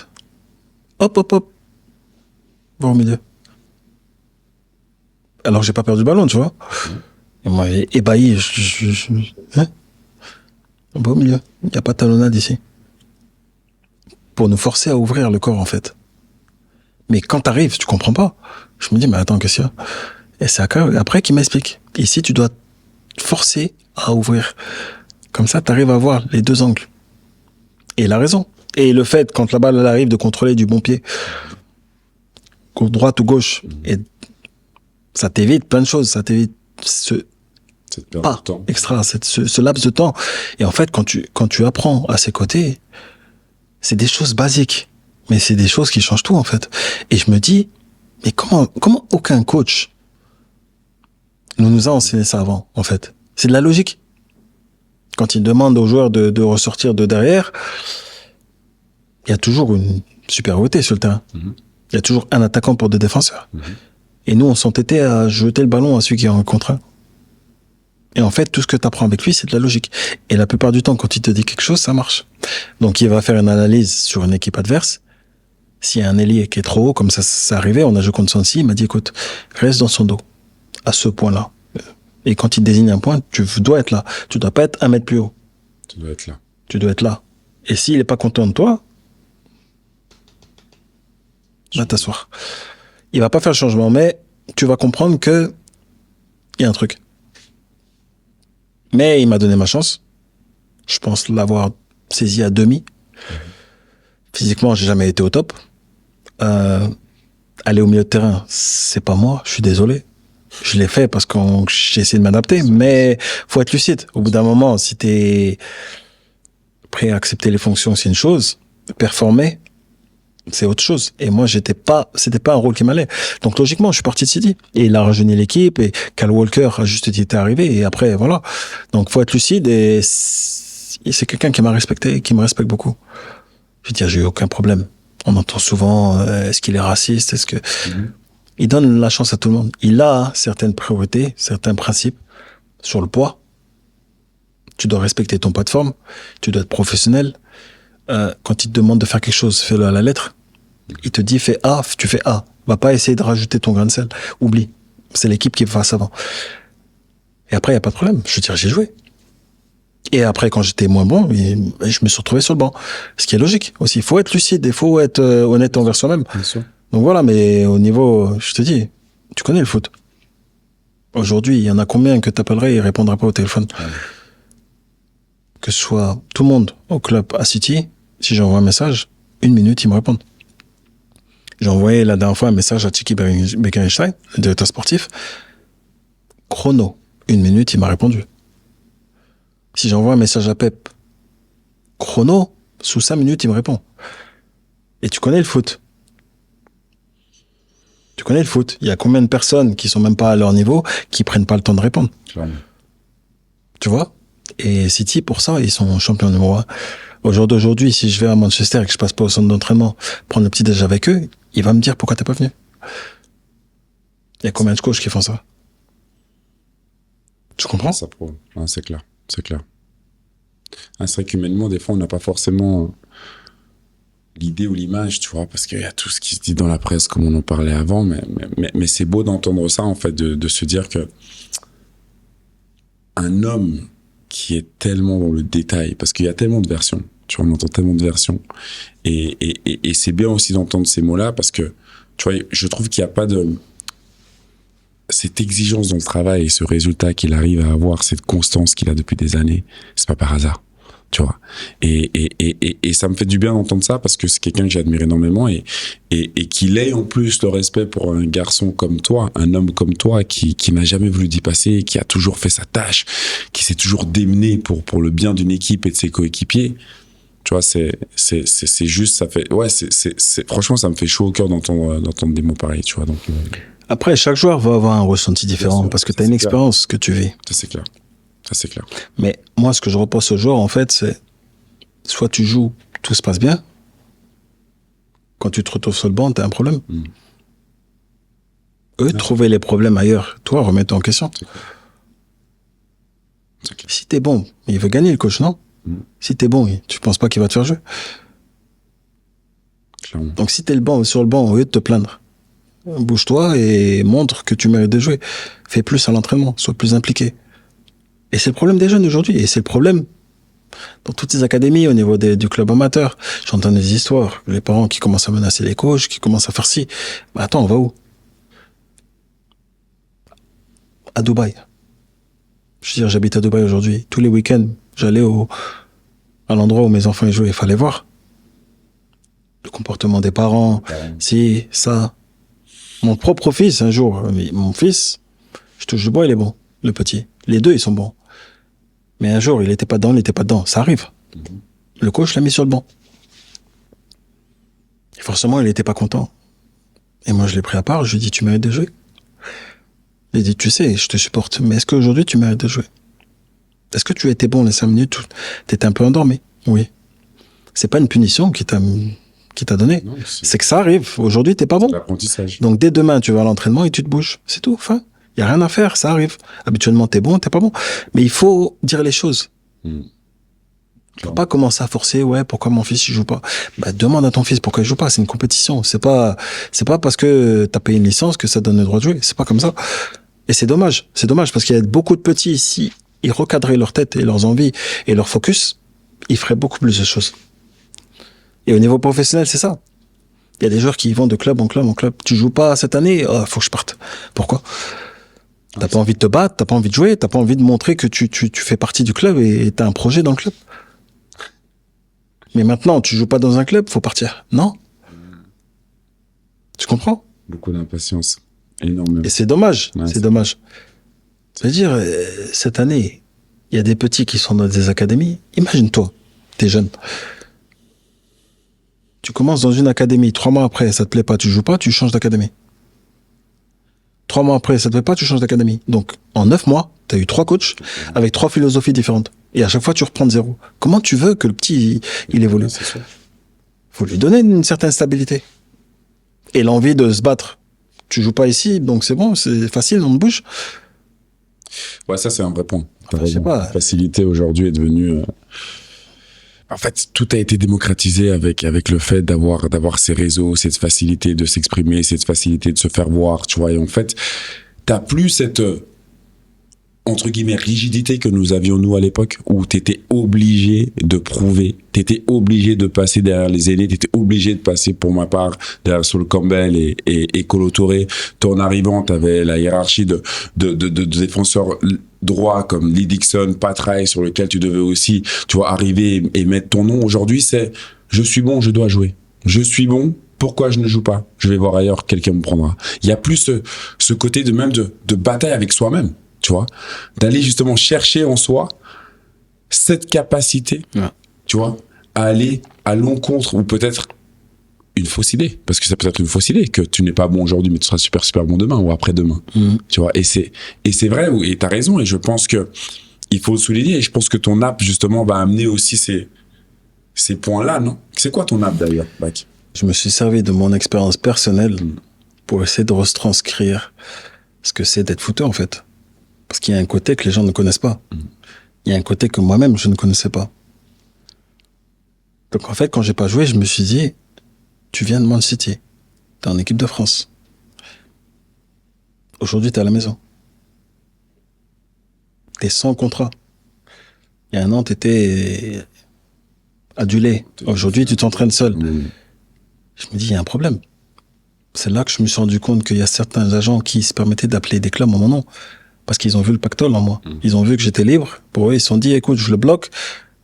Hop, hop, hop. Va au milieu. Alors, j'ai pas perdu le ballon, tu vois. Et moi, ébahi, hein? On va au milieu. Il n'y a pas de talonnade ici. Pour nous forcer à ouvrir le corps, en fait. Mais quand t'arrives, tu comprends pas. Je me dis, mais attends, qu'est-ce qu'il y a? Et c'est après qu'il m'explique. Ici, tu dois te forcer à ouvrir. Comme ça, t'arrives à voir les deux angles. Et il a raison. Et le fait, quand la balle elle arrive, de contrôler du bon pied, droite ou gauche, et ça t'évite plein de choses. Ça t'évite Cette perte de temps. extra, ce laps de temps. Et en fait, quand tu apprends à ses côtés, c'est des choses basiques. Mais c'est des choses qui changent tout, en fait. Et je me dis, mais comment aucun coach nous a enseigné ça avant, en fait? C'est de la logique. Quand il demande aux joueurs de ressortir de derrière, il y a toujours une supériorité sur le terrain. Il y a toujours un attaquant pour deux défenseurs. Et nous, on s'entêtait à jeter le ballon à celui qui est en contre un. Et en fait, tout ce que tu apprends avec lui, c'est de la logique. Et la plupart du temps, quand il te dit quelque chose, ça marche. Donc, il va faire une analyse sur une équipe adverse. S'il y a un ailier qui est trop haut, comme ça arrivait, on a joué contre Swansea, il m'a dit, écoute, reste dans son dos, à ce point-là. Et quand il désigne un point, tu dois être là. Tu dois pas être un mètre plus haut. Tu dois être là. Tu dois être là. Et s'il est pas content de toi, va t'asseoir. Il va pas faire le changement, mais tu vas comprendre que il y a un truc. Mais il m'a donné ma chance. Je pense l'avoir saisi à demi. Physiquement, j'ai jamais été au top. Aller au milieu de terrain, c'est pas moi. Je suis désolé. Je l'ai fait parce que j'ai essayé de m'adapter, mais faut être lucide. Au bout d'un moment, si t'es prêt à accepter les fonctions, c'est une chose. Performer, c'est autre chose. Et moi, c'était pas un rôle qui m'allait. Donc, logiquement, je suis parti de City. Et il a rajeuni l'équipe, et Kyle Walker a juste été arrivé, et après, voilà. Donc, faut être lucide, et c'est quelqu'un qui m'a respecté, et qui me respecte beaucoup. Je veux dire, j'ai eu aucun problème. On entend souvent, est-ce qu'il est raciste, est-ce que... Il donne la chance à tout le monde. Il a certaines priorités, certains principes sur le poids. Tu dois respecter ton poids de forme. Tu dois être professionnel. Quand il te demande de faire quelque chose, fais-le à la lettre. Il te dit, fais A, tu fais A. Va pas essayer de rajouter ton grain de sel. Oublie. C'est l'équipe qui va avant. Et après, il n'y a pas de problème. Je veux dire, j'ai joué. Et après, quand j'étais moins bon, je me suis retrouvé sur le banc. Ce qui est logique aussi. Il faut être lucide, il faut être honnête envers soi-même. Bien sûr. Donc voilà, mais au niveau, je te dis, tu connais le foot. Aujourd'hui, il y en a combien que t'appellerais et il répondra pas au téléphone? Que ce soit tout le monde au club à City, si j'envoie un message, 1 minute, ils me répondent. J'ai envoyé la dernière fois un message à Tiki Beckenstein, le directeur sportif. Chrono, 1 minute, il m'a répondu. Si j'envoie un message à Pep, chrono, sous 5 minutes, il me répond. Et tu connais le foot. Tu connais le foot. Il y a combien de personnes qui sont même pas à leur niveau, qui prennent pas le temps de répondre. Ouais. Tu vois? Et City, pour ça, ils sont champions numéro 1. Au jour d'aujourd'hui, si je vais à Manchester et que je passe pas au centre d'entraînement, prendre le petit déj avec eux, il va me dire pourquoi t'es pas venu. Il y a combien de coachs qui font ça? Tu comprends? Ça prouve. Ouais, c'est clair. C'est clair. C'est vrai qu'humainement, des fois, on n'a pas forcément l'idée ou l'image, tu vois, parce qu'il y a tout ce qui se dit dans la presse, comme on en parlait avant, mais c'est beau d'entendre ça, en fait, de se dire que un homme qui est tellement dans le détail, parce qu'il y a tellement de versions, tu vois, on entend tellement de versions, et c'est bien aussi d'entendre ces mots-là, parce que, tu vois, je trouve qu'il n'y a pas de... Cette exigence dans le travail et ce résultat qu'il arrive à avoir, cette constance qu'il a depuis des années, c'est pas par hasard, tu vois. Et ça me fait du bien d'entendre ça parce que c'est quelqu'un que j'admire énormément et qu'il ait en plus le respect pour un garçon comme toi, un homme comme toi qui n'a jamais voulu d'y passer, qui a toujours fait sa tâche, qui s'est toujours démené pour le bien d'une équipe et de ses coéquipiers. Tu vois, c'est juste, ça fait, ouais, franchement, ça me fait chaud au cœur d'entendre des mots pareils, tu vois, donc. Après, chaque joueur va avoir un ressenti différent sûr, parce que tu as une expérience que tu vis. Ça, c'est clair. Ça, c'est clair. Mais moi, ce que je reproche aux joueurs, en fait, c'est soit tu joues, tout se passe bien. Quand tu te retrouves sur le banc, t'as un problème. Eux, trouver les problèmes ailleurs. Toi, remets-toi en question. Si t'es bon, il veut gagner le coach, non? Si t'es bon, tu penses pas qu'il va te faire jouer? Clairement. Donc si t'es sur le banc, au lieu de te plaindre, bouge-toi et montre que tu mérites de jouer. Fais plus à l'entraînement, sois plus impliqué. Et c'est le problème des jeunes aujourd'hui. Et c'est le problème dans toutes ces académies, au niveau du club amateur. J'entends des histoires. Les parents qui commencent à menacer les coachs, qui commencent à faire ci. Bah attends, on va où? À Dubaï. Je veux dire, j'habite à Dubaï aujourd'hui. Tous les week-ends, j'allais à l'endroit où mes enfants y jouaient. Il fallait voir le comportement des parents. Si, ça. Mon propre fils, un jour, mon fils, je touche du bois, il est bon, le petit. Les deux, ils sont bons. Mais un jour, il n'était pas dedans, Ça arrive. Le coach l'a mis sur le banc. Et forcément, il n'était pas content. Et moi, je l'ai pris à part. Je lui ai dit, tu mérites de jouer. Il a dit, tu sais, je te supporte. Mais est-ce qu'aujourd'hui, tu mérites de jouer? Est-ce que tu étais bon les 5 minutes? T'étais un peu endormi? Oui. C'est pas une punition qui t'a donné. Non, c'est que ça arrive. Aujourd'hui, t'es pas bon. L'apprentissage. Donc, dès demain, tu vas à l'entraînement et tu te bouges. C'est tout. Enfin, il y a rien à faire. Ça arrive. Habituellement, t'es bon, t'es pas bon. Mais il faut dire les choses. Faut pas commencer à forcer. Ouais, pourquoi mon fils il joue pas? Bah, demande à ton fils pourquoi il joue pas. C'est une compétition. C'est pas parce que t'as payé une licence que ça donne le droit de jouer. C'est pas comme ça. Et c'est dommage. C'est dommage parce qu'il y a beaucoup de petits ici. Ils recadraient leur tête et leurs envies et leur focus. Ils feraient beaucoup plus de choses. Et au niveau professionnel, c'est ça. Il y a des joueurs qui vont de club en club en club. Tu joues pas cette année, faut que je parte. Pourquoi? T'as pas envie de te battre, t'as pas envie de jouer, t'as pas envie de montrer que tu fais partie du club et t'as un projet dans le club. Mais maintenant, tu joues pas dans un club, faut partir. Non? Tu comprends? Beaucoup d'impatience. Énormément. Et c'est dommage. Ouais, c'est dommage. C'est-à-dire, cette année, il y a des petits qui sont dans des académies. Imagine-toi, t'es jeune. Tu commences dans une académie, 3 mois après, ça te plaît pas, tu joues pas, tu changes d'académie. 3 mois après, ça te plaît pas, tu changes d'académie. Donc, en 9 mois, tu as eu 3 coachs avec 3 philosophies différentes. Et à chaque fois, tu reprends de zéro. Comment tu veux que le petit, il évolue? Faut lui donner une certaine stabilité. Et l'envie de se battre. Tu joues pas ici, donc c'est bon, c'est facile, on te bouge. Ouais, ça, c'est un vrai point. Enfin, je sais pas. La facilité aujourd'hui est devenue... En fait, tout a été démocratisé avec le fait d'avoir ces réseaux, cette facilité de s'exprimer, cette facilité de se faire voir, tu vois. Et en fait, t'as plus cette entre guillemets rigidité que nous avions nous à l'époque, où t'étais obligé de prouver, t'étais obligé de passer derrière les aînés, t'étais obligé de passer, pour ma part, derrière Sol Campbell et Kolo Touré. En arrivant, t'avais la hiérarchie de défenseurs droits comme Lee Dixon, Pat Rice, sur lequel tu devais aussi, tu vois, arriver et mettre ton nom. Aujourd'hui, c'est je suis bon, je dois jouer. Je suis bon. Pourquoi je ne joue pas? Je vais voir ailleurs, quelqu'un me prendra. Il y a plus ce côté de bataille avec soi-même, tu vois, d'aller justement chercher en soi cette capacité, tu vois, à aller à l'encontre, ou peut-être une fausse idée, parce que ça peut être une fausse idée, que tu n'es pas bon aujourd'hui, mais tu seras super bon demain ou après-demain, tu vois, et c'est vrai, et t'as raison, et je pense que il faut le souligner, et je pense que ton app, justement, va amener aussi ces points-là, non? C'est quoi ton app, d'ailleurs, Bac? Je me suis servi de mon expérience personnelle pour essayer de retranscrire ce que c'est d'être footeur, en fait. Parce qu'il y a un côté que les gens ne connaissent pas. Il y a un côté que moi-même, je ne connaissais pas. Donc, en fait, quand j'ai pas joué, je me suis dit, tu viens de Man City. T'es en équipe de France. Aujourd'hui, t'es à la maison. T'es sans contrat. Il y a un an, t'étais adulé. Aujourd'hui, tu t'entraînes seul. Je me dis, il y a un problème. C'est là que je me suis rendu compte qu'il y a certains agents qui se permettaient d'appeler des clubs en mon nom. Parce qu'ils ont vu le pactole en moi. Ils ont vu que j'étais libre. Pour eux, ils se sont dit, écoute, je le bloque.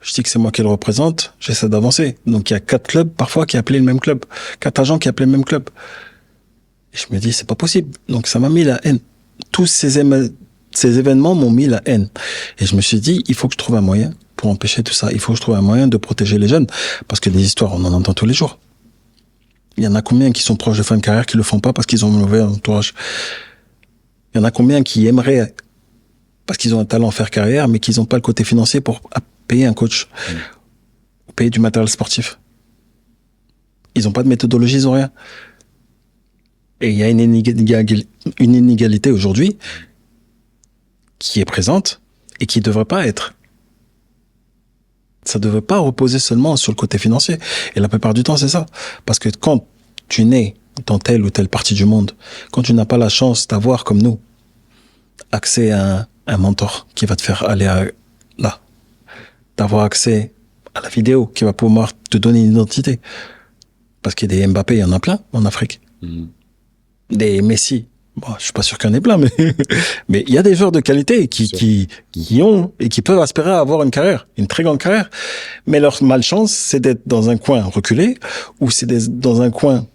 Je dis que c'est moi qui le représente. J'essaie d'avancer. Donc, il y a 4 clubs, parfois, qui appelaient le même club. 4 agents qui appelaient le même club. Et je me dis, c'est pas possible. Donc, ça m'a mis la haine. Tous ces événements m'ont mis la haine. Et je me suis dit, il faut que je trouve un moyen pour empêcher tout ça. Il faut que je trouve un moyen de protéger les jeunes. Parce que des histoires, on en entend tous les jours. Il y en a combien qui sont proches de fin de carrière qui le font pas parce qu'ils ont un mauvais entourage? Il y en a combien qui aimeraient, parce qu'ils ont un talent, faire carrière, mais qu'ils n'ont pas le côté financier pour payer un coach, ou payer du matériel sportif. Ils n'ont pas de méthodologie, ils n'ont rien. Et il y a une inégalité aujourd'hui qui est présente et qui ne devrait pas être. Ça ne devrait pas reposer seulement sur le côté financier. Et la plupart du temps, c'est ça. Parce que quand tu nais dans telle ou telle partie du monde, quand tu n'as pas la chance d'avoir, comme nous, accès à un mentor qui va te faire aller là, d'avoir accès à la vidéo qui va pouvoir te donner une identité. Parce qu'il y a des Mbappé, il y en a plein en Afrique. Des Messi. Bon, je suis pas sûr qu'il y en ait plein, mais il y a des joueurs de qualité qui ont et qui peuvent aspirer à avoir une carrière, une très grande carrière. Mais leur malchance, c'est d'être dans un coin reculé ou c'est dans un coin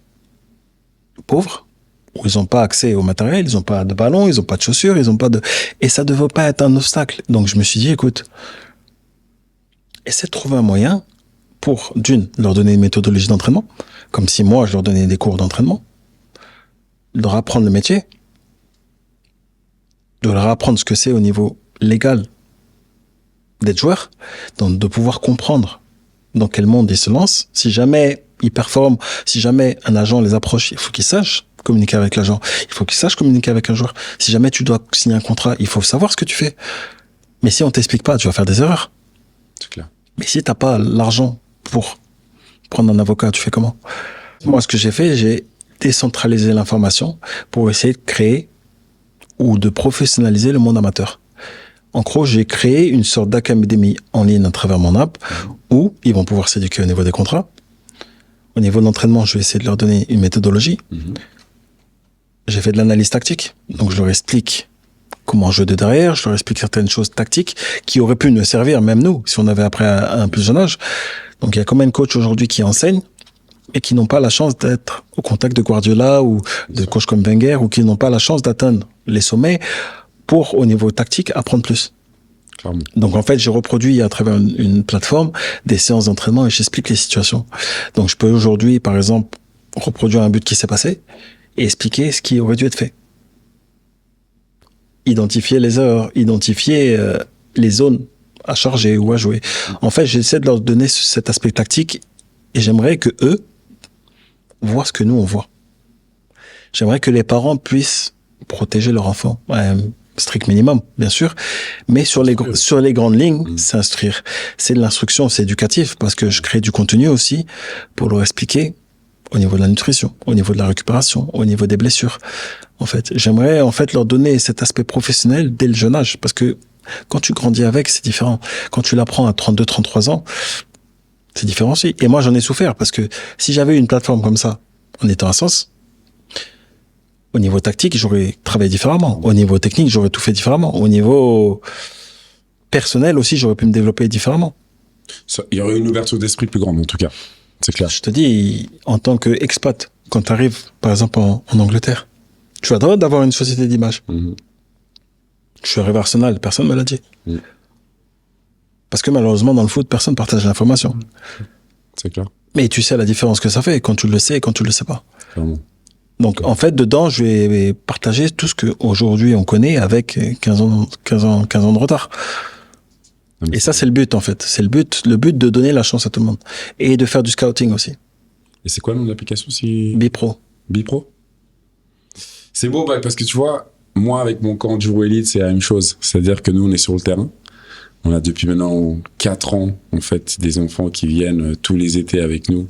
pauvre où ils n'ont pas accès au matériel, ils n'ont pas de ballon, ils n'ont pas de chaussures, ils n'ont pas de... Et ça ne devrait pas être un obstacle. Donc je me suis dit, écoute, essaie de trouver un moyen pour, d'une, leur donner une méthodologie d'entraînement, comme si moi, je leur donnais des cours d'entraînement, de leur apprendre le métier, de leur apprendre ce que c'est au niveau légal d'être joueur, donc de pouvoir comprendre dans quel monde ils se lancent. Si jamais ils performent, si jamais un agent les approche, il faut qu'ils sachent communiquer avec l'agent, il faut qu'ils sachent communiquer avec un joueur. Si jamais tu dois signer un contrat, il faut savoir ce que tu fais. Mais si on t'explique pas, tu vas faire des erreurs. C'est clair. Mais si t'as pas l'argent pour prendre un avocat, tu fais comment? Moi, ce que j'ai fait, j'ai décentralisé l'information pour essayer de créer ou de professionnaliser le monde amateur. En gros, j'ai créé une sorte d'académie en ligne à travers mon app où ils vont pouvoir s'éduquer au niveau des contrats. Au niveau de l'entraînement, je vais essayer de leur donner une méthodologie. J'ai fait de l'analyse tactique, donc je leur explique comment jouer de derrière, je leur explique certaines choses tactiques qui auraient pu nous servir, même nous, si on avait appris à un plus jeune âge. Donc il y a combien de coachs aujourd'hui qui enseignent et qui n'ont pas la chance d'être au contact de Guardiola ou de coachs comme Wenger ou qui n'ont pas la chance d'atteindre les sommets pour, au niveau tactique, apprendre plus. Clairement. Donc en fait, j'ai reproduit à travers une plateforme des séances d'entraînement et j'explique les situations. Donc je peux aujourd'hui, par exemple, reproduire un but qui s'est passé et expliquer ce qui aurait dû être fait. Identifier les erreurs, identifier les zones à charger ou à jouer. En fait, j'essaie de leur donner cet aspect tactique et j'aimerais que eux voient ce que nous on voit. J'aimerais que les parents puissent protéger leur enfant. Strict minimum, bien sûr, mais sur les grandes lignes, s'instruire. C'est de l'instruction, c'est éducatif, parce que je crée du contenu aussi pour leur expliquer au niveau de la nutrition, au niveau de la récupération, au niveau des blessures. En fait, j'aimerais en fait leur donner cet aspect professionnel dès le jeune âge, parce que quand tu grandis avec, c'est différent. Quand tu l'apprends à 32, 33 ans, c'est différent aussi. Et moi, j'en ai souffert, parce que si j'avais une plateforme comme ça, en étant à Sens, au niveau tactique, j'aurais travaillé différemment. Au niveau technique, j'aurais tout fait différemment. Au niveau personnel aussi, j'aurais pu me développer différemment. Il y aurait une ouverture d'esprit plus grande, en tout cas. C'est clair. Je te dis, en tant qu'expat, quand tu arrives, par exemple, en Angleterre, tu as le droit d'avoir une société d'image. Je suis arrivé à Arsenal, personne ne me l'a dit. Parce que malheureusement, dans le foot, personne ne partage l'information. C'est clair. Mais tu sais la différence que ça fait quand tu le sais et quand tu le sais pas. Clairement. Donc, en fait, dedans, je vais partager tout ce qu'aujourd'hui on connaît avec 15 ans de retard. Et ça, c'est le but, en fait. C'est le but de donner la chance à tout le monde. Et de faire du scouting aussi. Et c'est quoi le nom de l'application si... Bipro. Bipro? C'est beau, parce que tu vois, moi, avec mon camp du Elite, c'est la même chose. C'est-à-dire que nous, on est sur le terrain. On a depuis maintenant 4 ans, en fait, des enfants qui viennent tous les étés avec nous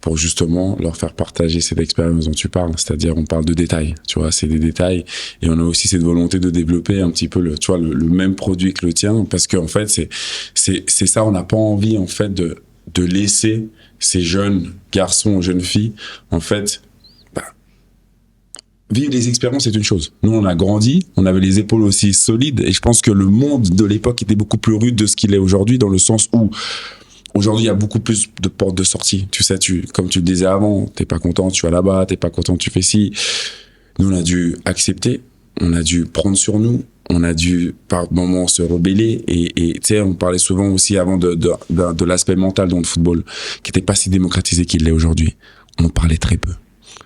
pour justement leur faire partager cette expérience dont tu parles. C'est-à-dire, on parle de détails, tu vois, c'est des détails. Et on a aussi cette volonté de développer un petit peu le même produit que le tien, parce qu'en fait, c'est ça, on n'a pas envie, en fait, de laisser ces jeunes garçons, jeunes filles, en fait, vivre des expériences, c'est une chose. Nous, on a grandi, on avait les épaules aussi solides, et je pense que le monde de l'époque était beaucoup plus rude de ce qu'il est aujourd'hui, dans le sens où aujourd'hui, il y a beaucoup plus de portes de sortie. Tu sais, comme tu le disais avant, t'es pas content, tu vas là-bas, t'es pas content, tu fais ci. Nous, on a dû accepter, on a dû prendre sur nous, on a dû, par moments, se rebeller, et tu sais, on parlait souvent aussi avant de l'aspect mental dans le football, qui était pas si démocratisé qu'il l'est aujourd'hui. On en parlait très peu.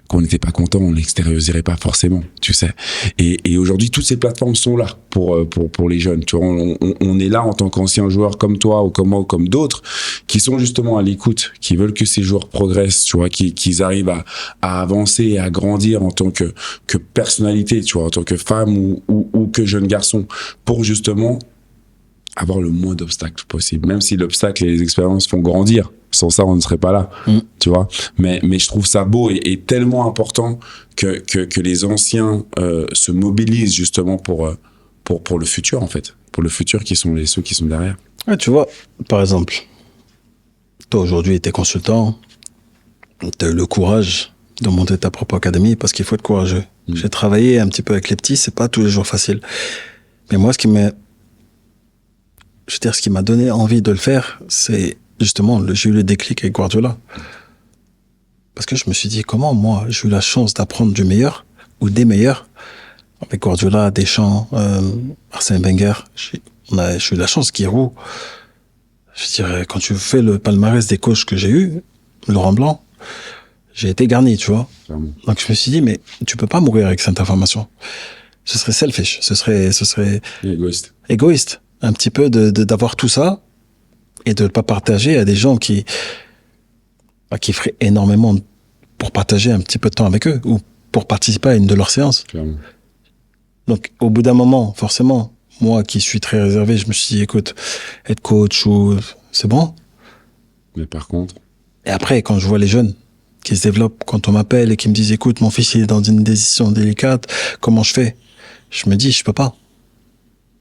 Quand on n'était pas content, on l'extérioriserait pas forcément, tu sais. Et aujourd'hui, toutes ces plateformes sont là pour les jeunes. Tu vois, on est là en tant qu'anciens joueurs comme toi ou comme moi ou comme d'autres qui sont justement à l'écoute, qui veulent que ces joueurs progressent, tu vois, qu'ils arrivent à avancer et à grandir en tant que personnalité, tu vois, en tant que femme ou que jeune garçon, pour justement avoir le moins d'obstacles possible. Même si l'obstacle et les expériences font grandir, Sans ça, on ne serait pas là, tu vois. Mais je trouve ça beau et tellement important que les anciens se mobilisent justement pour le futur, en fait. Pour le futur qui sont ceux qui sont derrière. Ouais, tu vois, par exemple, toi aujourd'hui, t'es consultant, t'as eu le courage de monter ta propre académie parce qu'il faut être courageux. J'ai travaillé un petit peu avec les petits, c'est pas tous les jours facile. Mais moi, ce qui m'a donné envie de le faire, c'est justement, j'ai eu le déclic avec Guardiola. Parce que je me suis dit, comment moi, j'ai eu la chance d'apprendre du meilleur ou des meilleurs avec Guardiola, Deschamps, Arsène Wenger. J'ai eu la chance, Giroud. Je dirais, quand tu fais le palmarès des coachs que j'ai eu, Laurent Blanc, j'ai été garni, tu vois. Clairement. Donc je me suis dit, mais tu peux pas mourir avec cette information. Ce serait selfish, ce serait égoïste. Un petit peu d'avoir tout ça et de ne pas partager à des gens qui feraient énormément pour partager un petit peu de temps avec eux ou pour participer à une de leurs séances. Clairement. Donc, au bout d'un moment, forcément, moi qui suis très réservé, je me suis dit, écoute, être coach c'est bon. Mais par contre... Et après, quand je vois les jeunes qui se développent, quand on m'appelle et qui me disent, écoute, mon fils il est dans une décision délicate, comment je fais? Je me dis, je peux pas.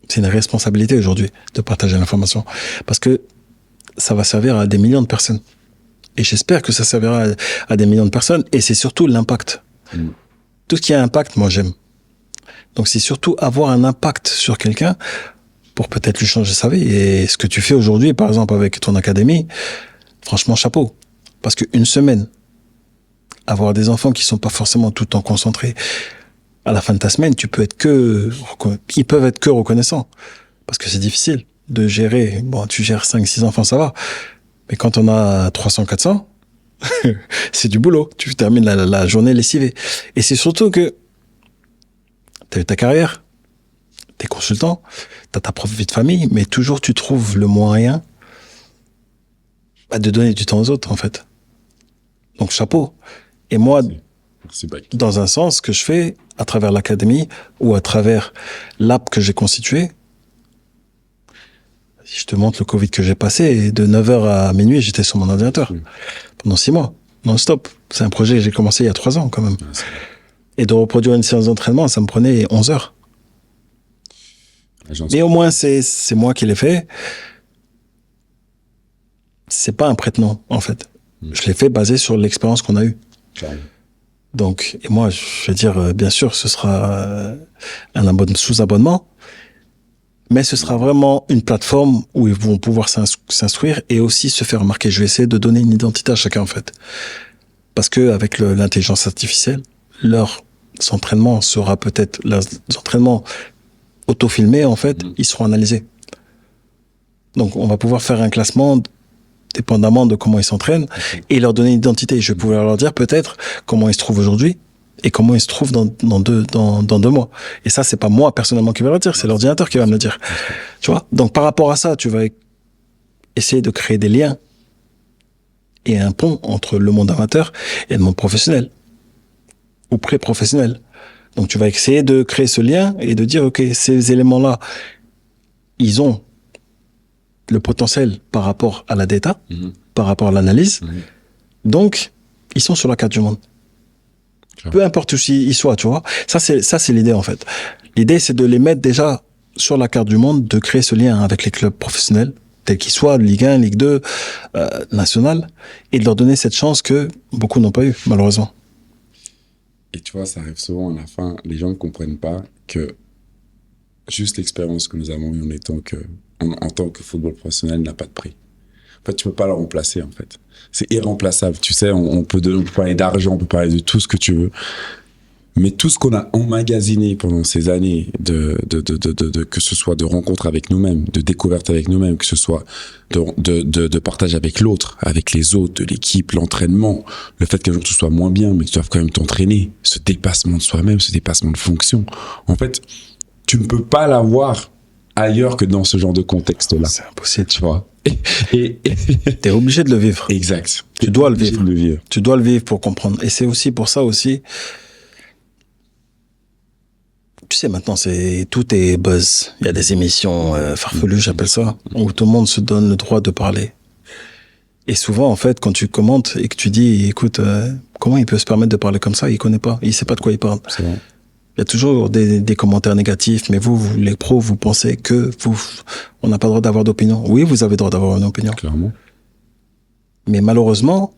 C'est une responsabilité aujourd'hui de partager l'information. Parce que ça va servir à des millions de personnes. Et j'espère que ça servira à des millions de personnes. Et c'est surtout l'impact. Tout ce qui a impact, moi, j'aime. Donc, c'est surtout avoir un impact sur quelqu'un pour peut-être lui changer sa vie. Et ce que tu fais aujourd'hui, par exemple, avec ton académie, franchement, chapeau. Parce qu'une semaine, avoir des enfants qui sont pas forcément tout le temps concentrés, à la fin de ta semaine, ils peuvent être que reconnaissants. Parce que c'est difficile de gérer. Bon, tu gères 5-6 enfants, ça va. Mais quand on a 300-400, c'est du boulot. Tu termines la journée lessivée. Et c'est surtout que t'as eu ta carrière, t'es consultant, t'as ta propre vie de famille, mais toujours tu trouves le moyen de donner du temps aux autres, en fait. Donc, chapeau. Et moi, Merci, dans un sens, ce que je fais à travers l'académie ou à travers l'app que j'ai constituée, si je te montre le Covid que j'ai passé, de 9h à minuit, j'étais sur mon ordinateur. Pendant 6 mois, non-stop. C'est un projet que j'ai commencé il y a 3 ans, quand même. Et de reproduire une séance d'entraînement, ça me prenait 11 heures. Mais au moins, c'est moi qui l'ai fait. C'est pas un prête-nom, en fait. Je l'ai fait basé sur l'expérience qu'on a eue. Donc, et moi, je vais dire, bien sûr, ce sera un sous-abonnement, mais ce sera vraiment une plateforme où ils vont pouvoir s'instruire et aussi se faire remarquer. Je vais essayer de donner une identité à chacun, en fait. Parce que avec l'intelligence artificielle, leurs entraînements sera peut-être, leurs entraînements auto-filmés, en fait, ils seront analysés. Donc, on va pouvoir faire un classement dépendamment de comment ils s'entraînent et leur donner une identité. Je vais pouvoir leur dire peut-être comment ils se trouvent aujourd'hui et comment ils se trouvent dans 2 mois. Et ça, c'est pas moi personnellement qui va le dire, c'est l'ordinateur qui va me le dire. Tu vois? Donc, par rapport à ça, tu vas essayer de créer des liens et un pont entre le monde amateur et le monde professionnel ou pré-professionnel. Donc, tu vas essayer de créer ce lien et de dire, OK, ces éléments-là, ils ont le potentiel par rapport à la data, par rapport à l'analyse. Donc, ils sont sur la carte du monde. Peu importe où ils soient, tu vois. Ça, c'est l'idée, en fait. L'idée, c'est de les mettre déjà sur la carte du monde, de créer ce lien avec les clubs professionnels, tels qu'ils soient, Ligue 1, Ligue 2, nationale, et de leur donner cette chance que beaucoup n'ont pas eu, malheureusement. Et tu vois, ça arrive souvent à la fin, les gens ne comprennent pas que juste l'expérience que nous avons eue en tant que football professionnel n'a pas de prix. En fait, tu peux pas le remplacer, en fait. C'est irremplaçable. Tu sais, on peut parler d'argent, on peut parler de tout ce que tu veux. Mais tout ce qu'on a emmagasiné pendant ces années que ce soit de rencontres avec nous-mêmes, de découvertes avec nous-mêmes, que ce soit de partage avec l'autre, avec les autres, de l'équipe, l'entraînement, le fait qu'un jour tu sois moins bien, mais que tu dois quand même t'entraîner, ce dépassement de soi-même, ce dépassement de fonction. En fait, tu ne peux pas l'avoir ailleurs que dans ce genre de contexte-là. C'est impossible. Tu vois. T'es obligé de le vivre. Exact. Tu dois le vivre. Tu dois le vivre pour comprendre. Et c'est aussi pour ça aussi. Tu sais, maintenant, tout est buzz. Il y a des émissions farfelues, j'appelle ça, où tout le monde se donne le droit de parler. Et souvent, en fait, quand tu commentes et que tu dis, écoute, comment il peut se permettre de parler comme ça? Il connaît pas. Il sait pas de quoi il parle. C'est vrai. Il y a toujours des commentaires négatifs, mais vous, les pros, vous pensez que on n'a pas le droit d'avoir d'opinion. Oui, vous avez le droit d'avoir une opinion. Clairement. Mais malheureusement,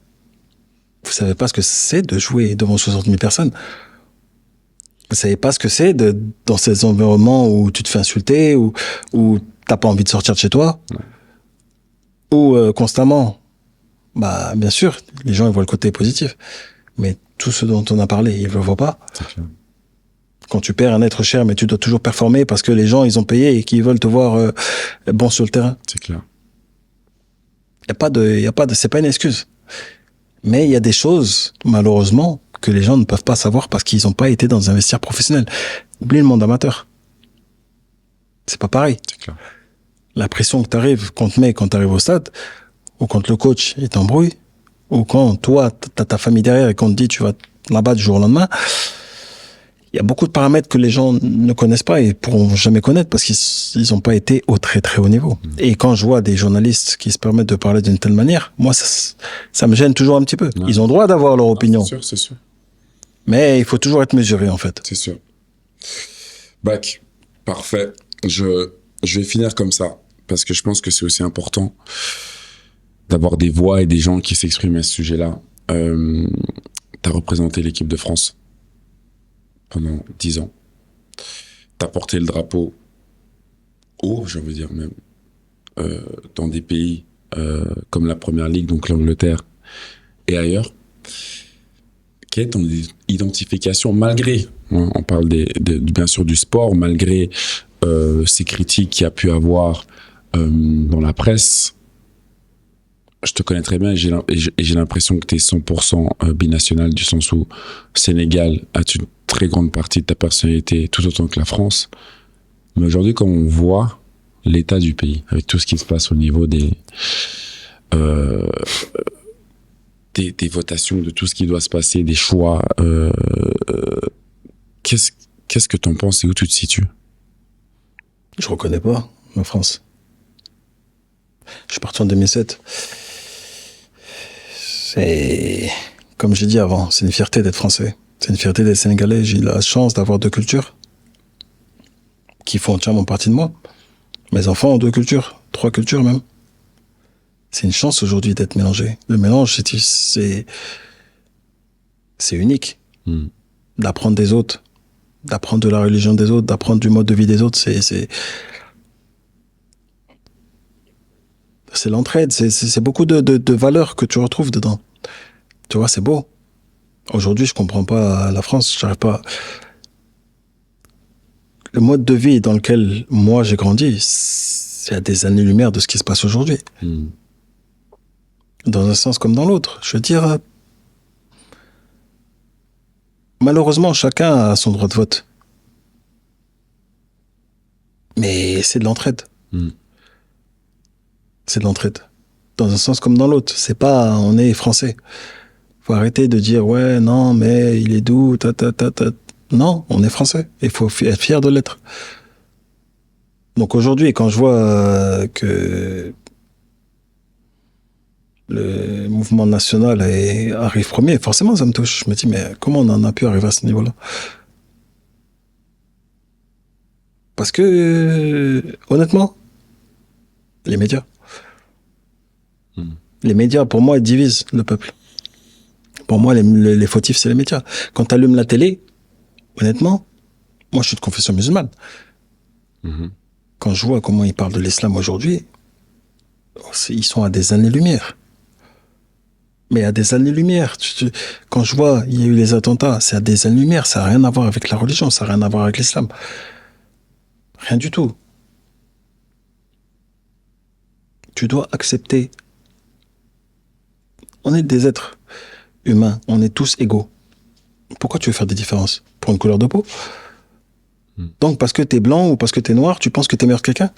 vous savez pas ce que c'est de jouer devant 60 000 personnes. Vous savez pas ce que c'est dans ces environnements où tu te fais insulter, où t'as pas envie de sortir de chez toi, où constamment, bah, bien sûr, les gens ils voient le côté positif, mais tout ce dont on a parlé, ils le voient pas. C'est clair. Quand tu perds un être cher, mais tu dois toujours performer parce que les gens ils ont payé et qu'ils veulent te voir bon sur le terrain. C'est clair. Y a pas de, c'est pas une excuse. Mais il y a des choses, malheureusement, que les gens ne peuvent pas savoir parce qu'ils n'ont pas été dans un vestiaire professionnel. Oublie le monde amateur. C'est pas pareil. C'est clair. La pression que qu'on te met quand tu arrives au stade, ou quand le coach il t'embrouille, ou quand toi, t'as ta famille derrière et qu'on te dit tu vas là-bas du jour au lendemain, il y a beaucoup de paramètres que les gens ne connaissent pas et pourront jamais connaître parce qu'ils n'ont pas été au très très haut niveau. Et quand je vois des journalistes qui se permettent de parler d'une telle manière, moi, ça me gêne toujours un petit peu. Ouais. Ils ont le droit d'avoir leur opinion. C'est sûr, c'est sûr. Mais il faut toujours être mesuré, en fait. C'est sûr. Bac, parfait. Je vais finir comme ça, parce que je pense que c'est aussi important d'avoir des voix et des gens qui s'expriment à ce sujet-là. T'as représenté l'équipe de France pendant 10 ans. T'as porté le drapeau haut, j'ai envie de dire même, dans des pays comme la Première Ligue, donc l'Angleterre et ailleurs. Quelle est ton identification, malgré, hein, on parle bien sûr du sport, malgré ces critiques qu'il y a pu avoir dans la presse? Je te connais très bien et j'ai l'impression que tu es 100% binational, du sens où Sénégal a une très grande partie de ta personnalité, tout autant que la France. Mais aujourd'hui, quand on voit l'état du pays, avec tout ce qui se passe au niveau des votations, de tout ce qui doit se passer, des choix, qu'est-ce que t'en penses et où tu te situes? Je reconnais pas la France. Je suis parti en 2007. C'est, comme j'ai dit avant, c'est une fierté d'être français. C'est une fierté d'être sénégalais. J'ai eu la chance d'avoir 2 cultures qui font entièrement partie de moi. Mes enfants ont 2 cultures, 3 cultures même. C'est une chance aujourd'hui d'être mélangé. Le mélange, c'est unique. D'apprendre des autres, d'apprendre de la religion des autres, d'apprendre du mode de vie des autres, c'est l'entraide, c'est beaucoup de valeurs que tu retrouves dedans. Tu vois, c'est beau. Aujourd'hui, je comprends pas la France, j'arrive pas. Le mode de vie dans lequel moi j'ai grandi, c'est à des années-lumière de ce qui se passe aujourd'hui. Dans un sens comme dans l'autre. Je veux dire, malheureusement, chacun a son droit de vote. Mais c'est de l'entraide. C'est de l'entraide. Dans un sens comme dans l'autre. C'est pas, on est français. Faut arrêter de dire, ouais, non, mais il est doux, Non, on est français. Il faut être fier de l'être. Donc aujourd'hui, quand je vois que le mouvement national arrive premier, forcément ça me touche. Je me dis, mais comment on en a pu arriver à ce niveau-là? Parce que, honnêtement, les médias. Les médias, pour moi, ils divisent le peuple. Pour moi, les fautifs, c'est les médias. Quand tu allumes la télé, honnêtement, moi, je suis de confession musulmane. Quand je vois comment ils parlent de l'islam aujourd'hui, ils sont à des années-lumière. Mais à des années-lumière. Quand je vois, il y a eu les attentats, c'est à des années-lumière. Ça n'a rien à voir avec la religion, ça n'a rien à voir avec l'islam. Rien du tout. Tu dois accepter. On est des êtres humains, on est tous égaux. Pourquoi tu veux faire des différences? Pour une couleur de peau? Donc parce que t'es blanc ou parce que t'es noir, tu penses que t'es meilleur que quelqu'un?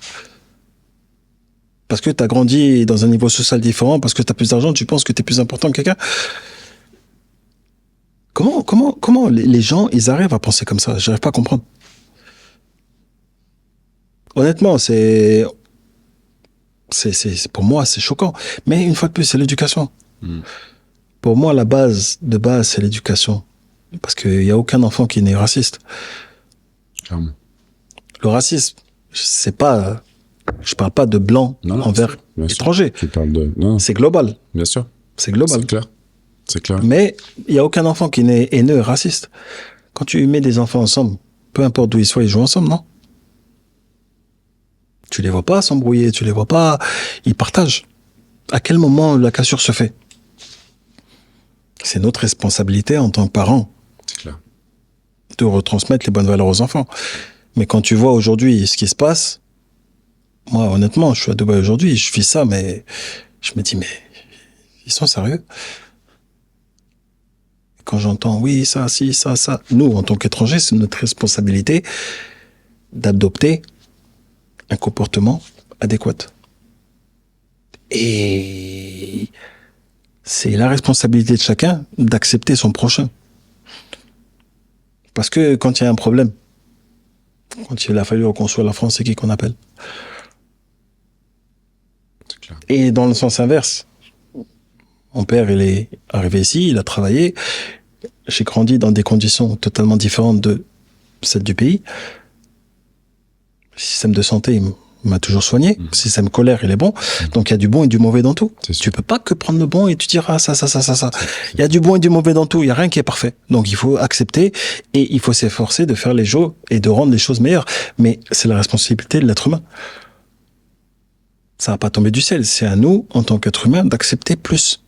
Parce que t'as grandi dans un niveau social différent, parce que t'as plus d'argent, tu penses que t'es plus important que quelqu'un? Comment les gens, ils arrivent à penser comme ça? J'arrive pas à comprendre. Honnêtement, c'est Pour moi, c'est choquant. Mais une fois de plus, c'est l'éducation. Pour moi, la base de base, c'est l'éducation. Parce qu'il n'y a aucun enfant qui n'est raciste. Clairement. Le racisme, c'est pas... Je parle pas de blanc envers étrangers. Tu parles de... Non. C'est global. Bien sûr. C'est global. C'est clair. C'est clair. Mais il n'y a aucun enfant qui n'est haineux et raciste. Quand tu mets des enfants ensemble, peu importe d'où ils soient, ils jouent ensemble, non? Tu les vois pas s'embrouiller, tu les vois pas... Ils partagent. À quel moment la cassure se fait? C'est notre responsabilité en tant que parents. C'est clair. De retransmettre les bonnes valeurs aux enfants. Mais quand tu vois aujourd'hui ce qui se passe, moi, honnêtement, je suis à Dubaï aujourd'hui, je vis ça, mais je me dis, mais ils sont sérieux? Quand j'entends, oui, ça, si, ça, nous, en tant qu'étrangers, c'est notre responsabilité d'adopter un comportement adéquat. Et c'est la responsabilité de chacun d'accepter son prochain. Parce que quand il y a un problème, quand il a fallu reconstruire la France, c'est qui qu'on appelle? C'est clair. Et dans le sens inverse, mon père, il est arrivé ici, il a travaillé. J'ai grandi dans des conditions totalement différentes de celles du pays. Le système de santé, il m'a toujours soigné. Le système scolaire, il est bon. Donc, il y a du bon et du mauvais dans tout. Tu peux pas que prendre le bon et tu dire, ah, ça. Il y a du bon et du mauvais dans tout. Il y a rien qui est parfait. Donc, il faut accepter et il faut s'efforcer de faire les choses et de rendre les choses meilleures. Mais c'est la responsabilité de l'être humain. Ça va pas tomber du ciel. C'est à nous, en tant qu'être humain, d'accepter plus.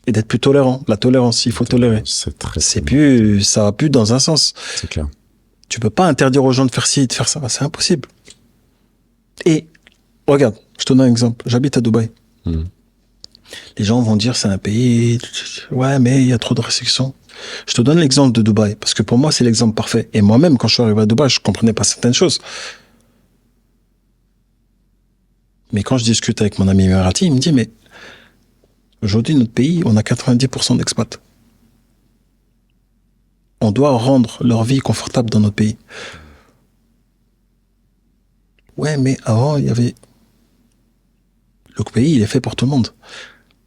Et d'être plus tolérant. La tolérance, il faut tolérer. C'est plus, ça va plus dans un sens. C'est clair. Tu peux pas interdire aux gens de faire ci et de faire ça. C'est impossible. Et, regarde, je te donne un exemple. J'habite à Dubaï. Les gens vont dire c'est un pays, ouais, mais il y a trop de restrictions. Je te donne l'exemple de Dubaï, parce que pour moi, c'est l'exemple parfait. Et moi-même, quand je suis arrivé à Dubaï, je comprenais pas certaines choses. Mais quand je discute avec mon ami émirati, il me dit, mais aujourd'hui, notre pays, on a 90% d'expats. On doit rendre leur vie confortable dans notre pays. Ouais, mais avant, il y avait... Le pays, il est fait pour tout le monde.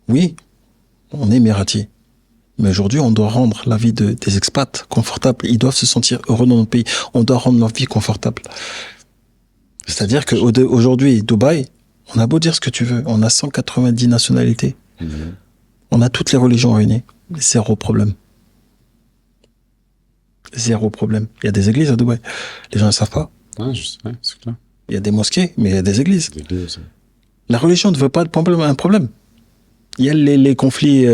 Oui, on est émirati. Mais aujourd'hui, on doit rendre la vie des expats confortable. Ils doivent se sentir heureux dans notre pays. On doit rendre leur vie confortable. C'est-à-dire qu'aujourd'hui, Dubaï, on a beau dire ce que tu veux, on a 190 nationalités. On a toutes les religions réunies. Zéro problème. Zéro problème. Il y a des églises à Dubaï. Les gens ne savent pas. Ah, ouais, c'est clair. Il y a des mosquées, mais il y a des églises. La religion ne veut pas être un problème. Il y a les conflits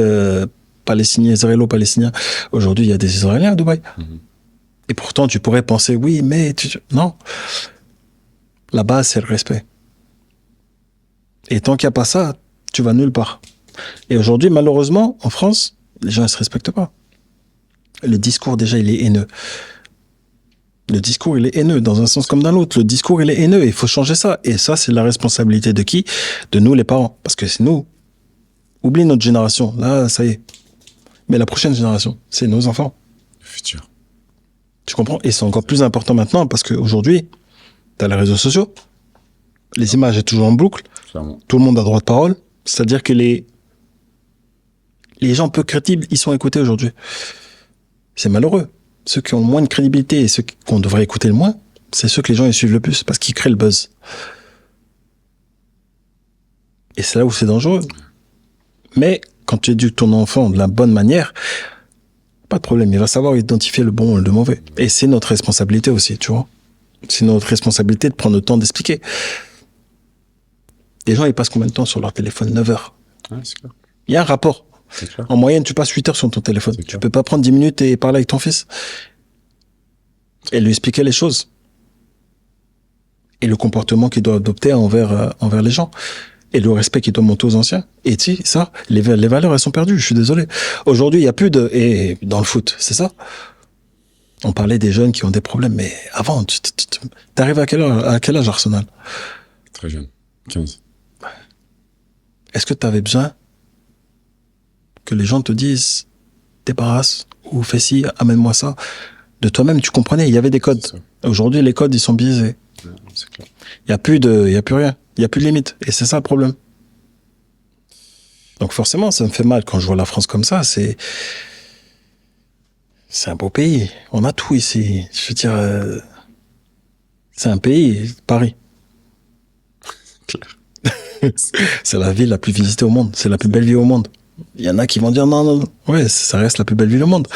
palestiniens, israélo-palestiniens. Aujourd'hui, il y a des Israéliens à Dubaï. Et pourtant, tu pourrais penser, oui, mais... Non. La base, c'est le respect. Et tant qu'il n'y a pas ça, tu vas nulle part. Et aujourd'hui, malheureusement, en France, les gens ne se respectent pas. Le discours, déjà, il est haineux. Le discours, il est haineux, dans un sens comme dans l'autre. Le discours, il est haineux, et il faut changer ça. Et ça, c'est la responsabilité de qui? De nous, les parents. Parce que c'est nous. Oublie notre génération. Là, ça y est. Mais la prochaine génération, c'est nos enfants. Le futur. Tu comprends? Et c'est encore plus important maintenant, parce qu'aujourd'hui, tu as les réseaux sociaux. Les images sont toujours en boucle. Clairement. Tout le monde a droit de parole. C'est-à-dire que les gens peu crédibles, ils sont écoutés aujourd'hui. C'est malheureux. Ceux qui ont le moins de crédibilité et ceux qu'on devrait écouter le moins, c'est ceux que les gens ils suivent le plus parce qu'ils créent le buzz. Et c'est là où c'est dangereux. Mais quand tu éduques ton enfant de la bonne manière, pas de problème. Il va savoir identifier le bon et le mauvais. Et c'est notre responsabilité aussi, tu vois. C'est notre responsabilité de prendre le temps d'expliquer. Les gens, ils passent combien de temps sur leur téléphone? 9 heures. Ouais, c'est clair. Il y a un rapport. En moyenne, tu passes 8 heures sur ton téléphone. Tu peux pas prendre 10 minutes et parler avec ton fils. Et lui expliquer les choses. Et le comportement qu'il doit adopter envers les gens. Et le respect qu'il doit monter aux anciens. Et tu sais, ça, les valeurs, elles sont perdues. Je suis désolé. Aujourd'hui, il y a plus de... Et dans le foot, c'est ça. On parlait des jeunes qui ont des problèmes. Mais avant, t'arrives à quel âge, Arsenal? Très jeune. 15. Est-ce que tu avais besoin que les gens te disent débarrasse ou fais ci, amène-moi ça? De toi-même, tu comprenais, il y avait des codes. Aujourd'hui, les codes, ils sont biaisés. Ouais, c'est clair. Il y a plus rien. Il n'y a plus de limite. Et c'est ça le problème. Donc forcément, ça me fait mal quand je vois la France comme ça. C'est un beau pays. On a tout ici. Je veux dire, c'est un pays, Paris. C'est la ville la plus visitée au monde. C'est la plus belle ville au monde. Il y en a qui vont dire non, non, non. Ouais, ça reste la plus belle ville au monde.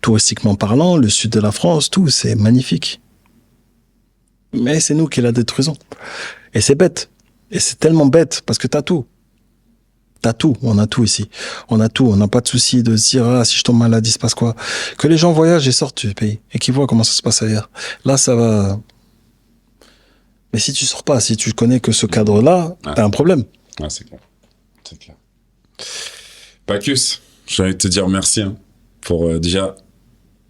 Touristiquement parlant, le sud de la France, tout, c'est magnifique. Mais c'est nous qui la détruisons. Et c'est bête. Et c'est tellement bête parce que t'as tout. T'as tout. On a tout ici. On a tout. On n'a pas de souci de se dire, ah, si je tombe malade, il se passe quoi? Que les gens voyagent et sortent du pays et qu'ils voient comment ça se passe ailleurs. Là, ça va. Mais si tu sors pas, si tu connais que ce cadre-là, t'as un problème. Ah, c'est clair. C'est clair. Bacchus, j'ai envie de te dire merci pour déjà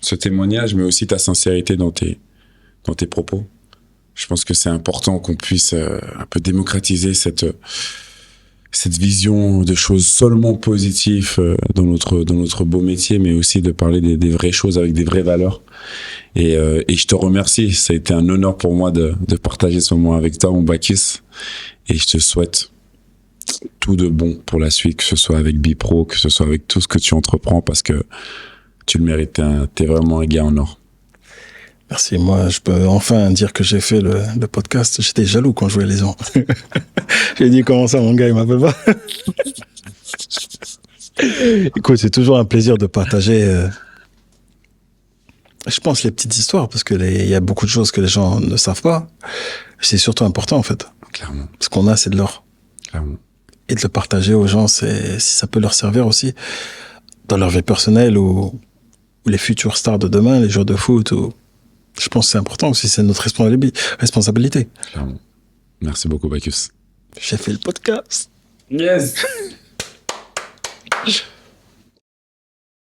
ce témoignage, mais aussi ta sincérité dans tes propos. Je pense que c'est important qu'on puisse un peu démocratiser cette vision de choses seulement positives dans notre beau métier, mais aussi de parler des vraies choses avec des vraies valeurs. Et je te remercie. Ça a été un honneur pour moi de partager ce moment avec toi, mon Bacchus. Et je te souhaite tout de bon pour la suite, que ce soit avec Bipro, que ce soit avec tout ce que tu entreprends, parce que tu le mérites. T'es vraiment un gars en or. Merci. Moi, je peux enfin dire que j'ai fait le podcast. J'étais jaloux quand je voyais les gens. J'ai dit, comment ça, mon gars, il m'appelle pas? Écoute, c'est toujours un plaisir de partager, je pense, les petites histoires, parce que il y a beaucoup de choses que les gens ne savent pas. C'est surtout important, en fait. Clairement. Ce qu'on a, c'est de l'or. Clairement. Et de le partager aux gens, si ça peut leur servir aussi, dans leur vie personnelle ou les futures stars de demain, les joueurs de foot, je pense que c'est important aussi, c'est notre responsabilité. Clairement. Merci beaucoup, Bacchus. J'ai fait le podcast. Yes.